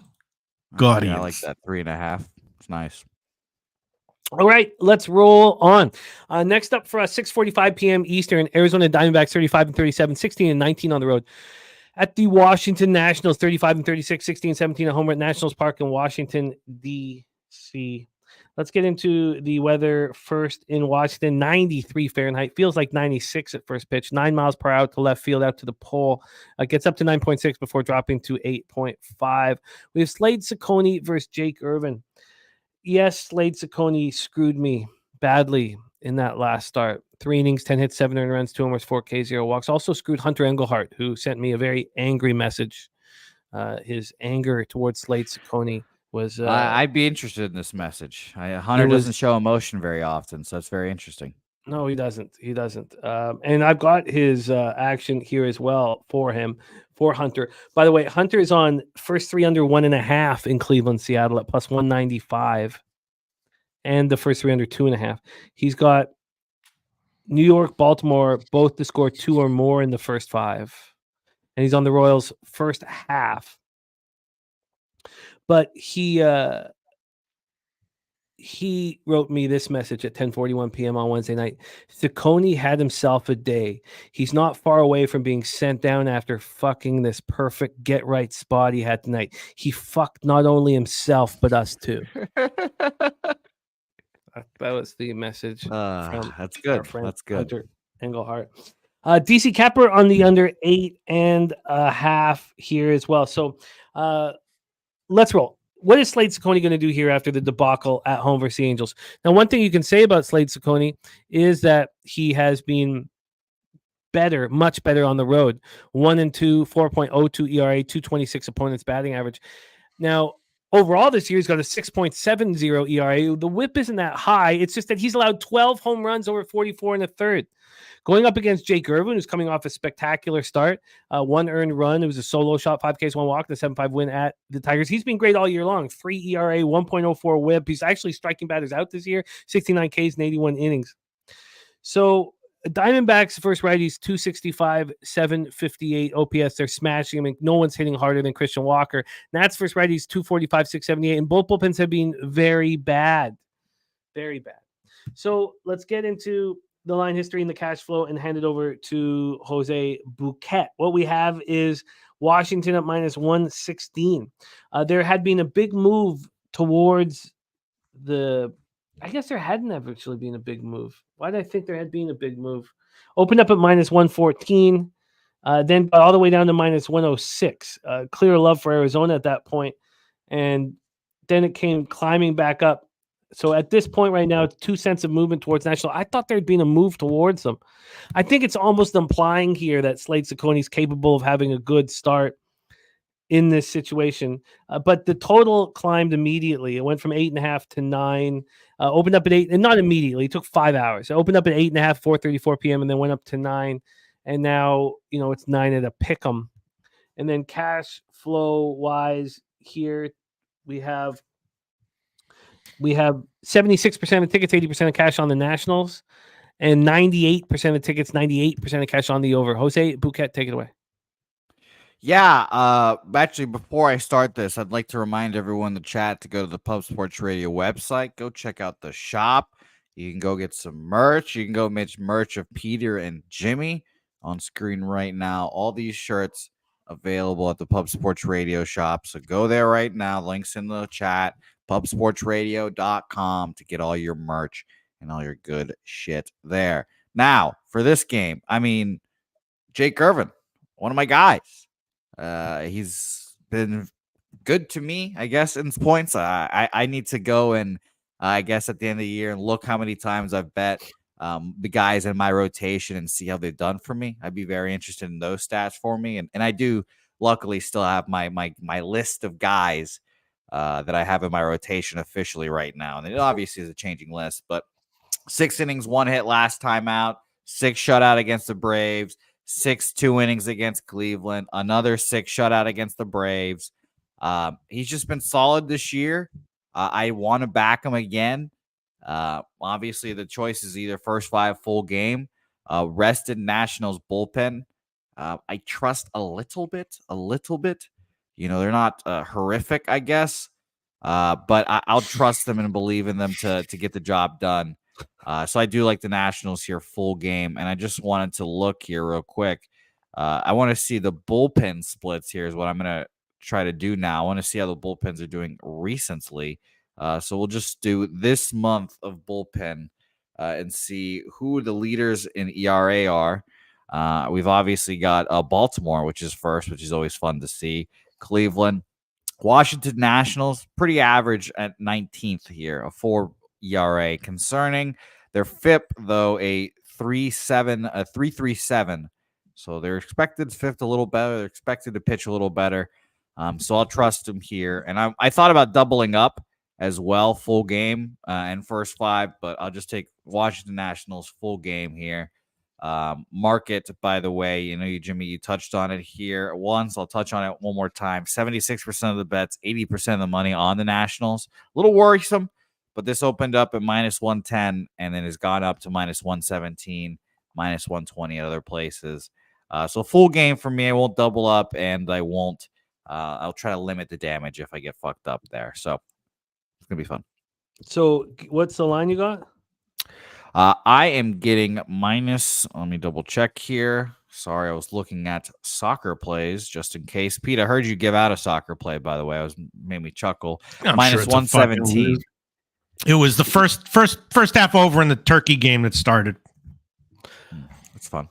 Guardians. I like that 3.5. It's nice. All right, let's roll on. Next up for us, 6:45 p.m. Eastern, Arizona Diamondbacks 35-37, 16-19 on the road. At the Washington Nationals, 35-36, 16-17 at home at Nationals Park in Washington, D.C. Let's get into the weather first in Washington. 93 Fahrenheit. Feels like 96 at first pitch. 9 miles per hour to left field out to the pole. Gets up to 9.6 before dropping to 8.5. We have Slade Ciccone versus Jake Irvin. Yes, Slade Ciccone screwed me badly in that last start. 3 innings, 10 hits, 7 earned runs, 2 homers, 4 Ks, 0 walks. Also screwed Hunter Engelhart, who sent me a very angry message. His anger towards Slade Ciccone was... I'd be interested in this message. Hunter doesn't show emotion very often, so it's very interesting. No, he doesn't. He doesn't. And I've got his action here as well for him, for Hunter. By the way, Hunter is on first 3 under 1.5 in Cleveland, Seattle at plus 195. And the first 3 under 2.5. He's got New York, Baltimore, both to score 2 or more in the first 5. And he's on the Royals first half. But he wrote me this message at 10:41 p.m. on Wednesday night. Ciccone had himself a day. He's not far away from being sent down after fucking this perfect get-right spot he had tonight. He fucked not only himself, but us too. That was the message. From that's good. Our friend That's good. Hunter Engelhart. DC Kepler on the under 8.5 here as well. So let's roll. What is Slade Ciccone going to do here after the debacle at home versus the Angels? Now, one thing you can say about Slade Ciccone is that he has been better, much better on the road. 1-2, 4.02 ERA, 226 opponents batting average. Now, overall this year, he's got a 6.70 ERA. The whip isn't that high. It's just that he's allowed 12 home runs over 44 in the third. Going up against Jake Irvin, who's coming off a spectacular start. 1 earned run. It was a solo shot, 5 Ks, 1 walk, the 7-5 win at the Tigers. He's been great all year long. 3 ERA, 1.04 whip. He's actually striking batters out this year. 69 Ks and 81 innings. So Diamondbacks first righties, 265, 758 OPS. They're smashing him. And no one's hitting harder than Christian Walker. Nats first righties, 245, 678. And both bullpens have been very bad. Very bad. So let's get into the line history and the cash flow and hand it over to Jose Bouquett. What we have is Washington at minus 116. There had been a big move towards the... I guess there hadn't actually been a big move. Why did I think there had been a big move? Opened up at minus 114, then got all the way down to minus 106. Clear love for Arizona at that point. And then it came climbing back up. So at this point right now, 2 cents of movement towards National. I thought there'd been a move towards them. I think it's almost implying here that Slade Ciccone is capable of having a good start in this situation. But the total climbed immediately. It went from 8.5 to 9. Opened up at 8, and not immediately. It took 5 hours. It opened up at 8.5, 4:34 p.m., and then went up to 9. And now, it's 9 at a pick'em. And then cash flow wise here, we have 76% of tickets, 80% of cash on the Nationals, and 98% of tickets, 98% of cash on the over. Jose Bouquett, take it away. Yeah, actually, before I start this, I'd like to remind everyone in the chat to go to the Pub Sports Radio website. Go check out the shop. You can go get some merch. You can go get merch of Peter and Jimmy on screen right now. All these shirts available at the Pub Sports Radio shop. So go there right now. Links in the chat. pubsportsradio.com to get all your merch and all your good shit there. Now, for this game, Jake Irvin, one of my guys. He's been good to me, I guess, in points. I need to go and I guess, at the end of the year and look how many times I've bet the guys in my rotation and see how they've done for me. I'd be very interested in those stats for me. And I do luckily still have my list of guys that I have in my rotation officially right now. And it obviously is a changing list, but 6 innings, 1 hit last time out, 6 shutout against the Braves, 6 2 innings against Cleveland, another 6 shutout against the Braves. He's just been solid this year. I want to back him again. Obviously, the choice is either first 5 full game, rested Nationals bullpen. I trust a little bit. You know, they're not horrific, I guess, but I'll trust them and believe in them to get the job done. So I do like the Nationals here full game, and I just wanted to look here real quick. I want to see the bullpen splits here is what I'm going to try to do now. I want to see how the bullpens are doing recently. So we'll just do this month of bullpen and see who the leaders in ERA are. We've obviously got Baltimore, which is first, which is always fun to see. Cleveland, Washington Nationals, pretty average at 19th here, a 4 ERA. Concerning their FIP, though, a 3.37. So they're expected fifth a little better. They're expected to pitch a little better. So I'll trust them here. And I thought about doubling up as well, full game and first 5, but I'll just take Washington Nationals full game here. Market, by the way, you know, Jimmy, you touched on it here once. I'll touch on it one more time. 76% of the bets, 80% of the money on the Nationals. A little worrisome, but this opened up at -110 and then has gone up to -117, -120 at other places. So full game for me. I won't double up, and I won't. I'll try to limit the damage if I get fucked up there. So it's gonna be fun. So what's the line you got? I am getting minus. Let me double check here. Sorry, I was looking at soccer plays just in case. Pete, I heard you give out a soccer play, by the way. Made me chuckle. I'm Minus sure it's a 117. It was the first half over in the Turkey game that started. That's fun.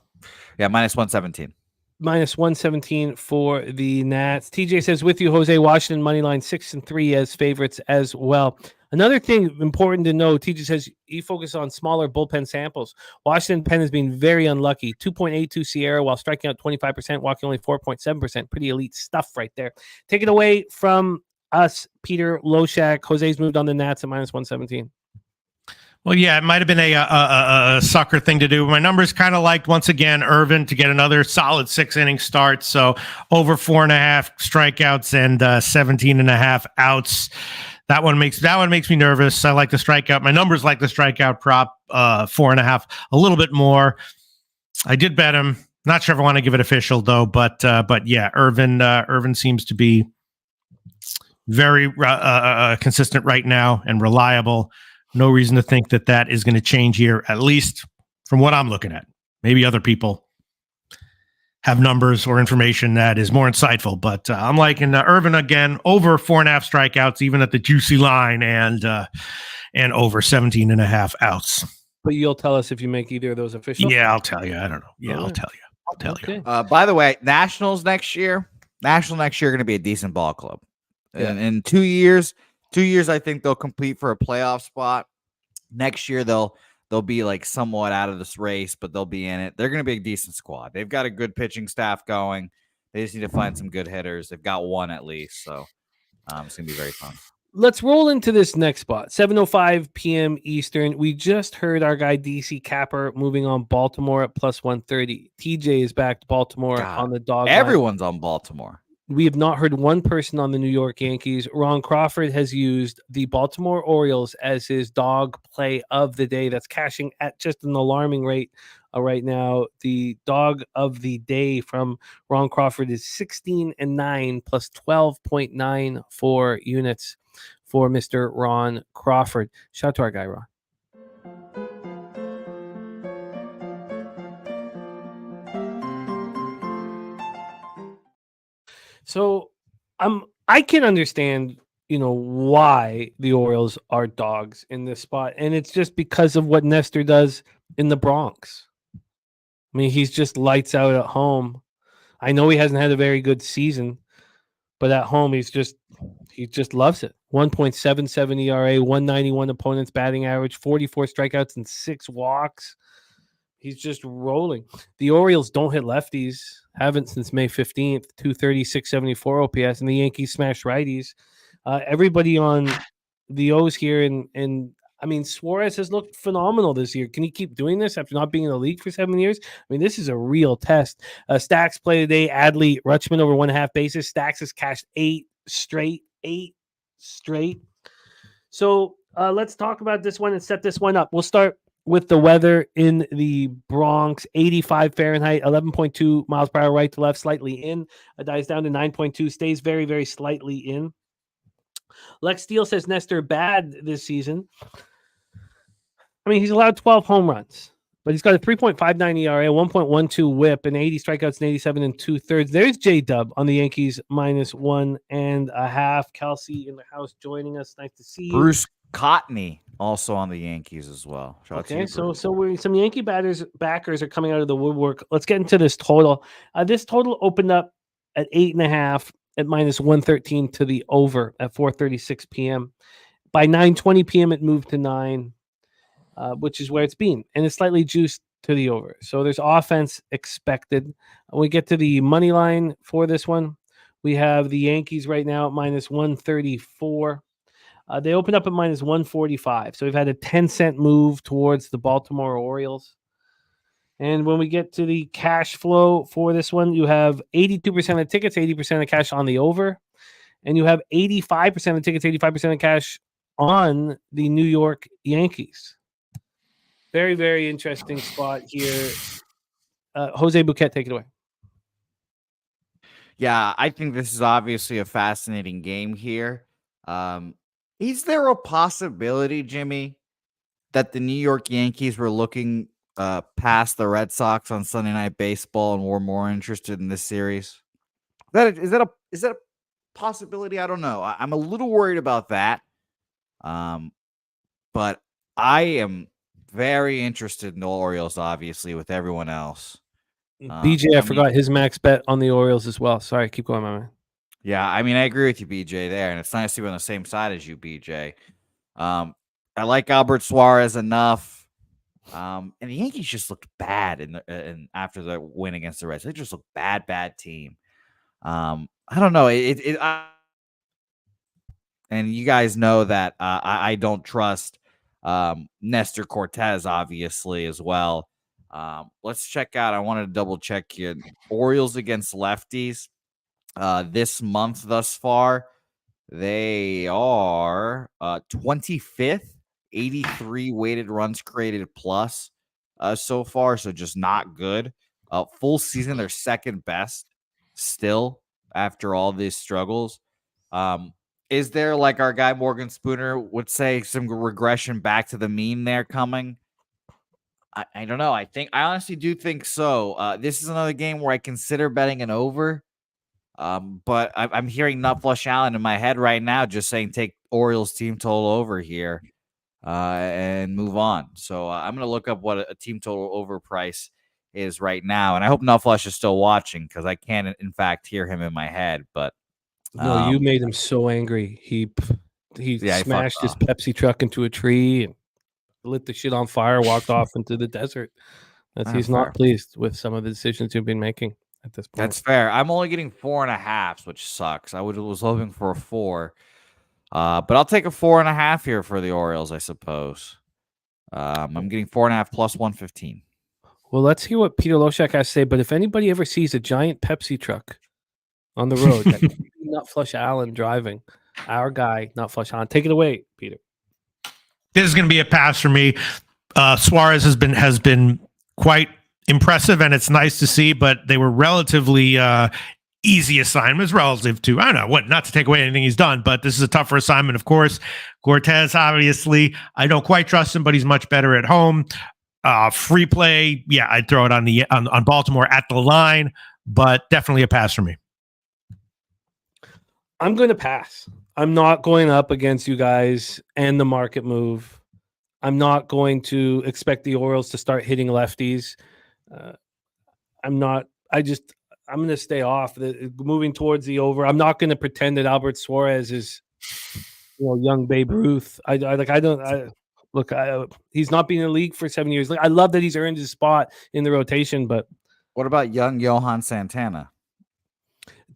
Yeah, minus 117. Minus 117 for the Nats. TJ says, with you, Jose, Washington money line 6-3 as favorites as well. Another thing important to know, TJ says you focus on smaller bullpen samples. Washington pen has been very unlucky. 2.82 Sierra while striking out 25%, walking only 4.7%. Pretty elite stuff right there. Take it away from us, Peter Loshak. Jose's moved on the Nats at minus 117. Well, yeah, it might have been a sucker thing to do. My numbers kind of liked, once again, Irvin to get another solid 6-inning start. So over 4.5 strikeouts and 17.5 outs. That one makes me nervous. I like the strikeout. My numbers like the strikeout prop, 4.5, a little bit more. I did bet him. Not sure if I want to give it official though, but yeah, Irvin seems to be very consistent right now and reliable. No reason to think that is going to change here, at least from what I'm looking at. Maybe other people have numbers or information that is more insightful, but I'm liking Irvin again, over 4.5 strikeouts, even at the juicy line, and over 17.5 outs. But you'll tell us if you make either of those official? Yeah, I'll tell you. I don't know. Yeah, I'll tell you. By the way, Nationals next year are going to be a decent ball club. Yeah. In 2 years, I think they'll compete for a playoff spot. Next year, they'll be like somewhat out of this race, but they'll be in it. They're going to be a decent squad. They've got a good pitching staff going. They just need to find some good hitters. They've got one at least, so it's going to be very fun. Let's roll into this next spot. 7:05 p.m. Eastern. We just heard our guy DC Capper moving on Baltimore at plus 130. TJ is back to Baltimore on the dog. Everyone's on Baltimore. We have not heard one person on the New York Yankees. Ron Crawford has used the Baltimore Orioles as his dog play of the day. That's cashing at just an alarming rate right now. The dog of the day from Ron Crawford is 16-9 plus 12.94 units for Mr. Ron Crawford. Shout out to our guy, Ron. So I can understand, why the Orioles are dogs in this spot. And it's just because of what Nestor does in the Bronx. I mean, he's just lights out at home. I know he hasn't had a very good season, but at home, he's just He just loves it. 1.77 ERA, 191 opponent's batting average, 44 strikeouts and 6 walks. He's just rolling. The Orioles don't hit lefties. Haven't since May 15th. 230, 674 OPS. And the Yankees smash righties. Everybody on the O's here. And I mean, Suarez has looked phenomenal this year. Can he keep doing this after not being in the league for 7 years? I mean, this is a real test. Stacks play today. Adley, Rutschman over 1.5 bases. Stacks has cashed 8 straight. So let's talk about this one and set this one up. We'll start with the weather in the Bronx. 85 Fahrenheit, 11.2 miles per hour right to left, slightly in. Dies down to 9.2, stays very, very slightly in. Lex Steele says Nestor bad this season. I mean, he's allowed 12 home runs, but he's got a 3.59 ERA, 1.12 whip, and 80 strikeouts and 87 2/3. There's J-Dub on the Yankees -1.5. Kelsey in the house joining us. Nice to see you. Bruce Cotney also on the Yankees as well. Shout out to Okay, you, so Bruce. some Yankee backers are coming out of the woodwork. Let's get into this total. This total opened up at 8.5 at -113 to the over at 4:36 p.m. By 9:20 p.m. it moved to 9, which is where it's been, and it's slightly juiced to the over. So there's offense expected. When we get to the money line for this one, we have the Yankees right now at -134. They opened up at -145. So we've had a 10-cent move towards the Baltimore Orioles. And when we get to the cash flow for this one, you have 82% of tickets, 80% of cash on the over. And you have 85% of tickets, 85% of cash on the New York Yankees. Very, very interesting spot here. Jose Bouquet, take it away. Yeah, I think this is obviously a fascinating game here. Is there a possibility, Jimmy, that the New York Yankees were looking past the Red Sox on Sunday Night Baseball and were more interested in this series? Is that a possibility? I don't know. I'm a little worried about that. But I am very interested in the Orioles, obviously, with everyone else. BJ, I forgot his max bet on the Orioles as well. Sorry, keep going, my man. Yeah, I mean, I agree with you, BJ, there, and it's nice to be on the same side as you, BJ. I like Albert Suarez enough, and the Yankees just looked bad in after the win against the Reds. They just looked bad team. I don't know. And you guys know that I don't trust Nestor Cortez, obviously, as well. Let's check out. I wanted to double check here. Orioles against lefties. This month thus far, they are 25th, 83 weighted runs created plus so far, so just not good. Full season, they're second best still after all these struggles. Is there, like our guy Morgan Spooner would say, some regression back to the mean there coming? I don't know. I honestly do think so. This is another game where I consider betting an over. But I'm hearing Nut Flush Allen in my head right now, just saying take Orioles team total over here and move on. So I'm going to look up what a team total over price is right now. And I hope Nut Flush is still watching because I can, in fact, hear him in my head. But no, you made him so angry. He smashed his Pepsi truck into a tree and lit the shit on fire, walked off into the desert. He's not pleased with some of the decisions you've been making at this point. That's fair. I'm only getting 4.5, which sucks. I was hoping for a 4. But I'll take a 4.5 here for the Orioles, I suppose. I'm getting 4.5 plus 115. Well, let's hear what Peter Loshak has to say. But if anybody ever sees a giant Pepsi truck on the road, Nut Flush Allen driving, our guy, Nut Flush Allen, take it away, Peter. This is going to be a pass for me. Suarez has been quite impressive, and it's nice to see, but they were relatively easy assignments relative to, I don't know, not to take away anything he's done, but this is a tougher assignment, of course. Cortez, obviously, I don't quite trust him, but he's much better at home. Free play, yeah, I'd throw it on Baltimore at the line, but definitely a pass for me. I'm going to pass. I'm not going up against you guys and the market move. I'm not going to expect the Orioles to start hitting lefties. I'm going to stay off. Moving towards the over. I'm not going to pretend that Albert Suarez is, young Babe Ruth. He's not been in the league for 7 years. I love that he's earned his spot in the rotation, but what about young Johan Santana?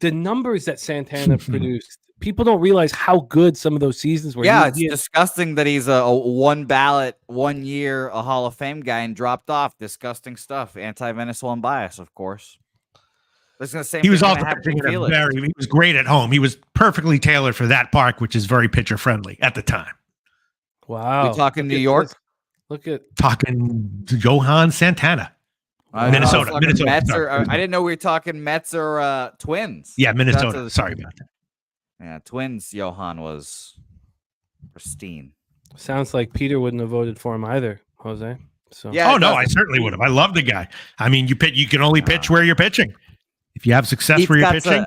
The numbers that Santana produced, people don't realize how good some of those seasons were. Yeah, it's disgusting that he's a one ballot, 1 year, a Hall of Fame guy and dropped off. Disgusting stuff. Anti-Venezuelan bias, of course. He was also pitching he was great at home. He was perfectly tailored for that park, which is very pitcher friendly at the time. Wow. We talking New York? Talking Johan Santana. Minnesota. Mets I didn't know we were talking Mets or Twins. Yeah, Minnesota. Sorry about that. Yeah, Twins. Johan was pristine. Sounds like Peter wouldn't have voted for him either, Jose. So. Yeah. Oh no, I certainly would have. I love the guy. I mean, you can only pitch where you're pitching. If you have success where you're pitching,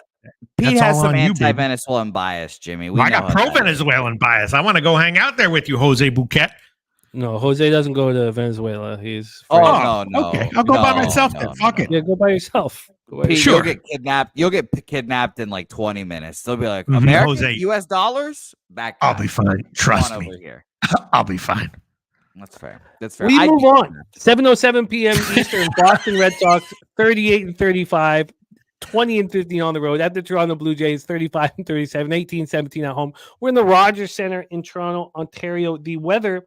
Pete has some anti-Venezuelan bias, Jimmy. I got pro-Venezuelan bias. I want to go hang out there with you, Jose Bouquett. No, Jose doesn't go to Venezuela. He's no. Okay, I'll go by myself then. Fuck it. Yeah, go by yourself. Pete, sure. You'll get kidnapped. You'll get kidnapped in like 20 minutes. They'll be like, American Jose, U.S. dollars? Back. I'll be fine. Trust me. Over here. I'll be fine. That's fair. That's fair. We move on. 7:07 p.m. Eastern. Boston Red Sox 38-35. 20-15 on the road at the Toronto Blue Jays, 35-37, 18-17 at home. We're in the Rogers Centre in Toronto, Ontario. The weather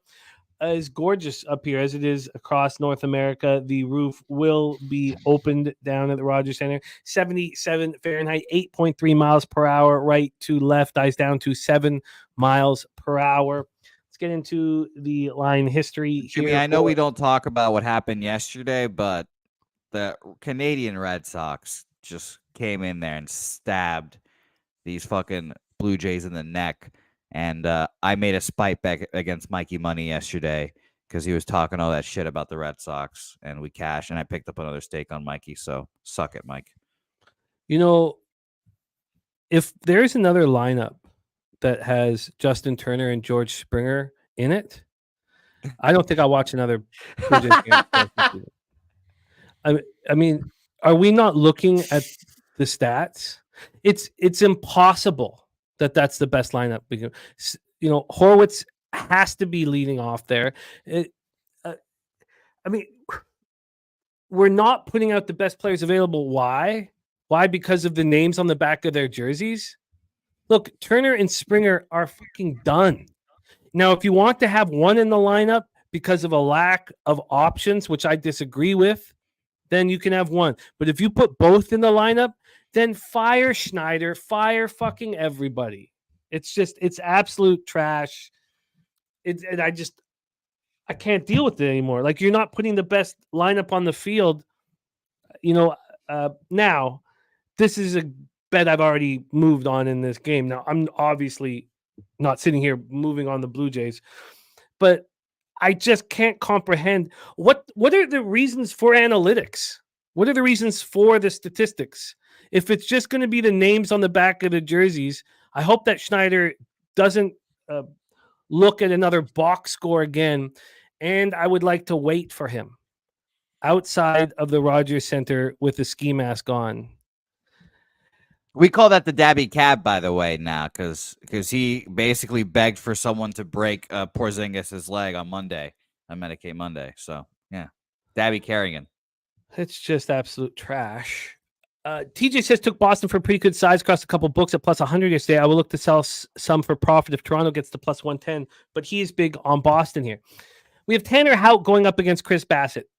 is gorgeous up here as it is across North America. The roof will be opened down at the Rogers Centre. 77 Fahrenheit, 8.3 miles per hour, right to left, dies down to 7 miles per hour. Let's get into the line history here. Jimmy, I know we don't talk about what happened yesterday, but the Canadian Red Sox just came in there and stabbed these fucking Blue Jays in the neck. And I made a spite back against Mikey Money yesterday because he was talking all that shit about the Red Sox, and we cashed, and I picked up another stake on Mikey. So suck it, Mike. If there's another lineup that has Justin Turner and George Springer in it, I don't think I'll watch another Blue Jays game. I mean, are we not looking at the stats? It's impossible that that's the best lineup. Because, Horwitz has to be leading off there. We're not putting out the best players available. Why? Why? Because of the names on the back of their jerseys. Look, Turner and Springer are fucking done. Now, if you want to have one in the lineup because of a lack of options, which I disagree with, then you can have one. But if you put both in the lineup, then fire Schneider, fire fucking everybody. It's absolute trash. I can't deal with it anymore. Like, you're not putting the best lineup on the field. Now, this is a bet I've already moved on in this game. Now, I'm obviously not sitting here moving on the Blue Jays, but I just can't comprehend what are the reasons for analytics? What are the reasons for the statistics? If it's just going to be the names on the back of the jerseys, I hope that Schneider doesn't look at another box score again. And I would like to wait for him outside of the Rogers Centre with the ski mask on. We call that the Dabby Cab, by the way, now, because he basically begged for someone to break Porzingis' leg on Monday, on Medicaid Monday. So, yeah, Dabby Carrigan. It's just absolute trash. TJ says took Boston for pretty good size, crossed a couple books at plus 100 yesterday. I will look to sell some for profit if Toronto gets to plus 110, but he's big on Boston here. We have Tanner Houck going up against Chris Bassett.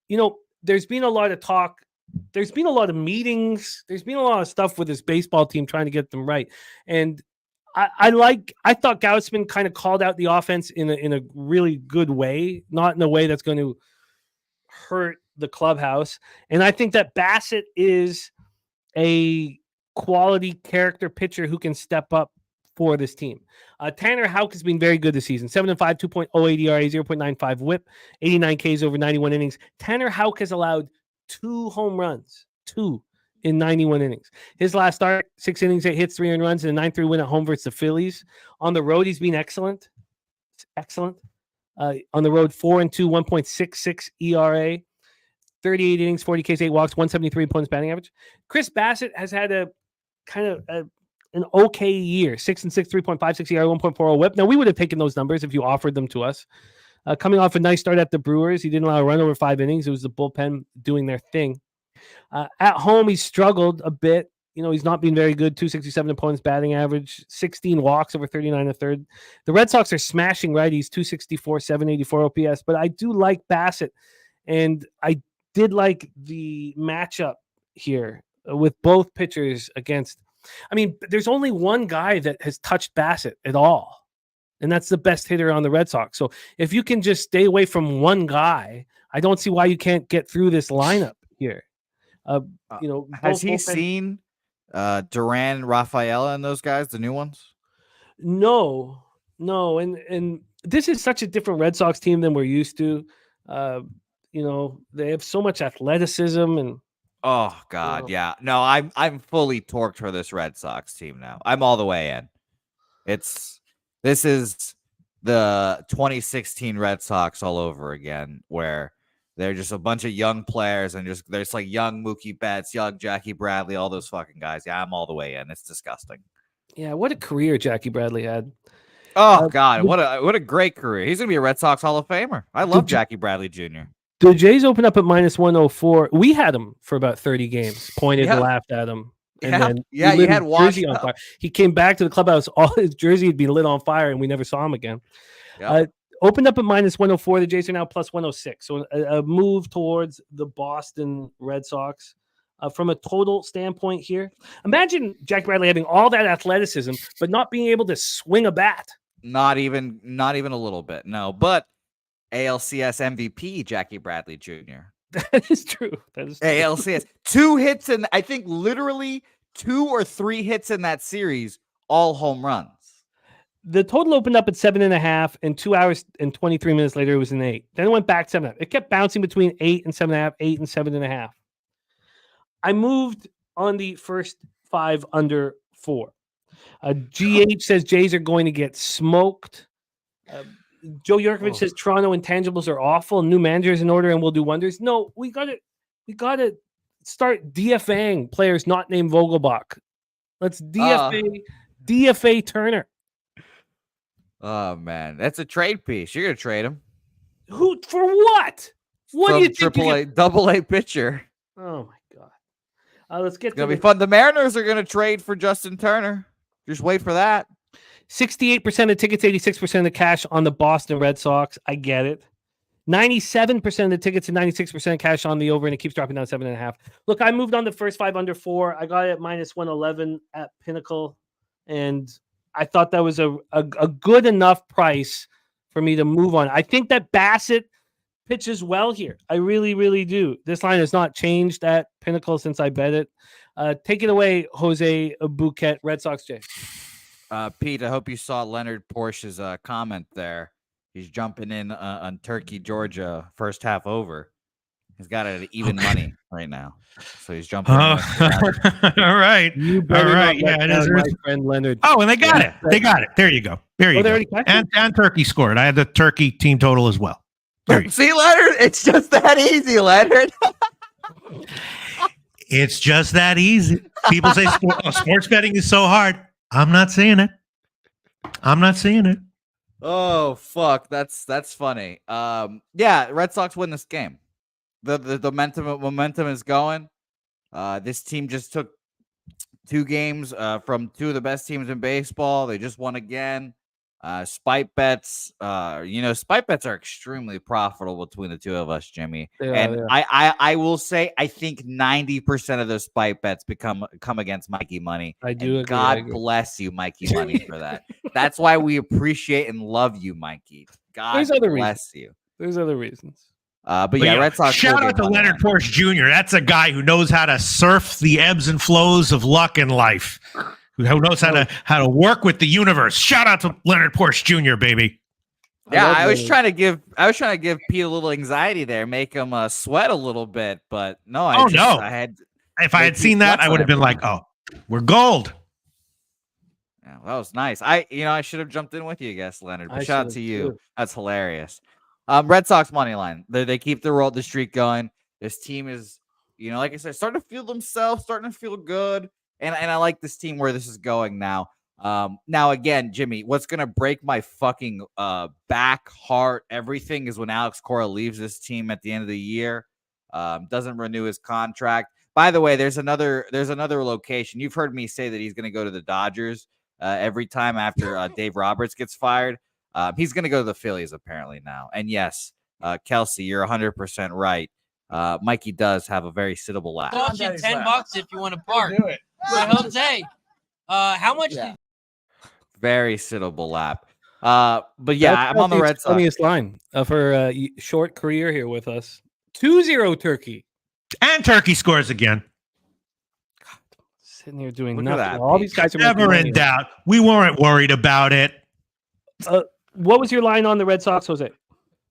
There's been a lot of talk. There's been a lot of meetings. There's been a lot of stuff with this baseball team trying to get them right. And I thought Gaussman kind of called out the offense in a really good way, not in a way that's going to hurt the clubhouse. And I think that Bassett is a quality character pitcher who can step up for this team. Tanner Houck has been very good this season. 7-5, 2.08 ERA, 0.95 WHIP, 89 Ks over 91 innings. Tanner Houck has allowed 2 home runs, 2 in 91 innings. His last start, 6 innings, 8 hits, 3 earned runs, and a 9-3 win at home versus the Phillies. On the road, he's been excellent. Excellent. On the road, 4-2, 1.66 ERA. 38 innings, 40 Ks, 8 walks, 173 opponents batting average. Chris Bassett has had a kind of an okay year. 6-6, 3.56 ERA, 1.40 WHIP. Now, we would have taken those numbers if you offered them to us. Coming off a nice start at the Brewers, he didn't allow a run over 5 innings. It was the bullpen doing their thing. At home, he struggled a bit. He's not been very good. 267 opponents batting average, 16 walks over 39 a third. The Red Sox are smashing righties, 264, 784 OPS. But I do like Bassett, and I did like the matchup here with both pitchers against. I mean, there's only one guy that has touched Bassett at all, and that's the best hitter on the Red Sox. So if you can just stay away from one guy, I don't see why you can't get through this lineup here. Has he seen Duran, Rafaela, and those guys, the new ones? No, and this is such a different Red Sox team than we're used to. They have so much athleticism and. Oh God, yeah. No, I'm fully torqued for this Red Sox team now. I'm all the way in. This is the 2016 Red Sox all over again, where they're just a bunch of young players and there's like young Mookie Betts, young Jackie Bradley, all those fucking guys. Yeah, I'm all the way in. It's disgusting. Yeah, what a career Jackie Bradley had. Oh God, what a great career. He's gonna be a Red Sox Hall of Famer. I love Jackie Bradley Jr. The Jays opened up at -104. We had him for about 30 games, pointed and laughed at him. And then you had Washington on fire. He came back to the clubhouse. All his jersey had been lit on fire, and we never saw him again. Yep. Opened up at -104. The Jays are now +106. So a move towards the Boston Red Sox. From a total standpoint here, imagine Jack Bradley having all that athleticism, but not being able to swing a bat. Not even a little bit. No, but ALCS MVP Jackie Bradley Jr. That is true. ALCS 2 hits, and I think literally 2 or 3 hits in that series, all home runs. The total opened up at 7.5, and 2 hours and 23 minutes later, it was an 8. Then it went back 7.5. It kept bouncing between 8 and 7.5, 8 and 7.5. I moved on the first 5 under 4. GH says Jays are going to get smoked. Joe Yurkovich says Toronto intangibles are awful. New managers in order and we'll do wonders. No, we gotta start DFAing players not named Vogelbach. Let's DFA Turner. Oh man, that's a trade piece. You're gonna trade him. Who for what? What do you think? AAA, AA pitcher. Oh my god. Let's get. It's gonna be fun. The Mariners are gonna trade for Justin Turner. Just wait for that. 68% of tickets, 86% of the cash on the Boston Red Sox. I get it. 97% of the tickets and 96% cash on the over, and it keeps dropping down 7.5. Look, I moved on the first 5 under 4. I got it at -111 at Pinnacle, and I thought that was a good enough price for me to move on. I think that Bassett pitches well here. I really, really do. This line has not changed at Pinnacle since I bet it. Take it away, Jose Bouquett, Red Sox Jay. Pete, I hope you saw Leonard Porsche's comment there. He's jumping in on Turkey, Georgia, first half over. He's got it at even money right now, so he's jumping. All right, yeah, it is. My friend Leonard. Oh, and they got it. They got it. There you go. There you go. And Turkey scored. I had the Turkey team total as well. See, Leonard, it's just that easy, Leonard. It's just that easy. People say sports betting is so hard. I'm not seeing it. Oh fuck, that's funny. Yeah, Red Sox win this game. The momentum is going. This team just took 2 games from 2 of the best teams in baseball. They just won again. Spite bets, spite bets are extremely profitable between the 2 of us, Jimmy. I will say, I think 90% of those spite bets come against Mikey Money. I do. Agree, God bless you, Mikey Money, for that. That's why we appreciate and love you, Mikey. God bless you. There's other reasons. But yeah, Red Sox. Shout out to Leonard Porsche Jr. That's a guy who knows how to surf the ebbs and flows of luck in life. Who knows how to work with the universe? Shout out to Leonard Porsche Jr., baby. Yeah, I was trying to give Pete a little anxiety there, make him sweat a little bit, but no. If I had seen that, I would have been like, "Oh, we're gold." Yeah, that was nice. I should have jumped in with you, I guess, Leonard. But shout out to you. That's hilarious. Red Sox money line. They keep the streak going. This team is, like I said, starting to feel themselves, starting to feel good. And I like this team where this is going now. Now, again, Jimmy, what's going to break my fucking back, heart, everything is when Alex Cora leaves this team at the end of the year, doesn't renew his contract. By the way, there's another location. You've heard me say that he's going to go to the Dodgers every time after Dave Roberts gets fired. He's going to go to the Phillies apparently now. And yes, Kelsey, you're 100% right. Mikey does have a very sittable laugh. Cost you $10 if you want to park. Do it. Jose, how much? Yeah. Very sittable lap. But yeah, I'm on the Red Sox. Funniest line of her short career here with us. 2-0 Turkey. And Turkey scores again. God, sitting here doing Look nothing. at that, All Pete. these guys are Never in doubt. We weren't worried about it. What was your line on the Red Sox, Jose?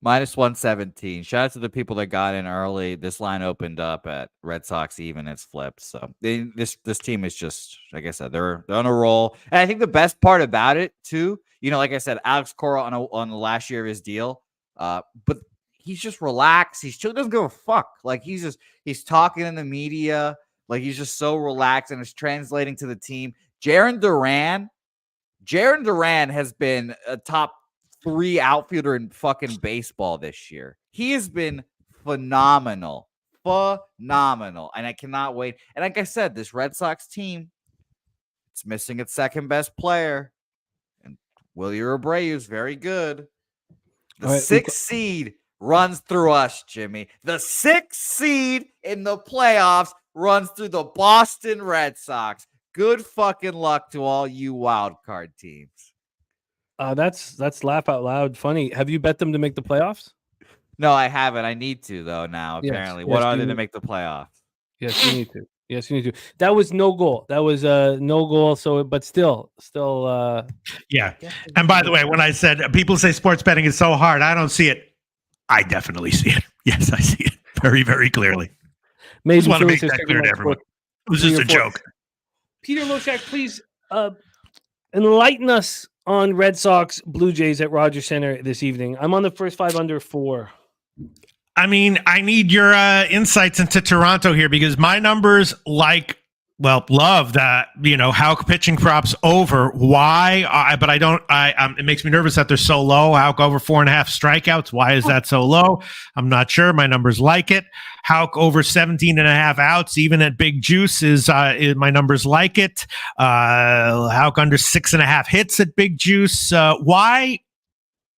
-117. Shout out to the people that got in early. This line opened up at Red Sox even. It's flipped. So this team is just, like I said, they're on a roll. And I think the best part about it too, like I said, Alex Cora on the last year of his deal, but he's just relaxed. He doesn't give a fuck. Like he's talking in the media, like he's just so relaxed, and it's translating to the team. Jarren Duran has been a top 3 outfielder in fucking baseball this year. He has been phenomenal. And I cannot wait. And like I said, this Red Sox team, it's missing its second best player. And Willie Abreu is very good. The 6th seed runs through us, Jimmy. The 6th seed in the playoffs runs through the Boston Red Sox. Good fucking luck to all you wild card teams. That's laugh out loud funny. Have you bet them to make the playoffs? No, I haven't. I need to though now, apparently. What are they to make the playoffs? Yes, you need to. Yes, you need to. That was no goal. That was no goal. So, but still. Yeah. And by the way, when I said people say sports betting is so hard, I don't see it. I definitely see it. Yes, I see it very, very clearly. Maybe just want to make that clear to everyone. It was just a joke. Peter Loshak, please enlighten us on Red Sox Blue Jays at Rogers Center this evening. I'm on the first 5 under 4. I mean, I need your insights into Toronto here because my numbers love that, Houck pitching props over. Why? But I don't, it makes me nervous that they're so low. Houck over 4.5 strikeouts. Why is that so low? I'm not sure. My numbers like it. Houck over 17.5 outs, even at big juice is my numbers like it. Houck under 6.5 hits at big juice. Why?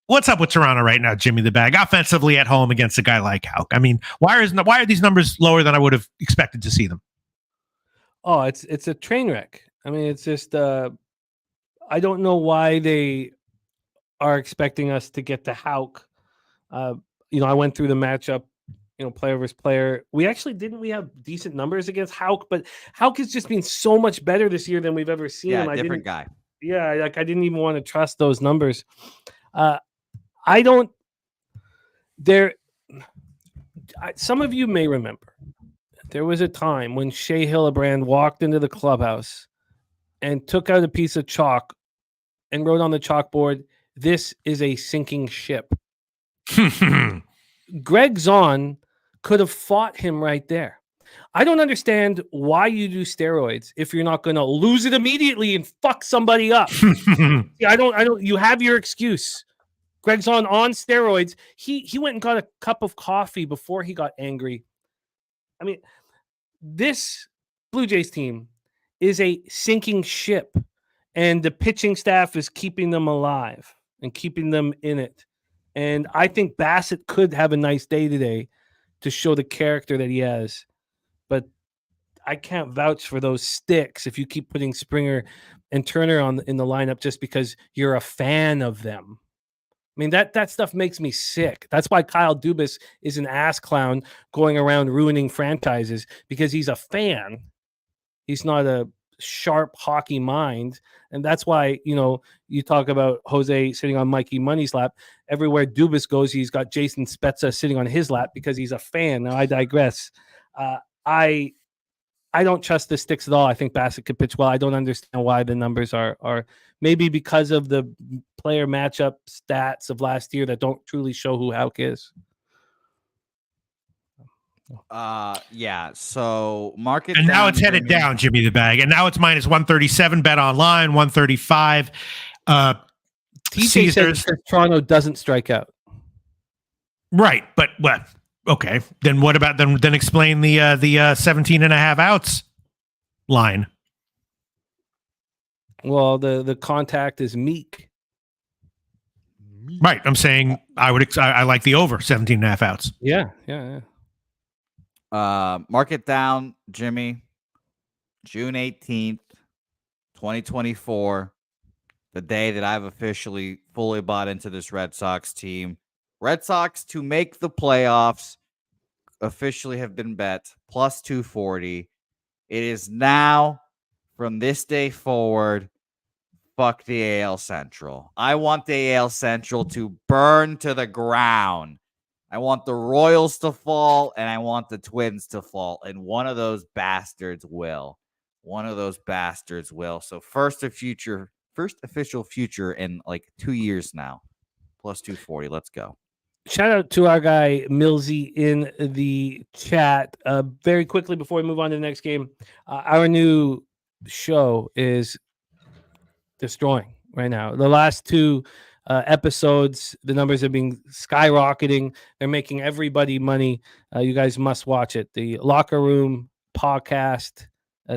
What's up with Toronto right now, Jimmy the Bag, offensively at home against a guy like Houck? I mean, why are these numbers lower than I would have expected to see them? Oh, it's a train wreck. I mean, it's just I don't know why they are expecting us to get to Houck. I went through the matchup, player versus player. We have decent numbers against Houck, but Houck has just been so much better this year than we've ever seen him. Different guy. Yeah, I didn't even want to trust those numbers. Some of you may remember. There was a time when Shea Hillebrand walked into the clubhouse and took out a piece of chalk and wrote on the chalkboard, "This is a sinking ship." Greg Zahn could have fought him right there. I don't understand why you do steroids if you're not going to lose it immediately and fuck somebody up. I don't. You have your excuse. Greg's on steroids. He went and got a cup of coffee before he got angry. I mean, this Blue Jays team is a sinking ship, and the pitching staff is keeping them alive and keeping them in it. And I think Bassett could have a nice day today to show the character that he has. But I can't vouch for those sticks if you keep putting Springer and Turner in the lineup just because you're a fan of them. I mean, that stuff makes me sick. That's why Kyle Dubas is an ass clown going around ruining franchises, because he's a fan. He's not a sharp hockey mind. And that's why, you talk about Jose sitting on Mikey Money's lap. Everywhere Dubas goes, he's got Jason Spezza sitting on his lap because he's a fan. Now, I digress. I don't trust the sticks at all. I think Bassett could pitch well. I don't understand why the numbers are maybe because of the player matchup stats of last year that don't truly show who Houck is. Yeah. So market And down, now it's headed Jimmy. down, Jimmy the Bag. And now it's minus 137. Bet online 135. TJ Caesars. says Toronto doesn't strike out. Right, but what? Okay, then what about then explain the 17 and a half outs line. Well, the contact is meek. Right, I'm saying I like the over 17 and a half outs. Yeah. Market down, Jimmy. June 18th, 2024, the day that I've officially fully bought into this Red Sox team. Red Sox to make the playoffs officially have been bet plus 240. It is now, from this day forward, fuck the AL Central. I want the AL Central to burn to the ground. I want the Royals to fall, and I want the Twins to fall, and one of those bastards will. So first official future in like 2 years now. Plus 240. Let's go. Shout out to our guy Millsy in the chat. Very quickly before we move on to the next game, our new show is destroying right now. The last two episodes, the numbers have been skyrocketing. They're making everybody money. You guys must watch it. The Locker Room podcast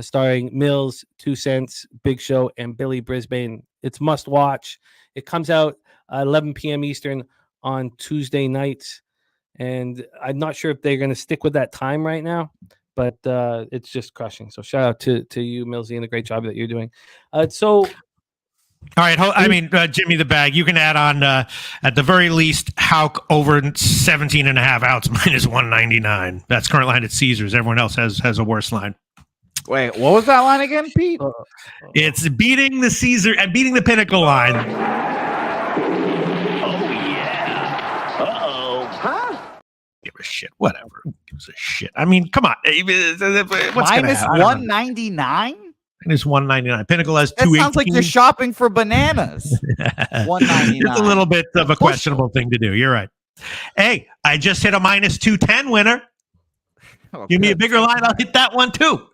starring Mills, 2 Cents, Big Show, and Billy Brisbane. It's must watch. It comes out 11 p.m. Eastern on Tuesday nights, and I'm not sure if they're going to stick with that time right now, but it's just crushing. So shout out to you, Millsy, and the great job that you're doing. All right, Jimmy the Bag, you can add on at the very least Hauk over 17 and a half outs minus 199. That's current line at Caesars. Everyone else has a worse line. Wait, what was that line again, Pete? It's beating the Pinnacle line. Give a shit. Whatever. Gives a shit. I mean, come on. What's minus 199? Minus 199. Pinnacle has 218. That sounds like you're shopping for bananas. 199. It's a little bit of a questionable thing to do. You're right. Hey, I just hit a minus 210 winner. Give me a bigger line. I'll hit that one too.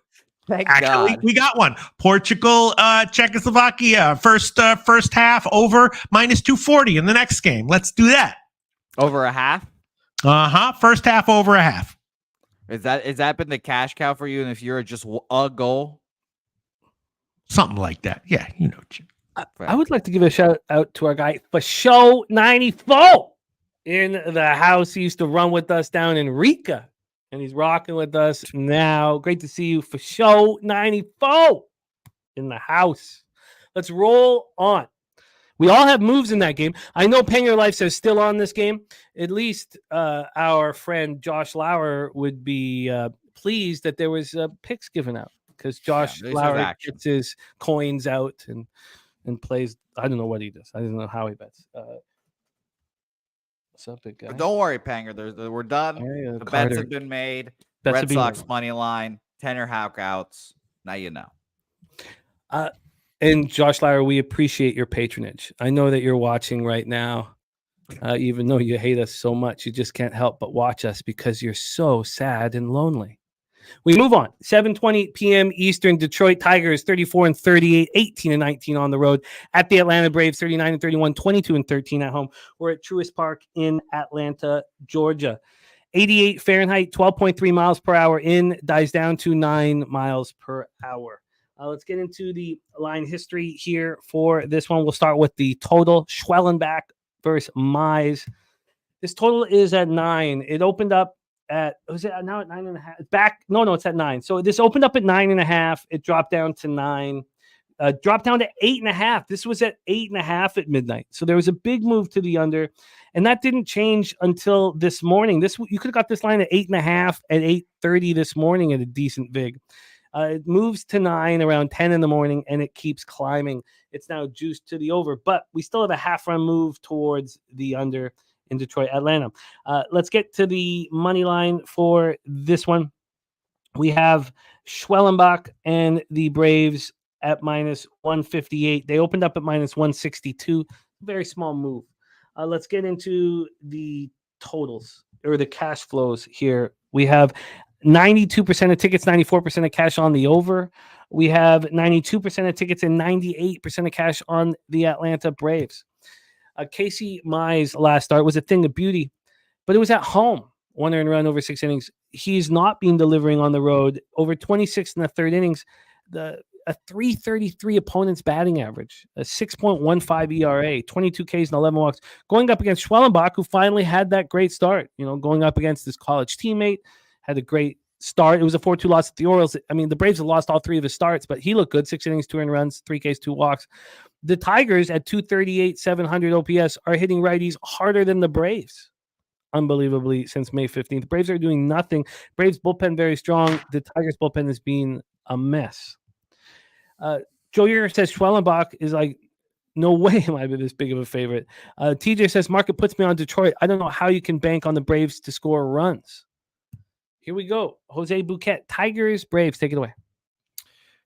Actually, we got one. Portugal, Czechoslovakia. First half over minus 240 in the next game. Let's do that. Over a half? First half over a half. Is that been the cash cow for you? And if you're just a goal, something like that. Yeah, you know. I would like to give a shout out to our guy for show 94 in the house. He used to run with us down in Rica, and he's rocking with us now. Great to see you for show 94 in the house. Let's roll on. We all have moves in that game. I know Pen Your Life says still on this game. At least our friend Josh Lauer would be pleased that there was picks given out, because Josh Lauer gets his coins out and plays. I don't know what he does. I don't know how he bets. What's up, big guy? But don't worry, Panger. We're done. The bets have been made. Red Sox money line, tenor Hauk outs. Now you know. And Josh Lauer, we appreciate your patronage. I know that you're watching right now, even though you hate us so much. You just can't help but watch us because you're so sad and lonely. We move on. 7:20 p.m. Eastern. Detroit Tigers 34-38, 18-19 on the road. At the Atlanta Braves 39-31, 22-13 at home. We're at Truist Park in Atlanta, Georgia. 88 Fahrenheit, 12.3 miles per hour in, dies down to 9 miles per hour. Let's get into the line history here for this one. We'll start with the total. Schwellenbach versus Mize. This total is at 9. It opened up at, was it now at 9.5? Back, no, it's at 9. So this opened up at 9.5. It dropped down to 9. Dropped down to 8.5. This was at 8.5 at midnight. So there was a big move to the under, and that didn't change until this morning. You could have got this line at 8.5 at 8:30 this morning at a decent vig. It moves to 9 around 10 in the morning, and it keeps climbing. It's now juiced to the over, but we still have a half-run move towards the under in Detroit, Atlanta. Let's get to the money line for this one. We have Schwellenbach and the Braves at minus 158. They opened up at minus 162. Very small move. Let's get into the totals or the cash flows here We have 92% of tickets, 94% of cash on the over. We have 92% of tickets and 98% of cash on the Atlanta Braves. Casey Mize last start was a thing of beauty, but it was at home. 1 earned run over 6 innings. He's not been delivering on the road. Over 26 in the third innings, a 3.33 opponent's batting average, a 6.15 ERA, 22 Ks and 11 walks. Going up against Schwellenbach, who finally had that great start. Going up against his college teammate, had a great start. It was a 4-2 loss at the Orioles. I mean, the Braves have lost all 3 of his starts, but he looked good. 6 innings, 2 earned runs, 3 Ks, 2 walks. The Tigers at 238, 700 OPS are hitting righties harder than the Braves. Unbelievably, since May 15th. The Braves are doing nothing. Braves bullpen very strong. The Tigers bullpen has been a mess. Joe Yeager says Schwellenbach is like, no way am I this big of a favorite. TJ says, market puts me on Detroit. I don't know how you can bank on the Braves to score runs. Here we go. Jose Bouquett, Tigers, Braves, take it away.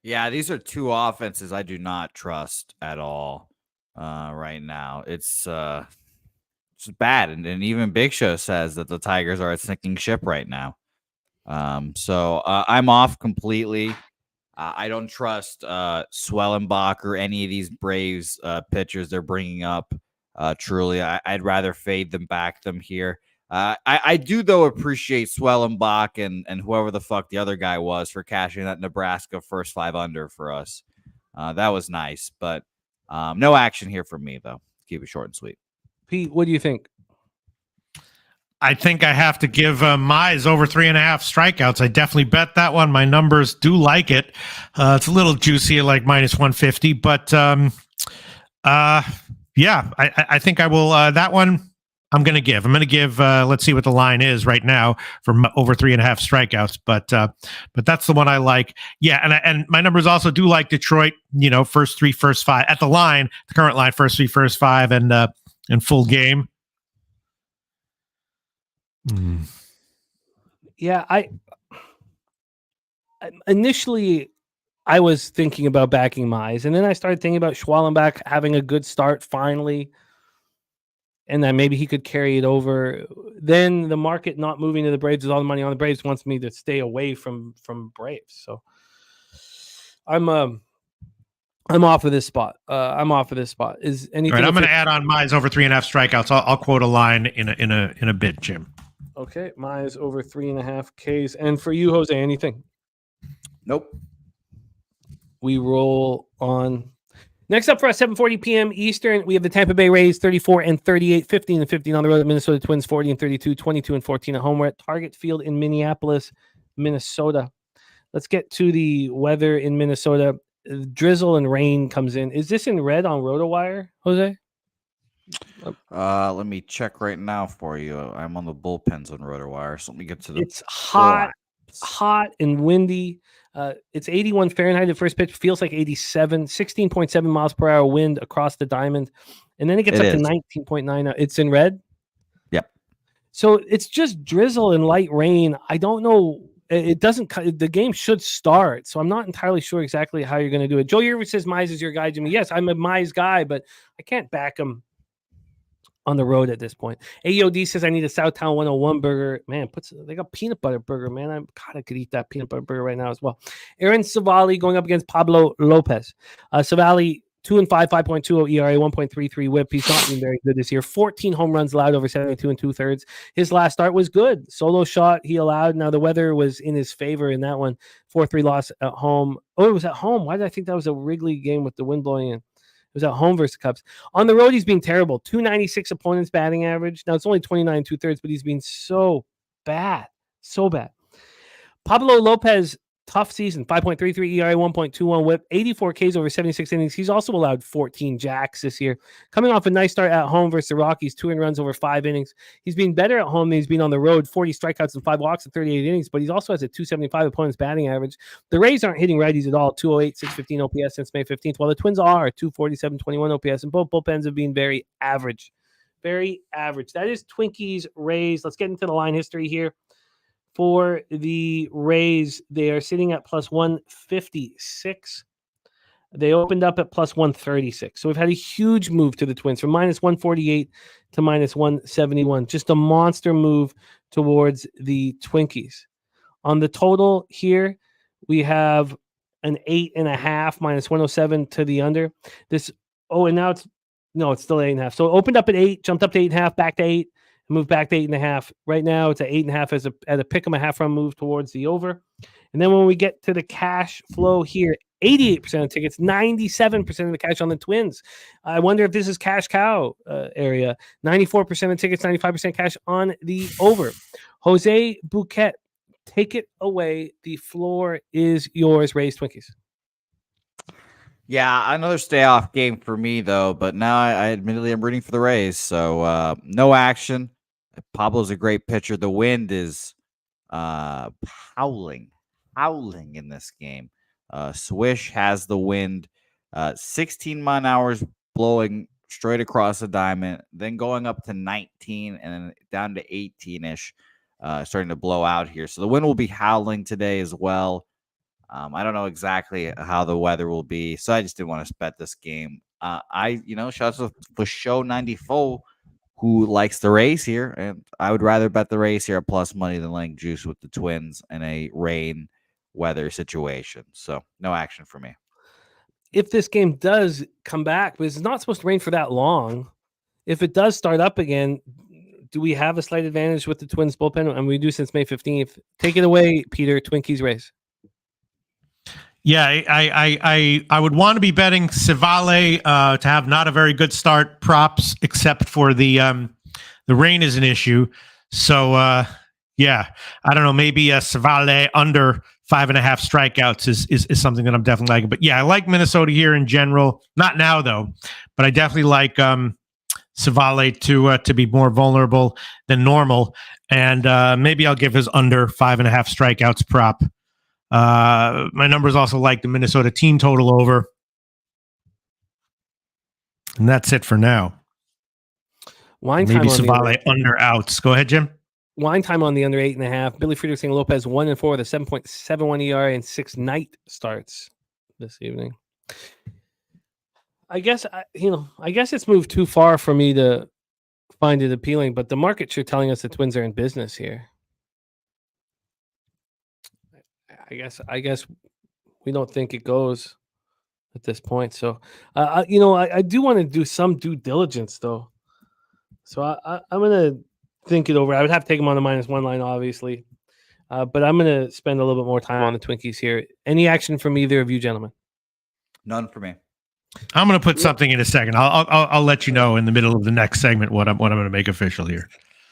Yeah, these are 2 offenses I do not trust at all right now. It's bad. And even Big Show says that the Tigers are a sinking ship right now. So I'm off completely. I don't trust Schwellenbach or any of these Braves pitchers they're bringing up. Truly, I'd rather fade them, back them here. I do, though, appreciate Schwellenbach and whoever the fuck the other guy was for cashing that Nebraska first 5 under for us. That was nice, but no action here for me, though. Keep it short and sweet. Pete, what do you think? I think I have to give Mize over 3.5 strikeouts. I definitely bet that one. My numbers do like it. It's a little juicy at like minus 150, but yeah, I think I will. That one I'm going to give. Let's see what the line is right now for over 3.5 strikeouts. But that's the one I like. Yeah, and my numbers also do like Detroit. First 3, first 5 at the line. The current line, first 3, first 5, and full game. Yeah, I initially I was thinking about backing Mize, and then I started thinking about Schwellenbach having a good start finally, and then maybe he could carry it over. Then the market not moving to the Braves with all the money on the Braves wants me to stay away from Braves. So I'm off of this spot. Is anything? All right, I'm going to add on Mize over 3.5 strikeouts. I'll quote a line in a bit, Jim. Okay, Mize over 3.5 Ks. And for you, Jose, anything? Nope. We roll on. Next up for us, 7:40 p.m. Eastern, we have the Tampa Bay Rays 34 and 38, 15 and 15 on the road. Minnesota Twins 40 and 32, 22 and 14 at home. We're at Target Field in Minneapolis, Minnesota. Let's get to the weather in Minnesota. Drizzle and rain comes in. Is this in red on RotoWire, Jose? Let me check right now for you. I'm on the bullpens on RotoWire, so let me get to the. It's hot and windy. It's 81 Fahrenheit. The first pitch feels like 87. 16.7 miles per hour wind across the diamond, and then it gets up to 19.9. It's in red. Yep. So it's just drizzle and light rain. I don't know. It doesn't. The game should start, so I'm not entirely sure exactly how you're going to do it. Joe Yeager says Mize is your guy, Jimmy. Yes, I'm a Mize guy, but I can't back him on the road at this point. AOD says I need a Southtown 101 burger. Man, they got peanut butter burger, man. I could eat that peanut butter burger right now as well. Aaron Savali going up against Pablo Lopez. Savali 2-5, 5.20 ERA, 1.33 WHIP. He's not been very good this year. 14 home runs allowed over 72 2/3. His last start was good. Solo shot he allowed. Now the weather was in his favor in that one. 4-3 loss at home. Oh, it was at home. Why did I think that was a Wrigley game with the wind blowing in? It was at home versus the Cubs. On the road, he's been terrible. 296 opponent's batting average. Now, it's only 29 2/3, but he's been so bad. So bad. Pablo Lopez, tough season. 5.33 ERA, 1.21 WHIP, 84 Ks over 76 innings. He's also allowed 14 jacks this year. Coming off a nice start at home versus the Rockies, 2 earned runs over 5 innings. He's been better at home than he's been on the road. 40 strikeouts and 5 walks in 38 innings, but he also has a 275 opponent's batting average. The Rays aren't hitting righties at all. 208, 615 OPS since May 15th, while the Twins are 247, 21 OPS, and both bullpens have been very average. Very average. That is Twinkies Rays. Let's get into the line history here. For the Rays, they are sitting at plus 156. They opened up at plus 136. So we've had a huge move to the Twins from minus 148 to minus 171. Just a monster move towards the Twinkies. On the total here, we have an 8.5 minus 107 to the under. And now it's still 8.5. So it opened up at 8, jumped up to 8.5, back to 8, and moved back to 8.5. Right now it's at 8.5 at a pick 'em a half run move towards the over. And then when we get to the cash flow here, 88% of tickets, 97% of the cash on the Twins. I wonder if this is cash cow area. 94% of tickets, 95% cash on the over. Jose Bouquett, take it away. The floor is yours. Raise Twinkies. Yeah, another stay off game for me though. But now I admittedly am rooting for the Rays. So no action. Pablo's a great pitcher. The wind is howling in this game. Swish has the wind, 16 mile-an-hour blowing straight across the diamond, then going up to 19 and then down to 18-ish, starting to blow out here. So the wind will be howling today as well. I don't know exactly how the weather will be, so I just didn't want to bet this game. Shout out to for show 94 who likes the Rays here, and I would rather bet the Rays here at plus money than laying juice with the Twins in a rain weather situation. So no action for me. If this game does come back, but it's not supposed to rain for that long. If it does start up again, do we have a slight advantage with the Twins bullpen? And we do since May 15th. Take it away, Peter. Twinkies Rays. Yeah, I would want to be betting Civale to have not a very good start props, except for the rain is an issue. So yeah, I don't know. Maybe Civale under 5.5 strikeouts is something that I'm definitely liking. But yeah, I like Minnesota here in general. Not now though, but I definitely like Civale to be more vulnerable than normal. And maybe I'll give his under 5.5 strikeouts prop. My numbers also like the Minnesota team total over. And that's it for now. Maybe Civale under outs. Go ahead, Jim. Wine time on the under 8.5. Billy Friedrich saying Lopez 1-4 with a 7.71 ERA and 6 night starts this evening. I guess it's moved too far for me to find it appealing, but the market sure telling us the Twins are in business here. I guess we don't think it goes at this point. So, I do want to do some due diligence though. So I'm going to think it over. I would have to take them on the -1 line, obviously. But I'm going to spend a little bit more time on the Twinkies here. Any action from either of you gentlemen? None for me. I'm going to put something in a second. I'll let you know in the middle of the next segment what I'm going to make official here.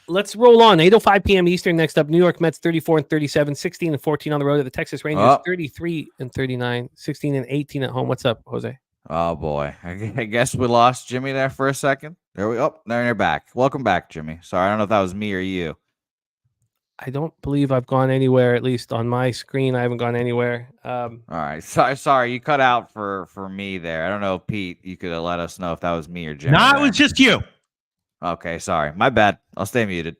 Let's roll on. 8:05 p.m. Eastern. Next up, New York Mets 34-37, 16-14 on the road at the Texas Rangers 33-39, 16-18 at home. What's up, Jose? Oh boy, I guess we lost Jimmy there for a second. There we go. There you're back. Welcome back, Jimmy. Sorry, I don't know if that was me or you. I don't believe I've gone anywhere. At least on my screen, I haven't gone anywhere. All right. Sorry, you cut out for me there. I don't know, Pete. You could have let us know if that was me or Jimmy. No, it was just you. Okay, sorry. My bad. I'll stay muted.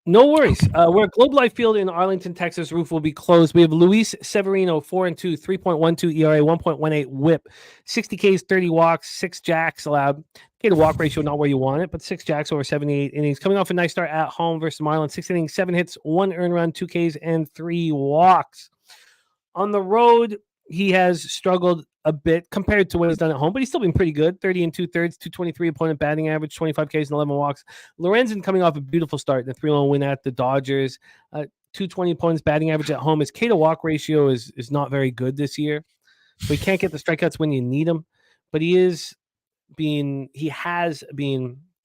No worries. We're at Globe Life Field in Arlington, Texas. Roof will be closed. We have Luis Severino, 4-2, 3.12 ERA, 1.18 WHIP, 60 Ks, 30 walks, 6 jacks allowed. Okay, the walk ratio not where you want it, but 6 jacks over 78 innings. Coming off a nice start at home versus Marlins, 6 innings, 7 hits, 1 earned run, 2 Ks, and 3 walks. On the road, he has struggled a bit compared to what he's done at home, but he's still been pretty good. 30 2/3, 223 opponent batting average, 25 Ks and 11 walks. Lorenzen coming off a beautiful start in a 3-1 win at the Dodgers. 220 opponents batting average at home. His K to walk ratio is not very good this year. So he can't get the strikeouts when you need them, but he has been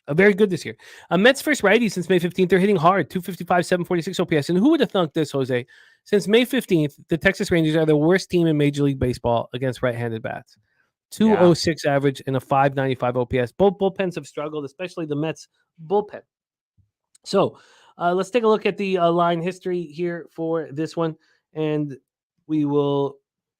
very good this year. Mets first righty since May 15th. They're hitting hard, 255, 746 OPS. And who would have thunk this, Jose? Since May 15th, the Texas Rangers are the worst team in Major League Baseball against right-handed bats. 206 average and a 595 OPS. Both bullpens have struggled, especially the Mets bullpen. So let's take a look at the line history here for this one, and we will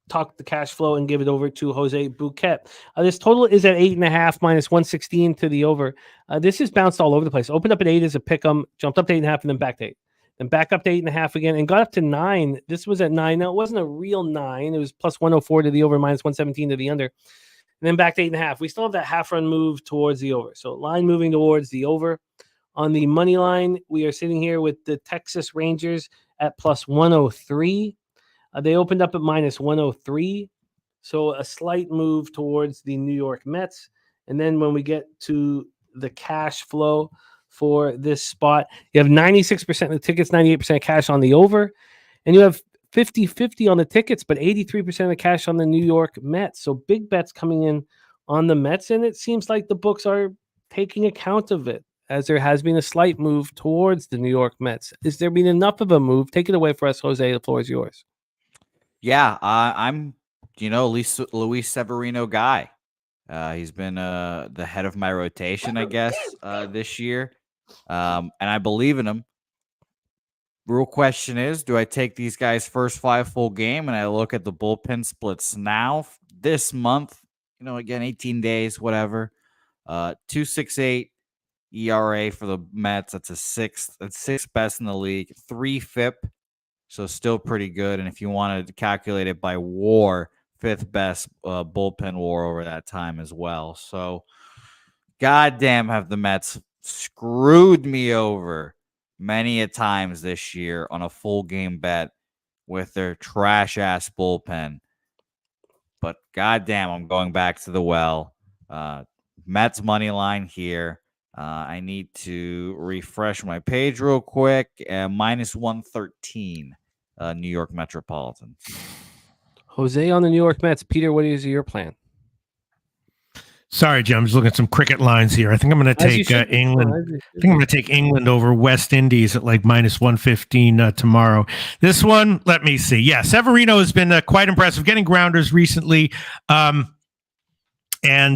talk the cash flow and give it over to Jose Bouquett. This total is at 8.5 -116 to the over. This is bounced all over the place. Opened up at 8 as a pick 'em, jumped up to 8.5, and then back to 8. and back up to 8.5 again, and got up to 9. This was at 9. Now, it wasn't a real 9. It was plus 104 to the over, minus 117 to the under, and then back to 8.5. We still have that half-run move towards the over. So line moving towards the over. On the money line, we are sitting here with the Texas Rangers at plus 103. They opened up at minus 103. So a slight move towards the New York Mets. And then when we get to the cash flow for this spot, you have 96% of the tickets, 98% cash on the over. And you have 50-50 on the tickets, but 83% of the cash on the New York Mets. So big bets coming in on the Mets. And it seems like the books are taking account of it, as there has been a slight move towards the New York Mets. Is there been enough of a move? Take it away for us, Jose. The floor is yours. Yeah, I'm, Luis Severino guy. He's been the head of my rotation, I guess, this year. And I believe in him. Real question is, do I take these guys' first 5 full game and I look at the bullpen splits now this month? Again, 18 days, whatever. 2.68 ERA for the Mets. That's sixth best in the league. 3 FIP. So still pretty good. And if you wanted to calculate it by WAR, 5th best bullpen WAR over that time as well. So goddamn have the Mets screwed me over many a times this year on a full game bet with their trash ass bullpen. But goddamn, I'm going back to the well. Mets money line here. I need to refresh my page real quick. Minus 113. New York Metropolitan. Jose on the New York Mets. Peter, what is your plan? Sorry, Jim. I'm just looking at some cricket lines here. I think I'm going to take England. I think I'm going to take England over West Indies at like minus 115 tomorrow. This one, let me see. Yeah, Severino has been quite impressive, getting grounders recently. And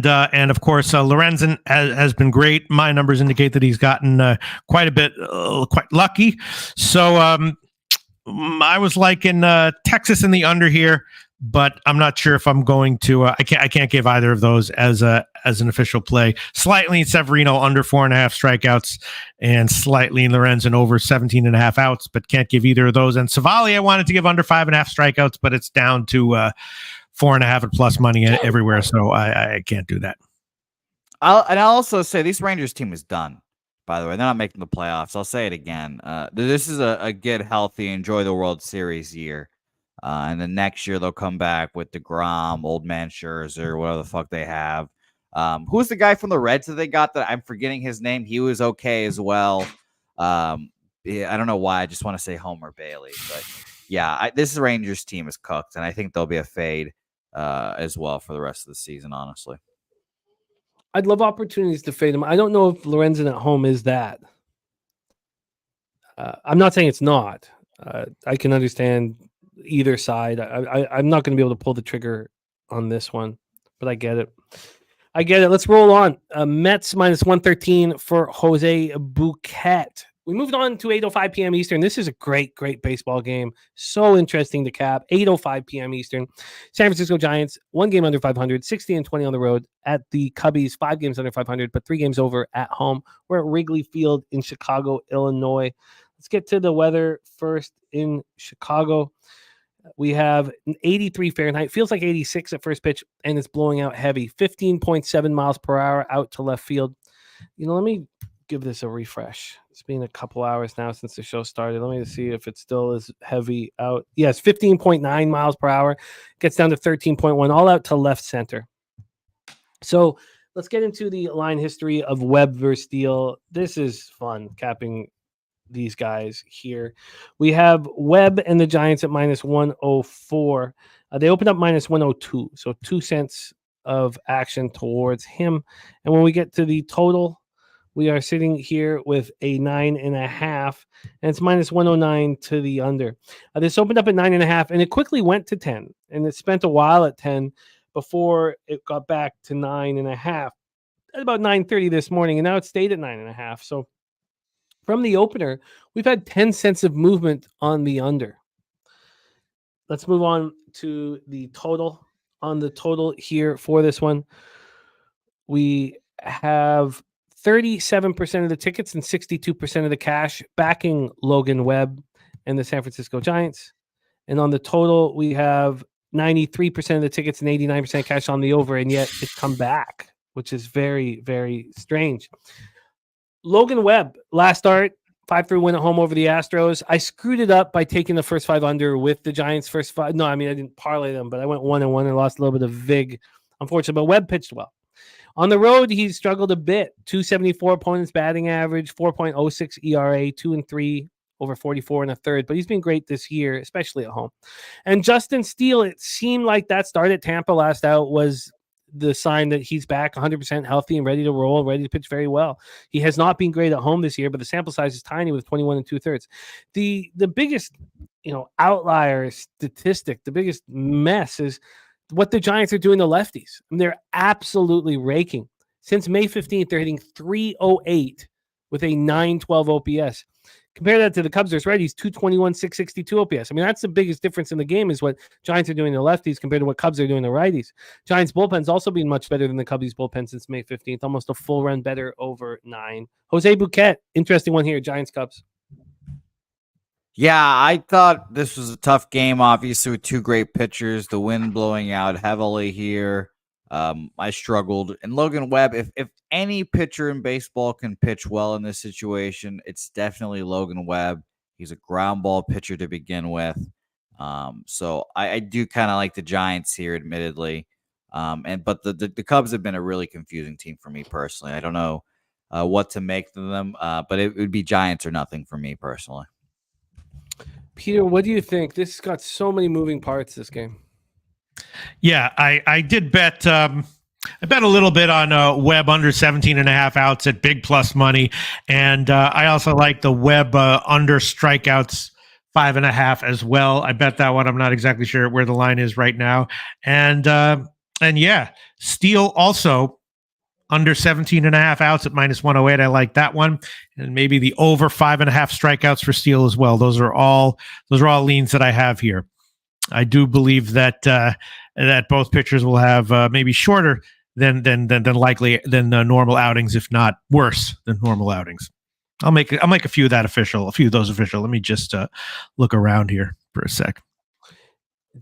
of course, Lorenzen has been great. My numbers indicate that he's gotten quite a bit, quite lucky. So I was liking Texas in the under here, but I'm not sure if I'm going to. I can't give either of those as an official play. Slightly in Severino under 4.5 strikeouts, and slightly in Lorenzen over 17.5 outs, but can't give either of those. And Savali, I wanted to give under 5.5 strikeouts, but it's down to 4.5 and plus money everywhere, so I can't do that. I'll also say this Rangers team is done. By the way, they're not making the playoffs. I'll say it again. This is a get healthy, enjoy the World Series year. And then next year they'll come back with DeGrom, Old Man Scherzer, whatever the fuck they have. Who's the guy from the Reds that they got that I'm forgetting his name? He was okay as well. I don't know why. I just want to say Homer Bailey. But yeah, this Rangers team is cooked, and I think there'll be a fade as well for the rest of the season, honestly. I'd love opportunities to fade him. I don't know if Lorenzen at home is that. I'm not saying it's not. I can understand either side. I'm not going to be able to pull the trigger on this one, but I get it. Let's roll on. Mets minus 113 for Jose Bouquet. We moved on to 8:05 p.m. Eastern. This is a great baseball game. So interesting to cap. 8:05 p.m. Eastern. San Francisco Giants, 1 game under 500, 60-20 on the road at the Cubbies, 5 games under 500, but 3 games over at home. We're at Wrigley Field in Chicago, Illinois. Let's get to the weather first in Chicago. We have 83 Fahrenheit. Feels like 86 at first pitch, and it's blowing out heavy. 15.7 miles per hour out to left field. Let me give this a refresh. It's been a couple hours now since the show started. Let me see if it still is heavy out. Yes, 15.9 miles per hour. Gets down to 13.1, all out to left center. So let's get into the line history of Webb versus Steele. This is fun, capping these guys here. We have Webb and the Giants at minus 104. They opened up minus 102, so 2 cents of action towards him. And when we get to the total, we are sitting here with a 9.5, and it's minus 109 to the under. This opened up at 9.5, and it quickly went to 10, and it spent a while at 10 before it got back to 9.5 at about 9:30 this morning, and now it stayed at 9.5. So from the opener, we've had 10 cents of movement on the under. Let's move on to the total. On the total here for this one, we have 37% of the tickets and 62% of the cash backing Logan Webb and the San Francisco Giants. And on the total, we have 93% of the tickets and 89% cash on the over, and yet it's come back, which is very, very strange. Logan Webb, last start, 5-3 win at home over the Astros. I screwed it up by taking the first 5 under with the Giants' first 5. No, I mean, I didn't parlay them, but I went 1-1 and lost a little bit of vig, unfortunately. But Webb pitched well. On the road, he struggled a bit. 274 opponents batting average, 4.06 ERA, 2-3 over 44 and a third. But he's been great this year, especially at home. And Justin Steele, it seemed like that start at Tampa last out was the sign that he's back 100% healthy and ready to roll, ready to pitch very well. He has not been great at home this year, but the sample size is tiny with 21 2/3. The biggest, outlier statistic, the biggest mess is what the Giants are doing to lefties. And they're absolutely raking. Since May 15th, they're hitting 308 with a 912 OPS. Compare that to the Cubs' righties, 221, 662 OPS. I mean, that's the biggest difference in the game is what Giants are doing to lefties compared to what Cubs are doing to righties. Giants' bullpen's also been much better than the Cubs' bullpen since May 15th, almost a full run better over 9. Jose Bouquett, interesting one here, Giants-Cubs. Yeah, I thought this was a tough game, obviously, with 2 great pitchers, the wind blowing out heavily here. I struggled. And Logan Webb, if any pitcher in baseball can pitch well in this situation, it's definitely Logan Webb. He's a ground ball pitcher to begin with. So I do kind of like the Giants here, admittedly. But the Cubs have been a really confusing team for me personally. I don't know what to make of them, but it would be Giants or nothing for me personally. Peter, what do you think? This has got so many moving parts, this game. Yeah, I did bet. I bet a little bit on Webb under 17.5 outs at big plus money, and I also like the Webb under strikeouts 5.5 as well. I bet that one. I'm not exactly sure where the line is right now, and yeah, Steele also under 17.5 outs at -108. I like that one, and maybe the over 5.5 strikeouts for Steele as well. Those are all leans that I have here. I do believe that that both pitchers will have maybe shorter than normal outings, if not worse than normal outings. I'll make a few of those official. Let me just look around here for a sec.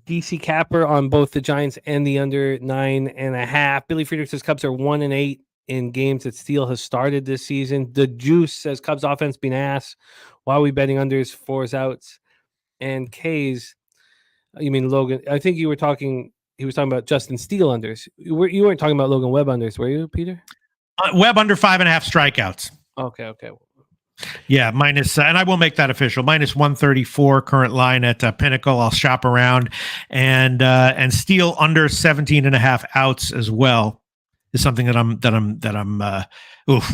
DC Capper on both the Giants and the under 9.5. Billy Friedrich says Cubs are 1-8 in games that Steele has started this season. The Juice says Cubs offense been ass. Why are we betting unders, 4s, outs? And K's, you mean Logan? I think he was talking about Justin Steele unders. You weren't talking about Logan Webb unders, were you, Peter? Webb under 5.5 strikeouts. Okay. Yeah, minus, and I will make that official. -134 current line at Pinnacle. I'll shop around, and Steele under 17.5 outs as well is something that I'm.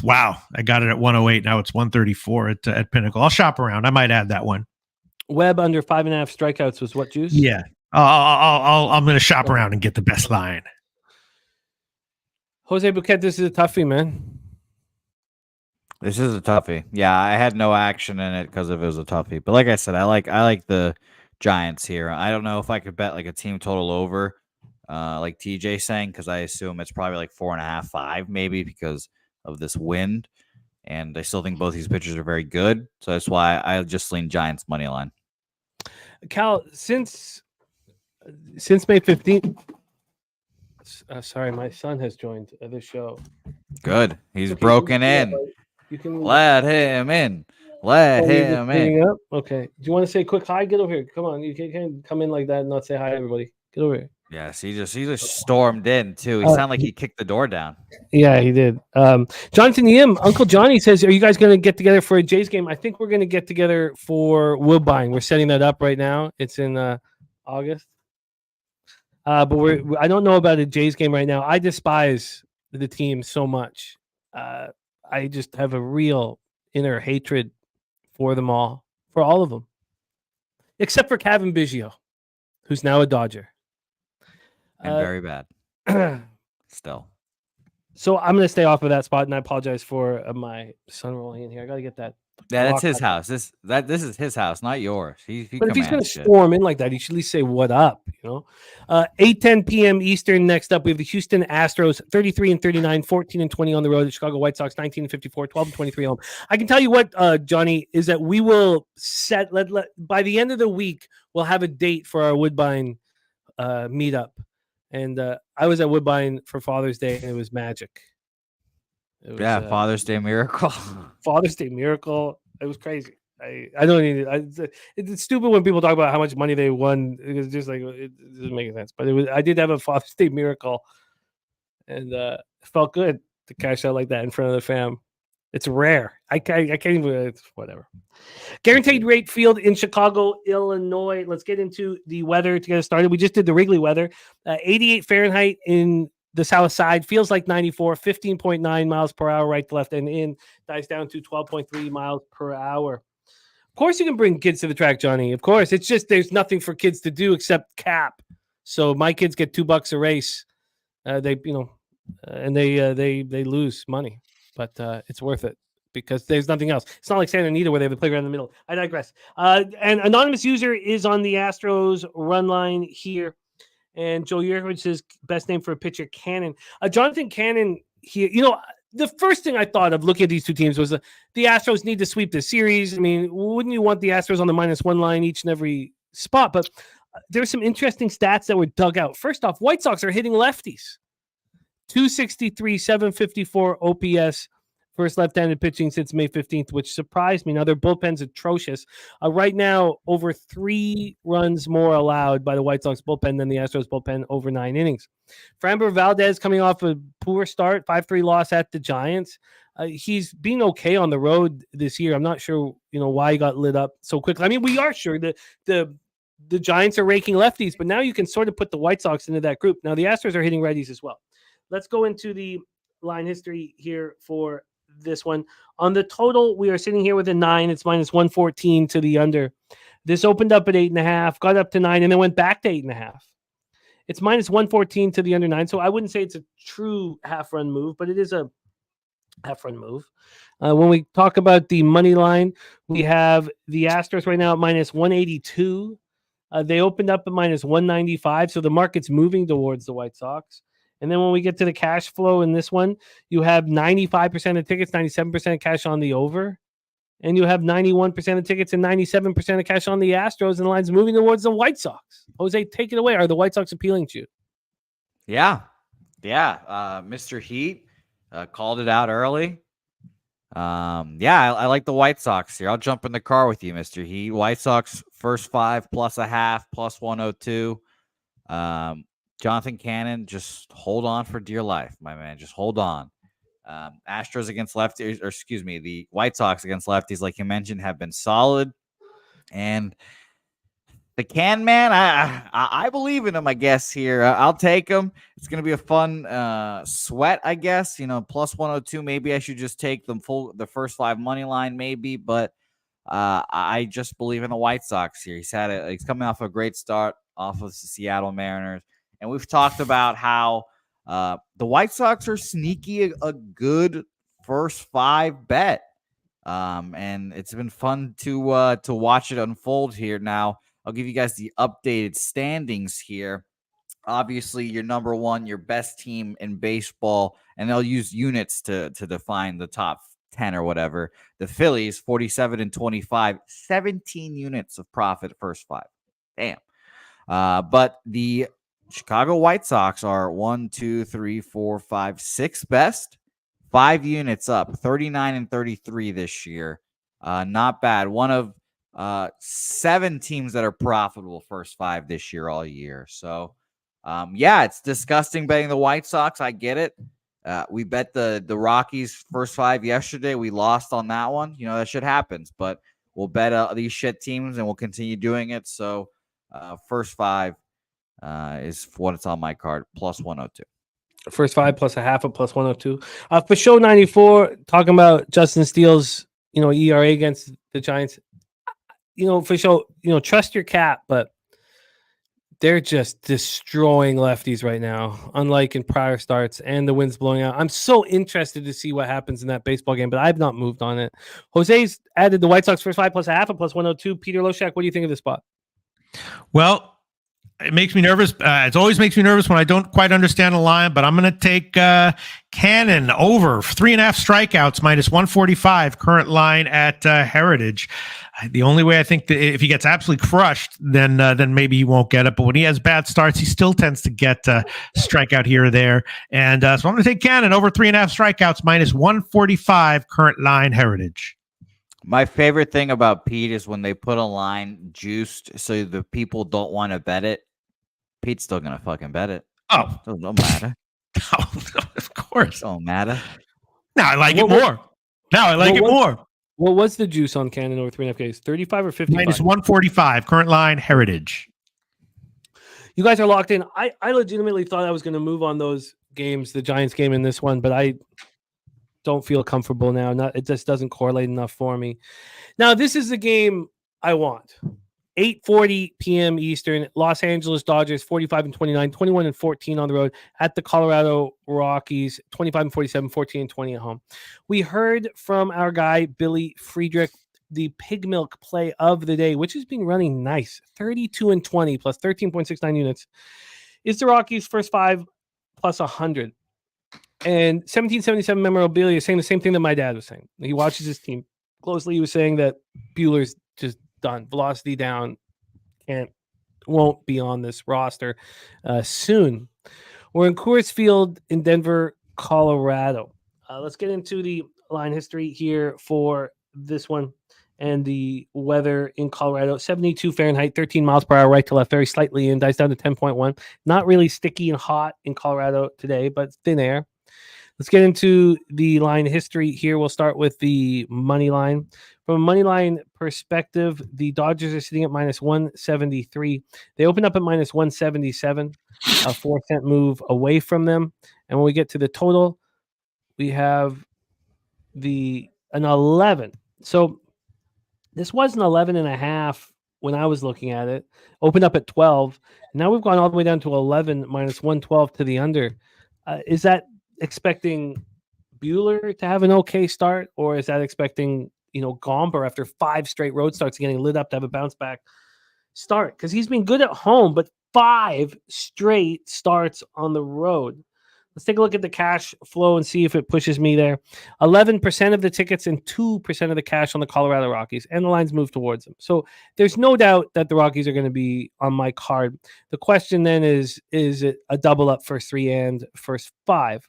Wow! I got it at 108. Now it's 134 at Pinnacle. I'll shop around. I might add that one. Webb under 5.5 strikeouts was what, Juice? Yeah, I'm going to shop around and get the best line. Jose Bouquet, this is a toughie, man. This is a toughie. Yeah, I had no action in it because it was a toughie. But like I said, I like the Giants here. I don't know if I could bet like a team total over, like TJ saying, because I assume it's probably like 4.5, 5 maybe because of this wind. And I still think both these pitchers are very good. So that's why I just lean Giants money line. Cal, since May 15th. Sorry, my son has joined the show. Good. He's broken in. You can let him in. Let him in. Up? Okay. Do you want to say a quick hi? Get over here. Come on. You can't come in like that and not say hi, everybody. Get over here. Yes, he just stormed in too. He sounded like he kicked the door down. Yeah, he did. Jonathan Yim, Uncle Johnny says, "Are you guys going to get together for a Jays game?" I think we're going to get together for Woodbine. We're setting that up right now. It's in August. But I don't know about a Jays game right now. I despise the team so much. I just have a real inner hatred for them all, for all of them, except for Kevin Biggio, who's now a Dodger. And very bad. Still. So I'm going to stay off of that spot, and I apologize for my son rolling in here. I got to get that Yeah, that's his house. This is his house, not yours. He But if he's going to shit. storm in like that, he should at least say what up, 8:10 p.m. Eastern. Next up, we have the Houston Astros, 33-39, 14-20 on the road. The Chicago White Sox, 19-54, 12-23 home. I can tell you what, Johnny, is that we will set by the end of the week, we'll have a date for our Woodbine meetup. And I was at Woodbine for Father's Day, and it was magic. It was, Father's Day miracle. Father's Day miracle. It was crazy. I don't need it. It's stupid when people talk about how much money they won. It's just like it doesn't make sense. But I did have a Father's Day miracle, and it felt good to cash out like that in front of the fam. It's rare. I can't even. Whatever. Guaranteed rate field in Chicago, Illinois. Let's get into the weather to get us started. We just did the Wrigley weather. 88 Fahrenheit in the south side, feels like 94, 15.9 miles per hour right to left, and in dies down to 12.3 miles per hour. Of course, you can bring kids to the track, Johnny. Of course, it's just there's nothing for kids to do except cap. So my kids get $2 a race. And they lose money, but it's worth it because there's nothing else. It's not like Santa Anita where they have a playground in the middle. I digress. An anonymous user is on the Astros run line here. And Joe Yurkovich says best name for a pitcher, Cannon. Jonathan Cannon here. The first thing I thought of looking at these two teams was the Astros need to sweep the series. I mean, wouldn't you want the Astros on the -1 line each and every spot? But there's some interesting stats that were dug out. First off, White Sox are hitting lefties. 263, 754 OPS. First left-handed pitching since May 15th, which surprised me. Now, their bullpen's atrocious. Right now, over 3 runs more allowed by the White Sox bullpen than the Astros bullpen over 9 innings. Framber Valdez coming off a poor start, 5-3 loss at the Giants. He's been okay on the road this year. I'm not sure, why he got lit up so quickly. I mean, we are sure that the Giants are raking lefties, but now you can sort of put the White Sox into that group. Now, the Astros are hitting righties as well. Let's go into the line history here for this one. On the total, we are sitting here with a 9. It's -114 to the under. This opened up at 8.5, got up to 9, and then went back to 8.5. It's -114 to the under 9. So I wouldn't say it's a true half-run move, but it is a half-run move. When we talk about the money line, we have the Astros right now at -182. They opened up at -195, so the market's moving towards the White Sox. And then when we get to the cash flow in this one, you have 95% of tickets, 97% of cash on the over. And you have 91% of tickets and 97% of cash on the Astros, and the line's moving towards the White Sox. Jose, take it away. Are the White Sox appealing to you? Yeah. Mr. Heat called it out early. I like the White Sox here. I'll jump in the car with you, Mr. Heat. White Sox first 5 +0.5 +102. Jonathan Cannon, just hold on for dear life, my man. Just hold on. Astros against lefties, or excuse me, the White Sox against lefties, like you mentioned, have been solid. And the Can Man, I believe in him, I guess, here. I'll take him. It's going to be a fun sweat, I guess. +102. Maybe I should just take the first 5 money line, maybe. But I just believe in the White Sox here. He's coming off a great start off of the Seattle Mariners. And we've talked about how the White Sox are sneaky a good first 5 bet. And it's been fun to watch it unfold here. Now, I'll give you guys the updated standings here. Obviously, your number 1, your best team in baseball, and they'll use units to define the top 10 or whatever. The Phillies, 47-25, 17 units of profit first 5. Damn. But the Chicago White Sox are 1, 2, 3, 4, 5, 6 best, 5 units up, 39-33 this year. Not bad. One of 7 teams that are profitable first 5 this year all year. So, it's disgusting betting the White Sox. I get it. We bet the Rockies first 5 yesterday. We lost on that one. That shit happens. But we'll bet these shit teams, and we'll continue doing it. So, first 5. Is what's on my card, +102. First 5 +0.5 at +102. For show 94, talking about Justin Steele's, ERA against the Giants. For show, trust your cap, but They're just destroying lefties right now, unlike in prior starts, and the wind's blowing out. I'm so interested to see what happens in that baseball game, but I've not moved on it. Jose's added the White Sox first 5 plus a half and plus 102. Peter Loshak, what do you think of this spot? Well, it makes me nervous. It always makes me nervous when I don't quite understand a line, but I'm going to take Cannon over 3.5 strikeouts minus 145 current line at Heritage. The only way I think that if he gets absolutely crushed, then maybe he won't get it. But when he has bad starts, he still tends to get strikeout here or there. And so I'm going to take Cannon over 3.5 strikeouts minus 145 current line Heritage. My favorite thing about Pete is when they put a line juiced so the people don't want to bet it. Pete's still going to fucking bet it. Oh. So it don't matter. Oh, of course. Don't matter. Now I like it more. Now I like it more. What was the juice on Cannon over 3.5 Ks? 35 or 55? Minus 145. Current line, Heritage. You guys are locked in. I legitimately thought I was going to move on those games, the Giants game and this one, but I don't feel comfortable now. It just doesn't correlate enough for me. Now, this is the game I want. 8:40 p.m. Eastern, Los Angeles Dodgers 45-29, 21-14 on the road at the Colorado Rockies, 25-47, 14-20 at home. We heard from our guy Billy Friedrich, the pig milk play of the day, which has been running nice, 32-20 plus 13.69 units. Is the Rockies first 5 plus 100? And 1777 memorabilia is saying the same thing that my dad was saying. He watches his team closely. He was saying that Buehler's just done, velocity down, won't be on this roster soon. We're in Coors Field in Denver, Colorado. Let's get into the line history here for this one and the weather in Colorado. 72 Fahrenheit, 13 miles per hour, right to left, very slightly in, dice down to 10.1. Not really sticky and hot in Colorado today, but thin air. Let's get into the line history here. We'll start with the money line. From a money line perspective, the Dodgers are sitting at minus 173. They opened up at minus 177, a 4-cent move away from them. And when we get to the total, we have an 11. So this was an 11.5 when I was looking at it. Opened up at 12. Now we've gone all the way down to 11 minus 112 to the under. Is that expecting Buehler to have an okay start, or is that expecting Gomber after 5 straight road starts getting lit up to have a bounce back start? Because he's been good at home, but 5 straight starts on the road. Let's take a look at the cash flow and see if it pushes me there. 11% of the tickets and 2% of the cash on the Colorado Rockies, and the lines move towards them. So there's no doubt that the Rockies are going to be on my card. The question then is it a double up first 3 and first 5?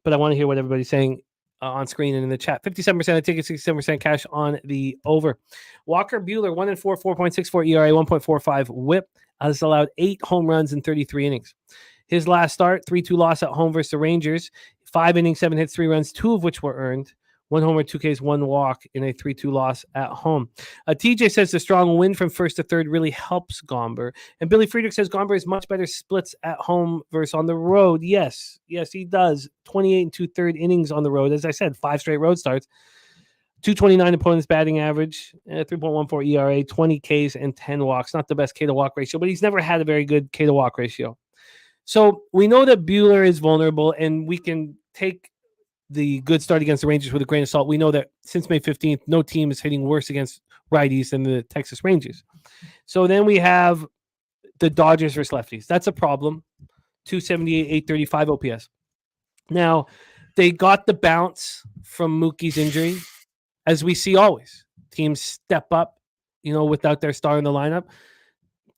But I want to hear what everybody's saying on screen and in the chat. 57% of tickets, 67% cash on the over. Walker Buehler, 1-4, 4.64 ERA, 1.45 WHIP, has allowed 8 home runs in 33 innings. His last start, 3-2 loss at home versus the Rangers. 5 innings, 7 hits, 3 runs, 2 of which were earned. 1 homer, 2 Ks, 1 walk in a 3-2 loss at home. TJ says the strong win from first to third really helps Gomber. And Billy Friedrich says Gomber is much better splits at home versus on the road. Yes, he does. 28 and 2/3 innings on the road. As I said, 5 straight road starts. 229 opponent's batting average, 3.14 ERA, 20 Ks and 10 walks. Not the best K to walk ratio, but he's never had a very good K to walk ratio. So we know that Buehler is vulnerable, and we can take the good start against the Rangers with a grain of salt. We know that since May 15th, no team is hitting worse against righties than the Texas Rangers. So then we have the Dodgers versus lefties. That's a problem. 278, 835 OPS. Now, they got the bounce from Mookie's injury, as we see always. Teams step up, without their star in the lineup.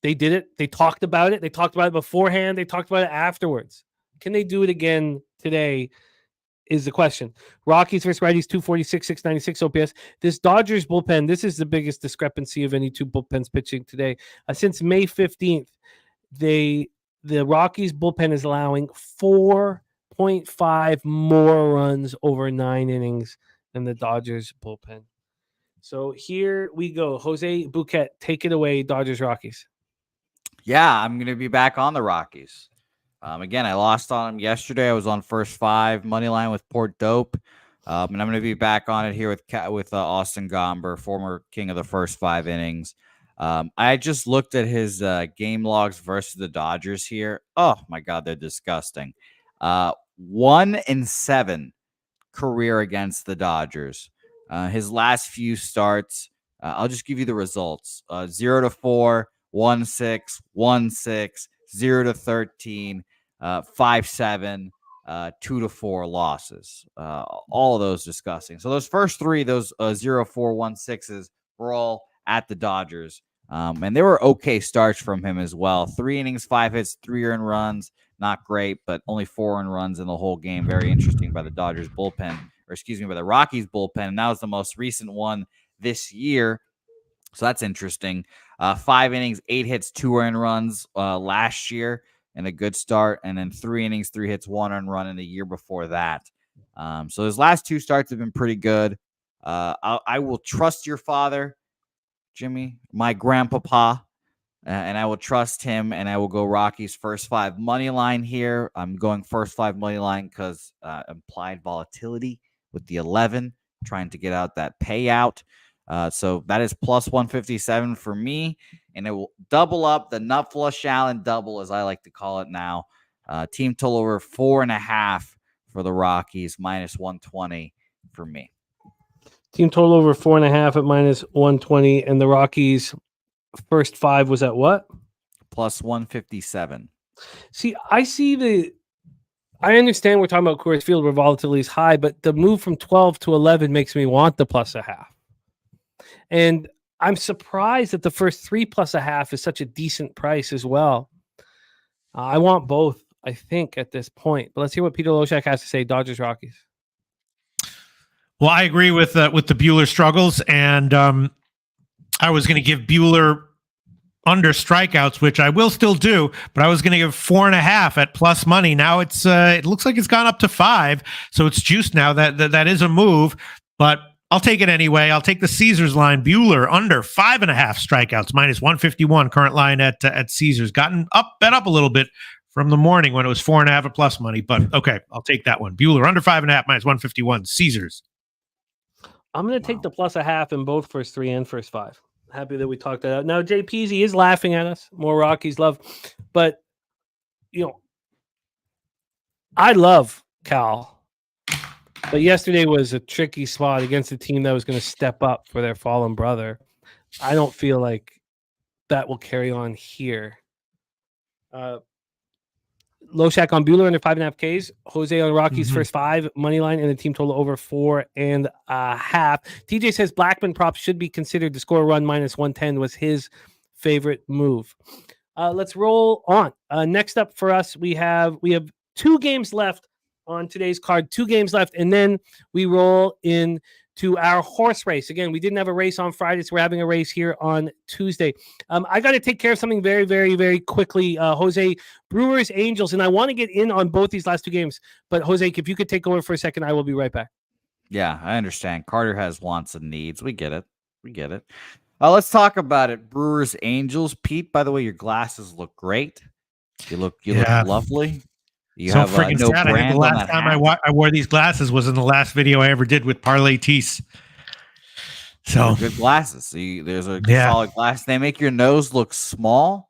They did it. They talked about it. They talked about it beforehand. They talked about it afterwards. Can they do it again today is the question. Rockies versus righties, 246, 696 OPS. This Dodgers bullpen, this is the biggest discrepancy of any two bullpens pitching today. Since May 15th, the Rockies bullpen is allowing 4.5 more runs over 9 innings than the Dodgers bullpen. So here we go. Jose Bouquett, take it away, Dodgers Rockies. Yeah, I'm going to be back on the Rockies. Again, I lost on them yesterday. I was on first 5 money line with Port Dope, and I'm going to be back on it here with Austin Gomber, former king of the first 5 innings. I just looked at his game logs versus the Dodgers here. Oh my God, they're disgusting. 1-7 career against the Dodgers. His last few starts, I'll just give you the results: 0-4, 1-6, 1-6, 0-13, 5-7. 2-4 losses. All of those disgusting. So those first three, those 0-4, 1-6s, were all at the Dodgers. And they were okay starts from him as well. 3 innings, 5 hits, 3 earned runs. Not great, but only 4 earned runs in the whole game. Very interesting by the Dodgers bullpen, or excuse me, by the Rockies bullpen. And that was the most recent one this year. So that's interesting. 5 innings, 8 hits, 2 earned runs last year, and a good start. And then 3 innings, 3 hits, 1 earned run in the year before that. So his last 2 starts have been pretty good. I will trust your father, Jimmy, my grandpapa, and I will trust him, and I will go Rockies first 5 money line here. I'm going first 5 money line because implied volatility with the 11, trying to get out that payout. So that is plus 157 for me, and it will double up the Nut Flush Allen double, as I like to call it now. Team total over 4.5 for the Rockies, minus 120 for me. Team total over 4.5 at minus 120, and the Rockies first 5 was at what? Plus 157. See, I understand we're talking about Coors Field where volatility is high, but the move from 12 to 11 makes me want the plus a half. And I'm surprised that the first 3 plus a half is such a decent price as well. I want both, I think, at this point. But let's hear what Peter Loshak has to say. Dodgers, Rockies. Well, I agree with the Buehler struggles, and I was going to give Buehler under strikeouts, which I will still do, but I was going to give 4.5 at plus money. Now it looks like it's gone up to 5, so it's juiced now. That is a move, but I'll take it anyway. I'll take the Caesars line. Buehler under 5.5 strikeouts, minus 151. Current line at Caesars. Bet up a little bit from the morning when it was 4.5 at plus money, but okay, I'll take that one. Buehler under 5.5, minus 151. Caesars. I'm going to take the plus a half in both first 3 and first 5. Happy that we talked that out. Now, Jay Peasy is laughing at us. More Rockies love. But, I love Cal. But yesterday was a tricky spot against a team that was going to step up for their fallen brother. I don't feel like that will carry on here. Loshak on Buehler under 5.5 Ks. Jose on Rockies first 5 money line, and the team total over 4.5. TJ says Blackman props should be considered to score a run. Minus 110 was his favorite move. Let's roll on. Next up for us, we have 2 games left on today's card. 2 games left, and then we roll in to our horse race. Again, we didn't have a race on Friday, so we're having a race here on Tuesday. I got to take care of something very, very, very quickly. Jose, Brewers, Angels, and I want to get in on both these last 2 games. But Jose, if you could take over for a second, I will be right back. Yeah, I understand. Carter has wants and needs. We get it. Let's talk about it. Brewers, Angels. Pete, by the way, your glasses look great. You look lovely. You so have freaking no sad. I think the last time I wore these glasses was in the last video I ever did with Parlay Tees. So good glasses. See, there's a solid glass. They make your nose look small.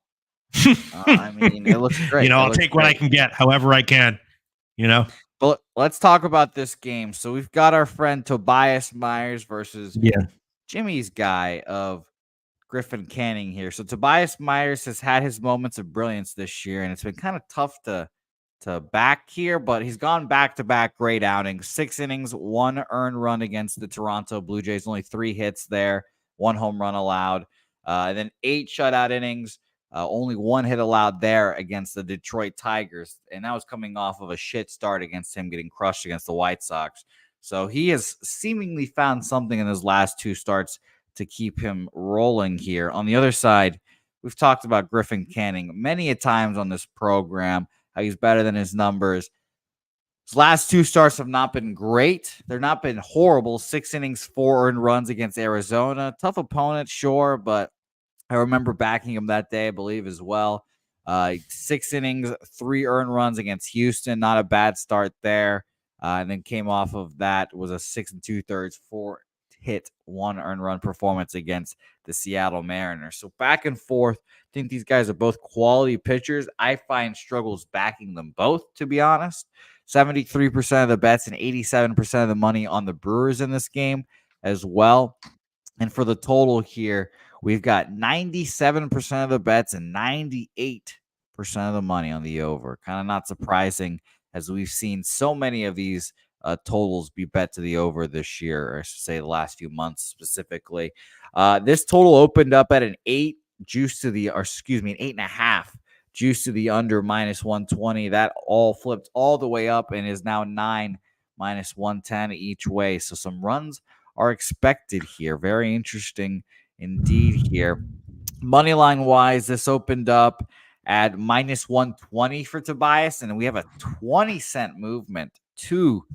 I mean, it looks great. I'll take what I can get, however I can. But let's talk about this game. So we've got our friend Tobias Myers versus Jimmy's guy of Griffin Canning here. So Tobias Myers has had his moments of brilliance this year, and it's been kind of tough to back here, but he's gone back-to-back great outings. 6 innings, 1 earned run against the Toronto Blue Jays, only 3 hits there, 1 home run allowed. And then 8 shutout innings, only 1 hit allowed there against the Detroit Tigers. And that was coming off of a shit start against him getting crushed against the White Sox. So he has seemingly found something in his last 2 starts to keep him rolling here. On the other side, we've talked about Griffin Canning many a times on this program. He's better than his numbers. His last 2 starts have not been great. They're not been horrible. 6 innings, 4 earned runs against Arizona. Tough opponent, sure, but I remember backing him that day, I believe, as well. 6 innings, 3 earned runs against Houston. Not a bad start there. And then came off of that was a 6 2/3, 4 hit 1 earned run performance against the Seattle Mariners. So back and forth. I think these guys are both quality pitchers. I find struggles backing them both, to be honest. 73% of the bets and 87% of the money on the Brewers in this game as well. And for the total here, we've got 97% of the bets and 98% of the money on the over. Kind of not surprising, as we've seen so many of these totals be bet to the over this year, or I should say the last few months specifically. This total opened up at an 8 juice to the, or excuse me, an 8.5 juice to the under -120. That all flipped all the way up and is now 9 -110 each way. So some runs are expected here. Very interesting indeed here. Moneyline wise, this opened up at -120 for Tobias, and we have a 20-cent movement to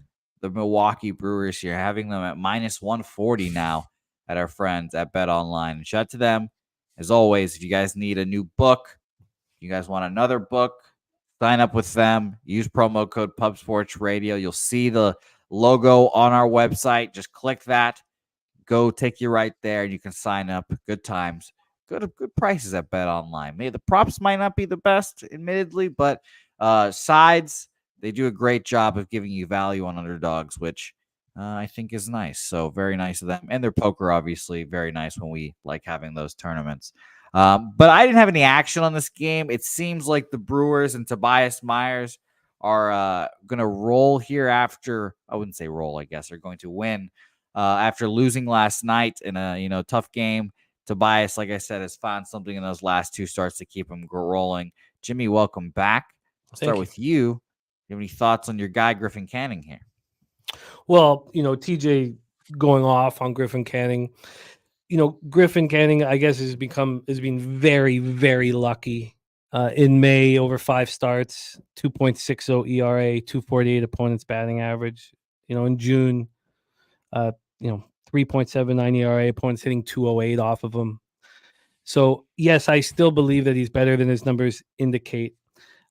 the Milwaukee Brewers here, having them at -140 now at our friends at Bet Online. Shout out to them. As always, if you guys need a new book, you guys want another book, sign up with them. Use promo code PubSportsRadio. You'll see the logo on our website. Just click that. Go take you right there. You can sign up. Good times. Good prices at Bet Online. Maybe the props might not be the best, admittedly, but sides, they do a great job of giving you value on underdogs, which I think is nice. So very nice of them. And their poker, obviously, very nice when we like having those tournaments. But I didn't have any action on this game. It seems like the Brewers and Tobias Myers are going to roll here after, I wouldn't say roll, I guess, are going to win after losing last night in a tough game. Tobias, like I said, has found something in those last 2 starts to keep him rolling. Jimmy, welcome back. I'll start with you. Do you have any thoughts on your guy, Griffin Canning, here? Well, TJ going off on Griffin Canning. Griffin Canning, I guess, has been very, very lucky. In May, over 5 starts, 2.60 ERA, 248 opponent's batting average. In June, 3.79 ERA, opponents hitting 208 off of him. So, yes, I still believe that he's better than his numbers indicate.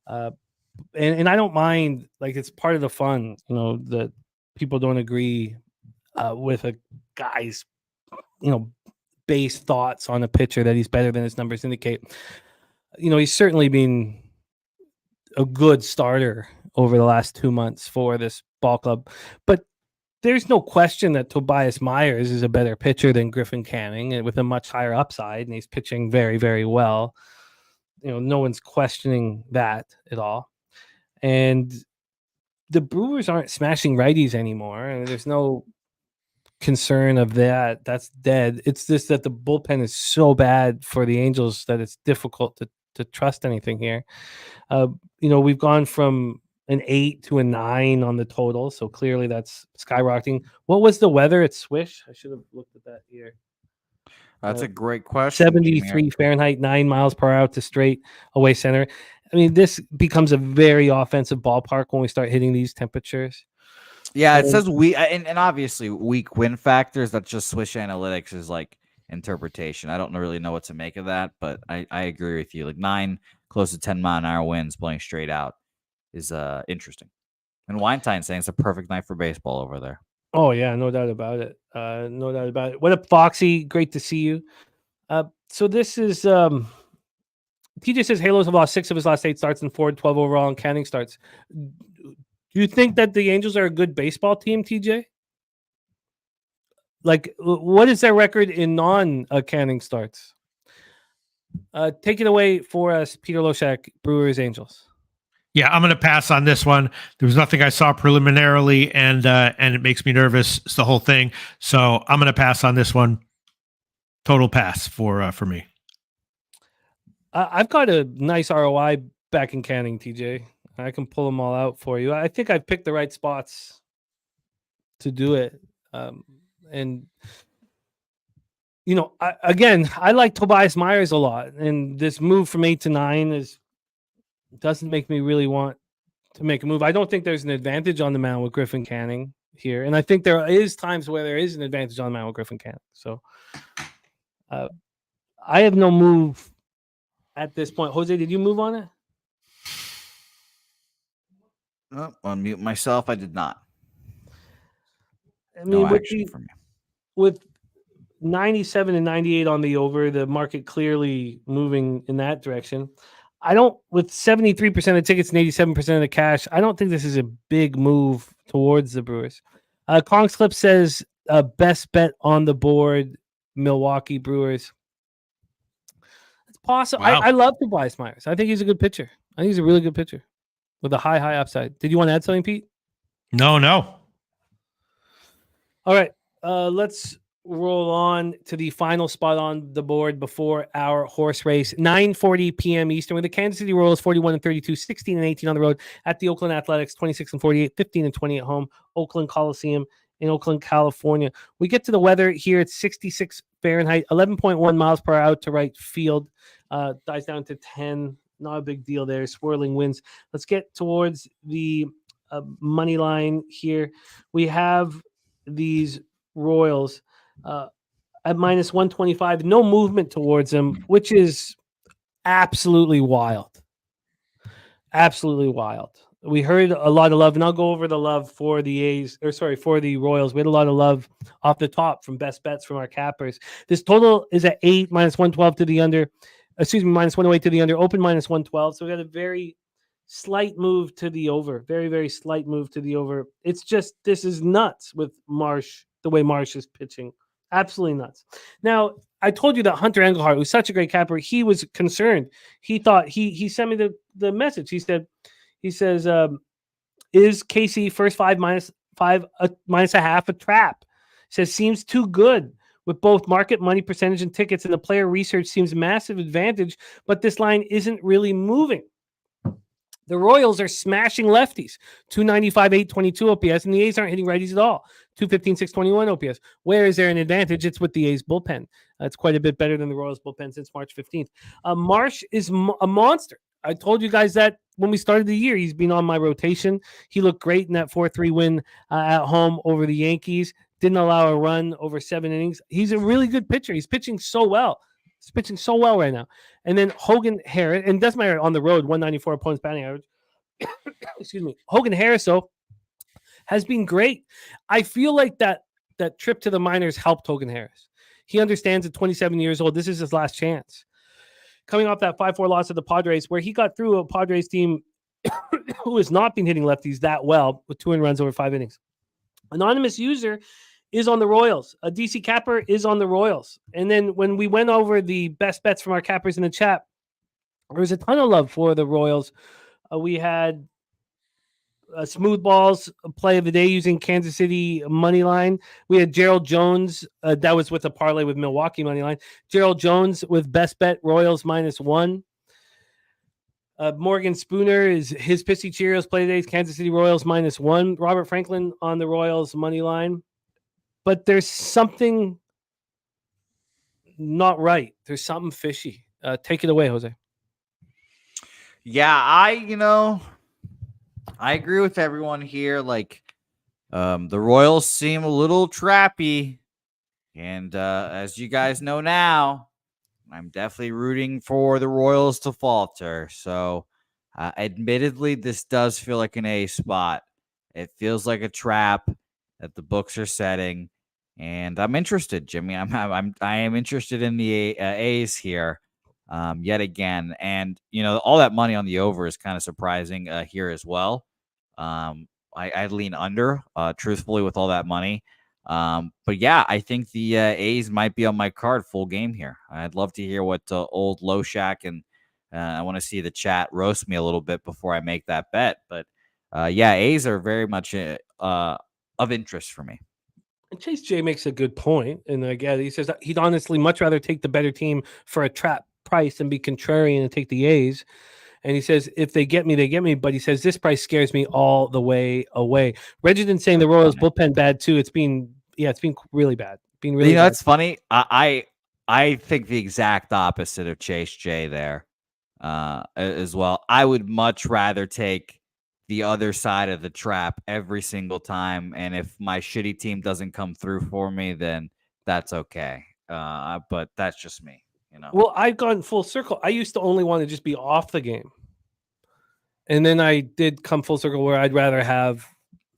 And I don't mind, like, it's part of the fun, that people don't agree with a guy's, base thoughts on a pitcher that he's better than his numbers indicate. He's certainly been a good starter over the last 2 months for this ball club. But there's no question that Tobias Myers is a better pitcher than Griffin Canning, and with a much higher upside, and he's pitching very, very well. No one's questioning that at all. And the Brewers aren't smashing righties anymore, and there's no concern of that. That's dead. It's just that the bullpen is so bad for the Angels that it's difficult to trust anything here. We've gone from an 8 to a 9 on the total, so clearly that's skyrocketing. What was the weather at Swish? I should have looked at that here. That's a great question. 73 Fahrenheit, 9 miles per hour to straight away center. I mean, this becomes a very offensive ballpark when we start hitting these temperatures. Yeah, it says we, and obviously weak win factors. That's just Swish Analytics is like interpretation. I don't really know what to make of that, but I agree with you. Like 9 close to 10 mile an hour winds blowing straight out is interesting. And Weinstein saying it's a perfect night for baseball over there. Oh yeah, no doubt about it. No doubt about it. What up, Foxy? Great to see you. So this is TJ says Halos have lost 6 of his last 8 starts and 4 12 overall in Canning starts. Do you think that the Angels are a good baseball team, TJ? Like, what is their record in non-Canning starts? Take it away for us, Peter Loshak, Brewers Angels. Yeah, I'm going to pass on this one. There was nothing I saw preliminarily, and it makes me nervous. It's the whole thing. So I'm going to pass on this one. Total pass for me. I've got a nice ROI back in Canning, TJ. I can pull them all out for you. I think I've picked the right spots to do it. And, I like Tobias Myers a lot. And this move from 8 to 9 doesn't make me really want to make a move. I don't think there's an advantage on the mound with Griffin Canning here. And I think there is times where there is an advantage on the mound with Griffin Canning. So I have no move at this point. Jose, did you move on it? Oh, unmute myself. I did not. I mean, no action for me. with 97 and 98 on the over, the market clearly moving in that direction. I don't, with 73% of the tickets and 87% of the cash, I don't think this is a big move towards the Brewers. Kong's Clip says best bet on the board, Milwaukee Brewers. It's possible. Wow. I love Tobias Myers. I think he's a good pitcher. I think he's a really good pitcher with a high upside. Did you want to add something, Pete? No. All right. Let's roll on to the final spot on the board before our horse race. 9:40 p.m. Eastern with the Kansas City Royals 41-32, 16-18 on the road at the Oakland Athletics 26-48, 15-20 at home, Oakland Coliseum in Oakland, California. We get to the weather here. It's 66 Fahrenheit, 11.1 miles per hour to right field. Dies down to 10. Not a big deal there. Swirling winds. Let's get towards the money line here. We have these Royals at minus 125. No movement towards them, which is absolutely wild. Absolutely wild. We heard a lot of love, and I'll go over the love for the for the Royals. We had a lot of love off the top from best bets from our cappers. This total is at 8, minus 112 to the under. Minus 108 to the under. Open minus 112. So we got a very slight move to the over. Very, very slight move to the over. It's just, this is nuts with Marsh, the way Marsh is pitching. Absolutely nuts. Now, I told you that Hunter Engelhardt, who's such a great capper, he was concerned. He thought, he sent me the message. He says, is KC first five minus a half a trap? He says, seems too good with both market money percentage and tickets, and the player research seems massive advantage, but this line isn't really moving. The Royals are smashing lefties, 295, 822 OPS, and the A's aren't hitting righties at all, 215, 621 OPS. Where is there an advantage? It's with the A's bullpen. It's quite a bit better than the Royals bullpen since March 15th. Marsh is a monster. I told you guys that when we started the year. He's been on my rotation. He looked great in that 4-3 win at home over the Yankees. Didn't allow a run over 7 innings. He's a really good pitcher. He's pitching so well. He's pitching so well right now. And then Hogan Harris, and doesn't matter on the road, 194 opponents batting average. Excuse me. Hogan Harris, though, has been great. I feel like that trip to the minors helped Hogan Harris. He understands at 27 years old, this is his last chance. Coming off that 5-4 loss to the Padres, where he got through a Padres team who has not been hitting lefties that well with 2 runs over 5 innings. Anonymous user is on the Royals. A DC capper is on the Royals. And then when we went over the best bets from our cappers in the chat, there was a ton of love for the Royals. We had Smooth Balls play of the day using Kansas City money line. We had Gerald Jones. That was with a parlay with Milwaukee money line. Gerald Jones with best bet Royals -1. Morgan Spooner is his Pissy Cheerios play today. Kansas City Royals -1. Robert Franklin on the Royals money line. But there's something not right. There's something fishy. Take it away, Jose. Yeah, I agree with everyone here. Like, the Royals seem a little trappy. And as you guys know now, I'm definitely rooting for the Royals to falter. So, admittedly, this does feel like an A spot. It feels like a trap that the books are setting. And I'm interested, Jimmy. I am interested in the A's here. Yet again, and all that money on the over is kind of surprising here as well. I lean under, truthfully, with all that money. But yeah, I think the A's might be on my card full game here. I'd love to hear what old Loshak and I want to see the chat roast me a little bit before I make that bet. But yeah, A's are very much of interest for me. And Chase J makes a good point, and again, he says he'd honestly much rather take the better team for a trap price and be contrarian and take the A's. And he says, if they get me, they get me. But he says, this price scares me all the way away. Reginald saying the Royals bullpen bad too. It's been really bad. Been really bad. It's funny. I think the exact opposite of Chase J there as well. I would much rather take the other side of the trap every single time. And if my shitty team doesn't come through for me, then that's okay. But that's just me. Well, I've gone full circle. I used to only want to just be off the game. And then I did come full circle where I'd rather have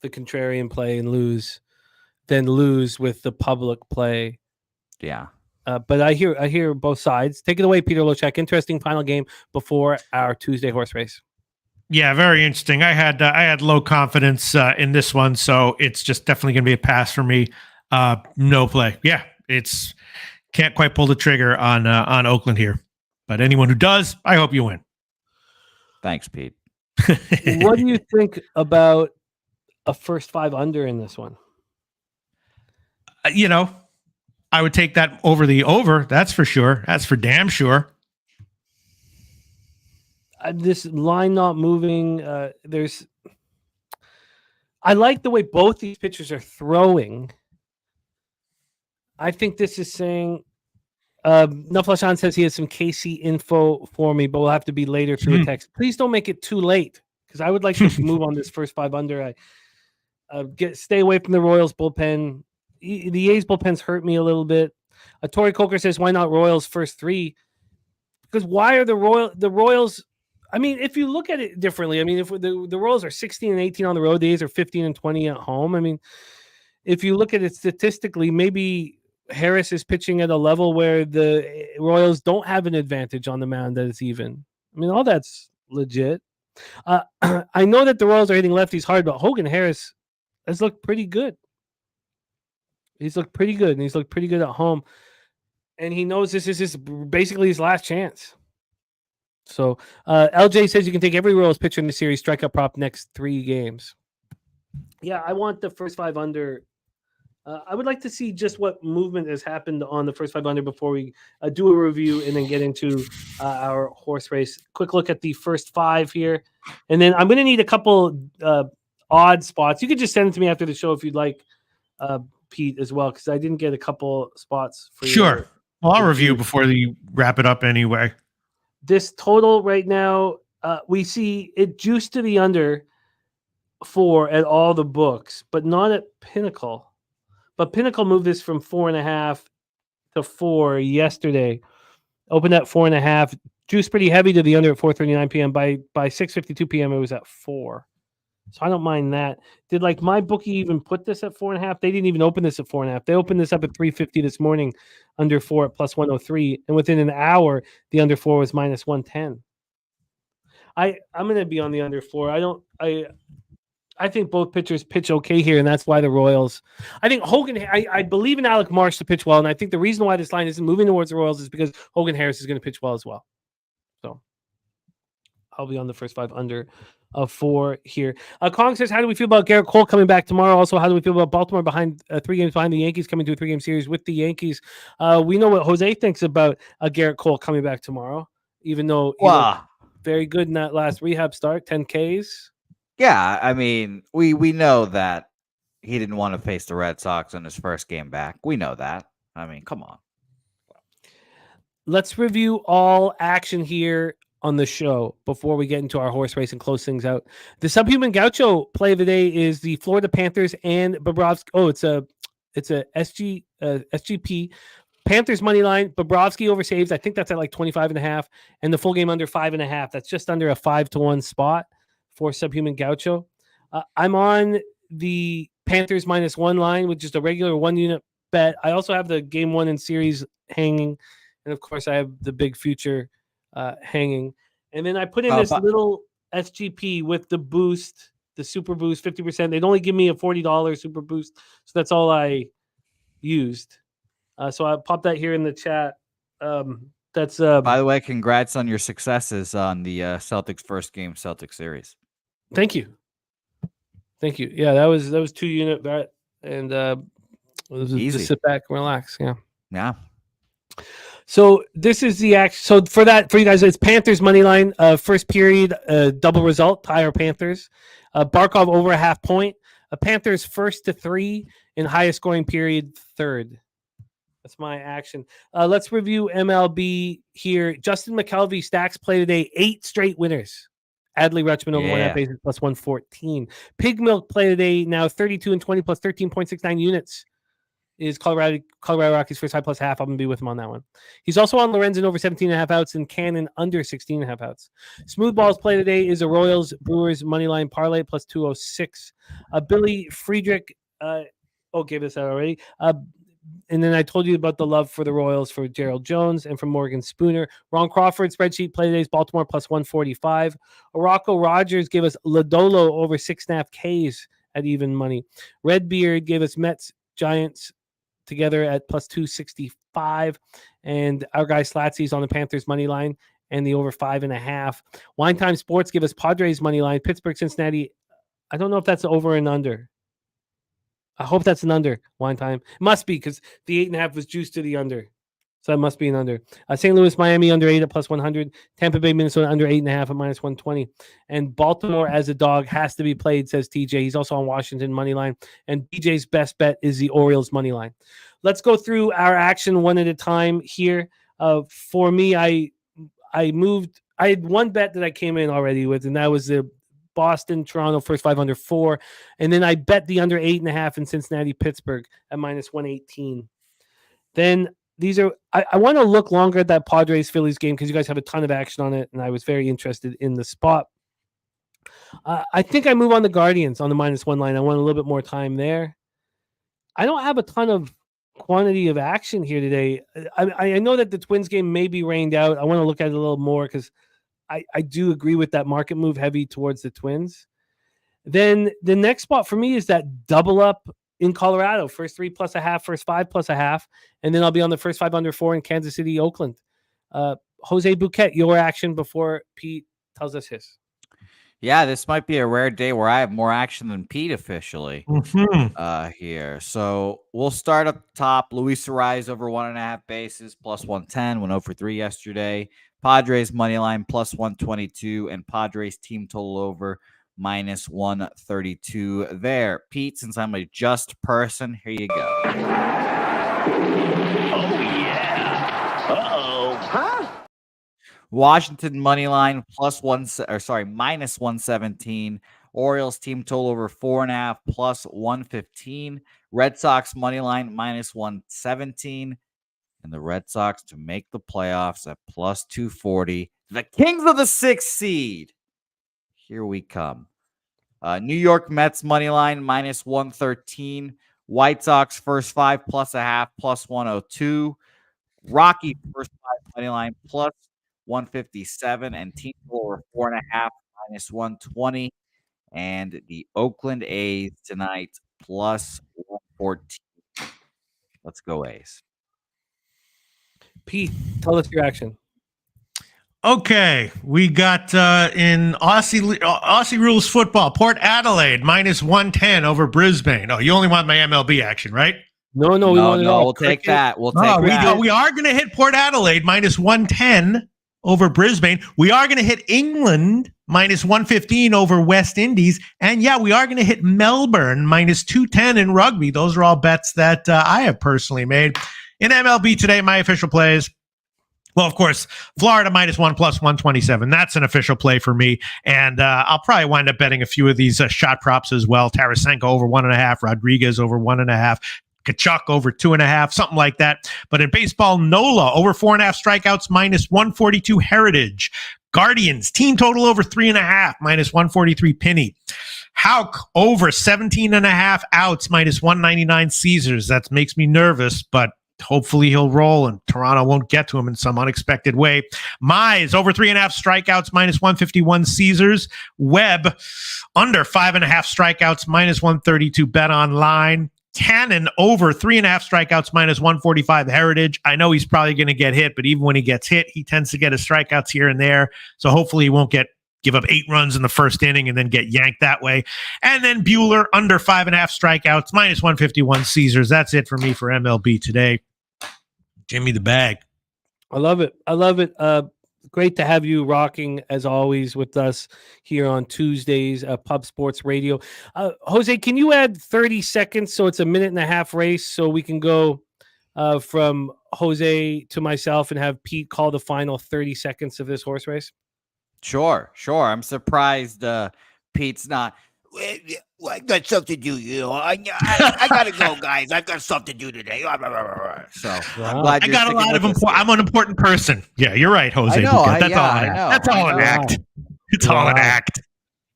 the contrarian play and lose than lose with the public play. Yeah. But I hear both sides. Take it away, Peter Loshak. Interesting final game before our Tuesday horse race. Yeah, very interesting. I had low confidence in this one, so it's just definitely going to be a pass for me. No play. Yeah, it's can't quite pull the trigger on Oakland here. But anyone who does, I hope you win. Thanks, Pete. What do you think about a first 5 under in this one? I would take that over the over. That's for sure. That's for damn sure. This line not moving. I like the way both these pitchers are throwing. I think this is saying. Nuflashan says he has some KC info for me, but we'll have to be later through a text. Please don't make it too late because I would like to move on this first 5 under. Stay away from the Royals bullpen. The A's bullpens hurt me a little bit. Tori Coker says, "Why not Royals first 3?" Because why are the Royals? I mean, if you look at it differently, I mean, if the Royals are 16 and 18 on the road, the A's are 15 and 20 at home. I mean, if you look at it statistically, maybe Harris is pitching at a level where the Royals don't have an advantage on the mound that is even. I mean, all that's legit. I know that the Royals are hitting lefties hard, but Hogan Harris has looked pretty good. He's looked pretty good, and he's looked pretty good at home. And he knows this is basically his last chance. So LJ says you can take every Royals pitcher in the series, strikeout prop next 3 games. Yeah, I want the first 5 under. I would like to see just what movement has happened on the first 5 under before we do a review and then get into our horse race. Quick look at the first 5 here. And then I'm going to need a couple odd spots. You could just send it to me after the show if you'd like, Pete, as well, because I didn't get a couple spots for you. Sure. Well, I'll review before you wrap it up anyway. This total right now, we see it juiced to the under 4 at all the books, but not at Pinnacle. But Pinnacle moved this from 4.5 to 4 yesterday. Opened at 4.5. Juiced pretty heavy to the under at 4:39 p.m. By 6:52 p.m. it was at 4. So I don't mind that. Did my bookie even put this at 4.5? They didn't even open this at 4.5. They opened this up at 3:50 this morning, under 4 at plus 103, and within an hour the under 4 was minus 110. I'm going to be on the under 4. I think both pitchers pitch okay here, and that's why the Royals. I think Hogan. I believe in Alec Marsh to pitch well, and I think the reason why this line isn't moving towards the Royals is because Hogan Harris is going to pitch well as well. So I'll be on the first 5 under of 4 here. Kong says, "How do we feel about Garrett Cole coming back tomorrow? Also, how do we feel about Baltimore behind 3 games behind the Yankees coming to a 3-game series with the Yankees?" We know what Jose thinks about Garrett Cole coming back tomorrow, even though he looked very good in that last rehab start, 10 Ks. Yeah, I mean, we know that he didn't want to face the Red Sox in his first game back. We know that. I mean, come on. Let's review all action here on the show before we get into our horse race and close things out. The Subhuman Gaucho play of the day is the Florida Panthers and Bobrovsky. Oh, it's a SGP. Panthers money line, Bobrovsky over saves. I think that's at 25.5, and the full game under 5.5. That's just under a 5-1 spot for Subhuman Gaucho. I'm on the Panthers -1 line with just a regular 1-unit bet. I also have the game 1 in series hanging, and of course I have the big future hanging. And then I put in this little SGP with the boost, the super boost, 50%. They'd only give me a $40 super boost, so that's all I used. So I popped that here in the chat. That's by the way, congrats on your successes on the Celtics first game Celtics series. Thank you. Yeah, that was 2-unit bet, and easy. Just sit back and relax. Yeah. So this is the action. So for you guys, it's Panthers money line. First period, double result. Tire Panthers. Barkov over a half point. Panthers first to 3 in highest scoring period, third. That's my action. Let's review MLB here. Justin McKelvey stacks play today. 8 straight winners. Adley Rutschman over 1.5 bases plus 114. Pig Milk play today. Now 32 and 20 plus 13.69 units is Colorado Rockies first high plus half. I'm going to be with him on that one. He's also on Lorenzen over 17.5 outs and Cannon under 16.5 outs. Smooth Balls play today is a Royals Brewers money line parlay plus 206. Billy Friedrich gave us that already. And then I told you about the love for the Royals for Gerald Jones and from Morgan Spooner. Ron Crawford spreadsheet play today's Baltimore plus 145. Rocco Rogers gave us Lodolo over 6.5 Ks at even money. Redbeard gave us Mets Giants together at plus 265. And our guy Slatsy's on the Panthers money line and the over 5.5. Wine Time Sports give us Padres money line. Pittsburgh Cincinnati. I don't know if that's over and under. I hope that's an under. Wine Time. It must be because the 8.5 was juiced to the under. So that must be an under. St. Louis, Miami under 8 at plus 100. Tampa Bay, Minnesota under 8.5 at minus 120. And Baltimore as a dog has to be played, says TJ. He's also on Washington money line. And DJ's best bet is the Orioles money line. Let's go through our action one at a time here. For me, I had one bet that I came in already with, and that was the Boston, Toronto, first 5 under 4. And then I bet the under 8.5 in Cincinnati, Pittsburgh at minus 118. Then these are, I want to look longer at that Padres Phillies game because you guys have a ton of action on it. And I was very interested in the spot. I think I move on the Guardians on the minus 1 line. I want a little bit more time there. I don't have a ton of quantity of action here today. I know that the Twins game may be rained out. I want to look at it a little more because I do agree with that market move heavy towards the Twins. Then the next spot for me is that double up in Colorado. First 3 plus a half, first 5 plus a half. And then I'll be on the first 5 under 4 in Kansas City, Oakland. Jose Bouquett, your action before Pete tells us his. Yeah, this might be a rare day where I have more action than Pete officially here. So we'll start up top. Luis Ariz over 1.5 bases, plus 110, went 0 for 3 yesterday. Padres money line plus 122 and Padres team total over minus 132 there. Pete, since I'm a just person, here you go. Oh, yeah. Uh-oh. Huh? Washington money line minus 117. Orioles team total over 4.5 plus 115. Red Sox money line minus 117. And the Red Sox to make the playoffs at plus 240. The Kings of the 6th seed. Here we come. New York Mets money line minus 113. White Sox first 5 plus a half plus 102. Rocky first 5 money line plus 157 and team total over 4.5 minus 120. And the Oakland A's tonight plus 114. Let's go A's. Pete, tell us your action. Okay, we got in Aussie rules football, Port Adelaide minus 110 over Brisbane. Oh, you only want my MLB action, right? No, we'll take that. We'll take that. We are going to hit Port Adelaide minus 110 over Brisbane. We are going to hit England minus 115 over West Indies. And yeah, we are going to hit Melbourne minus 210 in rugby. Those are all bets that I have personally made. In MLB today, my official plays. Well, of course, Florida minus 1 plus 127. That's an official play for me. And I'll probably wind up betting a few of these shot props as well. Tarasenko over 1.5, Rodriguez over 1.5, Kachuk over 2.5, something like that. But in baseball, Nola over 4.5 strikeouts minus 142 Heritage. Guardians, team total over 3.5 minus 143 Penny. Houck over 17.5 outs minus 199 Caesars. That makes me nervous, but hopefully he'll roll and Toronto won't get to him in some unexpected way. Mize over 3.5 strikeouts minus 151 Caesars. Webb under 5.5 strikeouts minus 132 Bet Online. Cannon over 3.5 strikeouts minus 145 Heritage. I know he's probably going to get hit, but even when he gets hit, he tends to get his strikeouts here and there. So hopefully he won't give up 8 runs in the first inning and then get yanked that way. And then Bueller under 5.5 strikeouts minus 151 Caesars. That's it for me for MLB today. Give me the bag. I love it. Great to have you rocking as always with us here on Tuesdays, Pub Sports Radio. Jose, can you add 30 seconds so it's a 1.5-minute race so we can go from Jose to myself and have Pete call the final 30 seconds of this horse race? Sure. I'm surprised Pete's not. I got something to do, I gotta go, guys. I've got something to do today. So wow. I'm glad I'm an important person. Yeah, you're right, Jose. I know. That's all an act. It's all an act.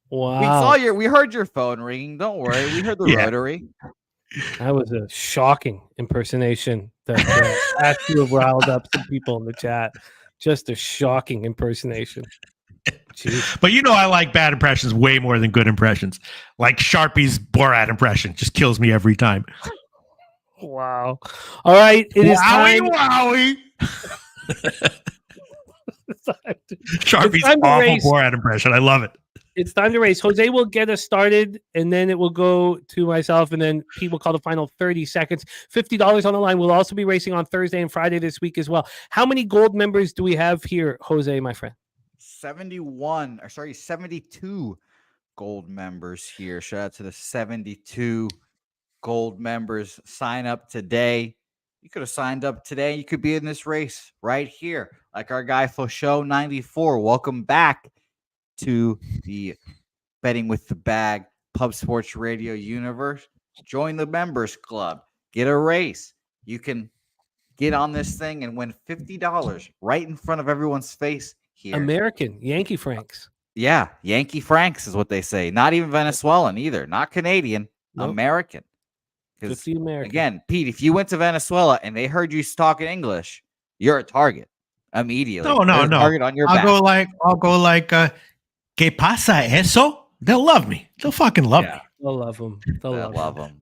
Wow. We heard your phone ringing. Don't worry. We heard the rotary. That was a shocking impersonation that has to have riled up some people in the chat. Just a shocking impersonation. Jeez. But I like bad impressions way more than good impressions. Like Sharpie's Borat impression just kills me every time. Wow. All right. It is time. Wowie. Sharpie's time to awful race. Borat impression. I love it. It's time to race. Jose will get us started, and then it will go to myself, and then Pete will call the final 30 seconds. $50 on the line. We'll also be racing on Thursday and Friday this week as well. How many gold members do we have here, Jose, my friend? 72 gold members here. Shout out to the 72 gold members. Sign up today. You could have signed up today. You could be in this race right here. Like our guy Fosho 94. Welcome back to the Betting with the Bag Pub Sports Radio universe. Join the members club. Get a race. You can get on this thing and win $50 right in front of everyone's face here. American Yankee Franks. Yeah, Yankee Franks is what they say. Not even Venezuelan either. Not Canadian. Nope. American. Just the American. Again, Pete, if you went to Venezuela and they heard you talking English, you're a target immediately. No. Target on your back. I'll go like ¿Qué pasa eso? They'll love me. They'll fucking love me. They'll love them.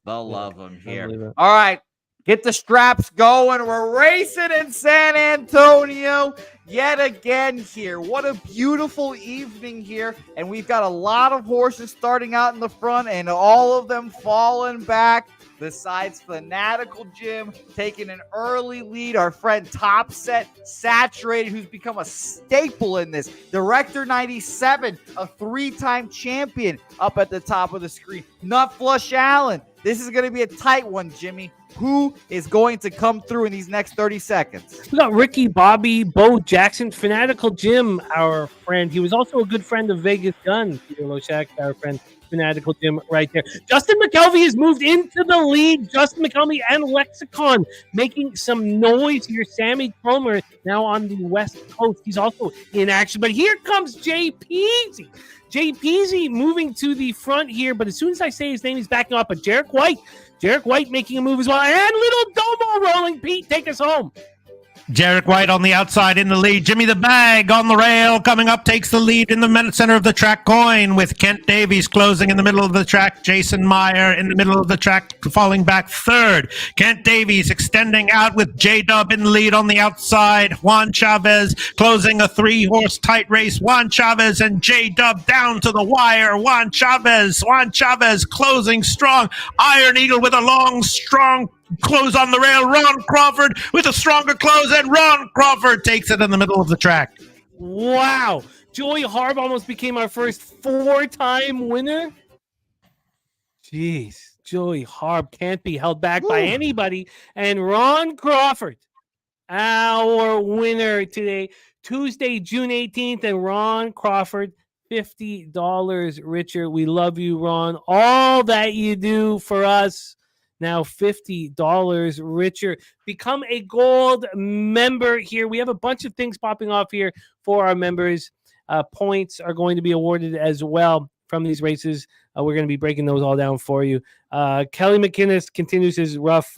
They'll love them here. All right. Get the straps going. We're racing in San Antonio yet again here. What a beautiful evening here. And we've got a lot of horses starting out in the front and all of them falling back. Besides Fanatical Jim taking an early lead, our friend Top Set Saturated, who's become a staple in this. Director 97, a 3-time champion up at the top of the screen. Nut Flush Allen. This is going to be a tight one, Jimmy. Who is going to come through in these next 30 seconds? We got Ricky, Bobby, Bo Jackson, Fanatical Jim, our friend. He was also a good friend of Vegas Gun, Peter Loshak, our friend. Fanatical Jim right there. Justin McKelvey has moved into the lead. Justin McKelvey and Lexicon making some noise here. Sammy Cromer now on the West Coast. He's also in action. But here comes Jay Peasy. Jay Peasy moving to the front here. But as soon as I say his name, he's backing up. But Jarek White making a move as well. And Little Domo rolling. Pete, take us home. Jarek White on the outside in the lead. Jimmy the Bag on the rail coming up, takes the lead in the center of the track coin with Kent Davies closing in the middle of the track. Jason Meyer in the middle of the track falling back third. Kent Davies extending out with J-Dub in the lead on the outside. Juan Chavez closing a 3-horse tight race. Juan Chavez and J-Dub down to the wire. Juan Chavez closing strong. Iron Eagle with a long, strong close on the rail. Ron Crawford with a stronger close, and Ron Crawford takes it in the middle of the track. Wow. Joey Harb almost became our first 4-time winner. Jeez. Joey Harb can't be held back by anybody. And Ron Crawford, our winner today, Tuesday, June 18th, and Ron Crawford, $50 richer. We love you, Ron. All that you do for us. Now $50 richer. Become a gold member here. We have a bunch of things popping off here for our members. Points are going to be awarded as well from these races. We're going to be breaking those all down for you. Kelly McInnes continues his rough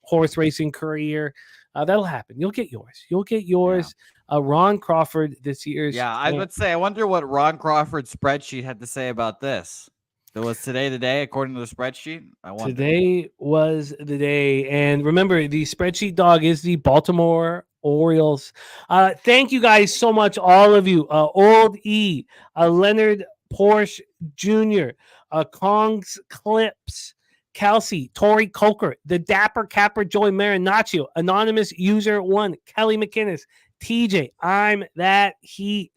horse racing career. That'll happen. You'll get yours. Yeah. Ron Crawford this year's. Yeah, I would say, I wonder what Ron Crawford's spreadsheet had to say about this. So was today the day, according to the spreadsheet? Today was the day. And remember, the spreadsheet dog is the Baltimore Orioles. Thank you guys so much, all of you. Old E, Leonard Porsche Jr., Kong's Clips, Kelsey, Tori Coker, the Dapper Capper, Joey Marinaccio, Anonymous User 1, Kelly McInnes, TJ, I'm That Heat,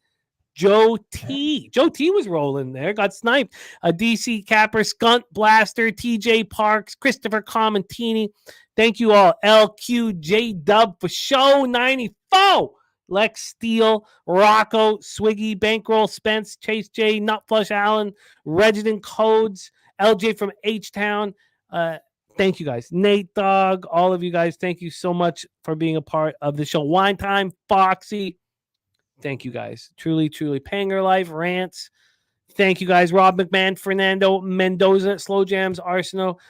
Joe T was rolling there, got sniped. DC Capper, Skunt Blaster, TJ Parks, Christopher Commentini. Thank you all. LQJ Dub for show 94. Lex Steele, Rocco, Swiggy, Bankroll, Spence, Chase J, Nutflush Allen, Resident Codes, LJ from H-Town. Thank you guys. Nate Dogg, all of you guys, thank you so much for being a part of the show. Wine Time, Foxy. Thank you guys. Truly, truly. Panger Life, Rants. Thank you guys. Rob McMahon, Fernando Mendoza, Slow Jams, Arsenal,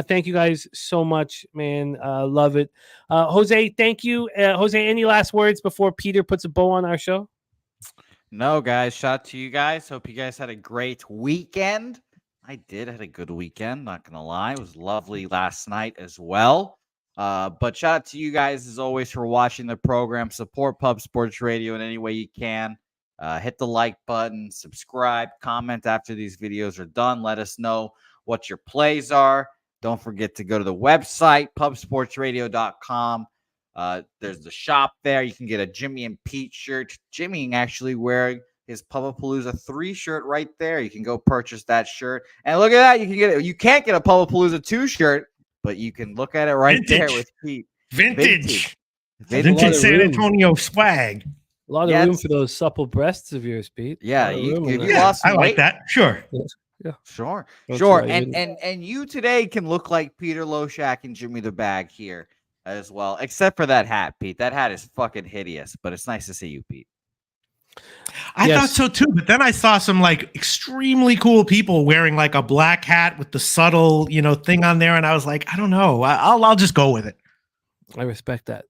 Thank you guys so much, man. Love it. Jose, thank you. Jose, any last words before Peter puts a bow on our show? No, guys. Shout out to you guys. Hope you guys had a great weekend. I did had a good weekend. Not gonna lie, it was lovely last night as well. But shout out to you guys as always for watching the program. Support Pub Sports Radio in any way you can. Hit the like button, subscribe, comment after these videos are done. Let us know what your plays are. Don't forget to go to the website, pubsportsradio.com. There's the shop there. You can get a Jimmy and Pete shirt. Jimmy actually wearing his Pubapalooza 3 shirt right there. You can go purchase that shirt. And look at that. You can't get a Pubapalooza 2 shirt, but you can look at it right there with Pete. Vintage San Antonio swag. A lot of room for those supple breasts of yours, Pete. Yeah, I like that. Sure. Yeah. Sure. That's Sure. right. And you today can look like Peter Loshak and Jimmy the Bag here as well, except for that hat, Pete. That hat is fucking hideous, but it's nice to see you, Pete. I thought so too, but then I saw some like extremely cool people wearing like a black hat with the subtle, thing on there, and I was like, I don't know. I'll just go with it. I respect that.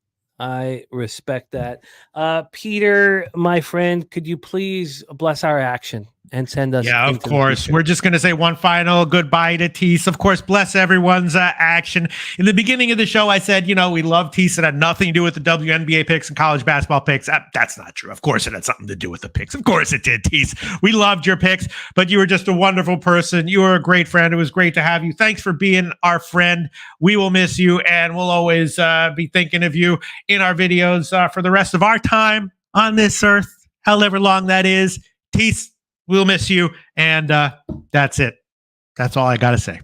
Peter, my friend, could you please bless our action and send us? Yeah, of course. We're just going to say one final goodbye to Tease. Of course, bless everyone's action. In the beginning of the show, I said, we love Tease. It had nothing to do with the WNBA picks and college basketball picks. That's not true. Of course, it had something to do with the picks. Of course it did, Tease. We loved your picks, but you were just a wonderful person. You were a great friend. It was great to have you. Thanks for being our friend. We will miss you, and we'll always be thinking of you in our videos for the rest of our time on this earth, however long that is. Tease, we'll miss you. And that's it. That's all I got to say.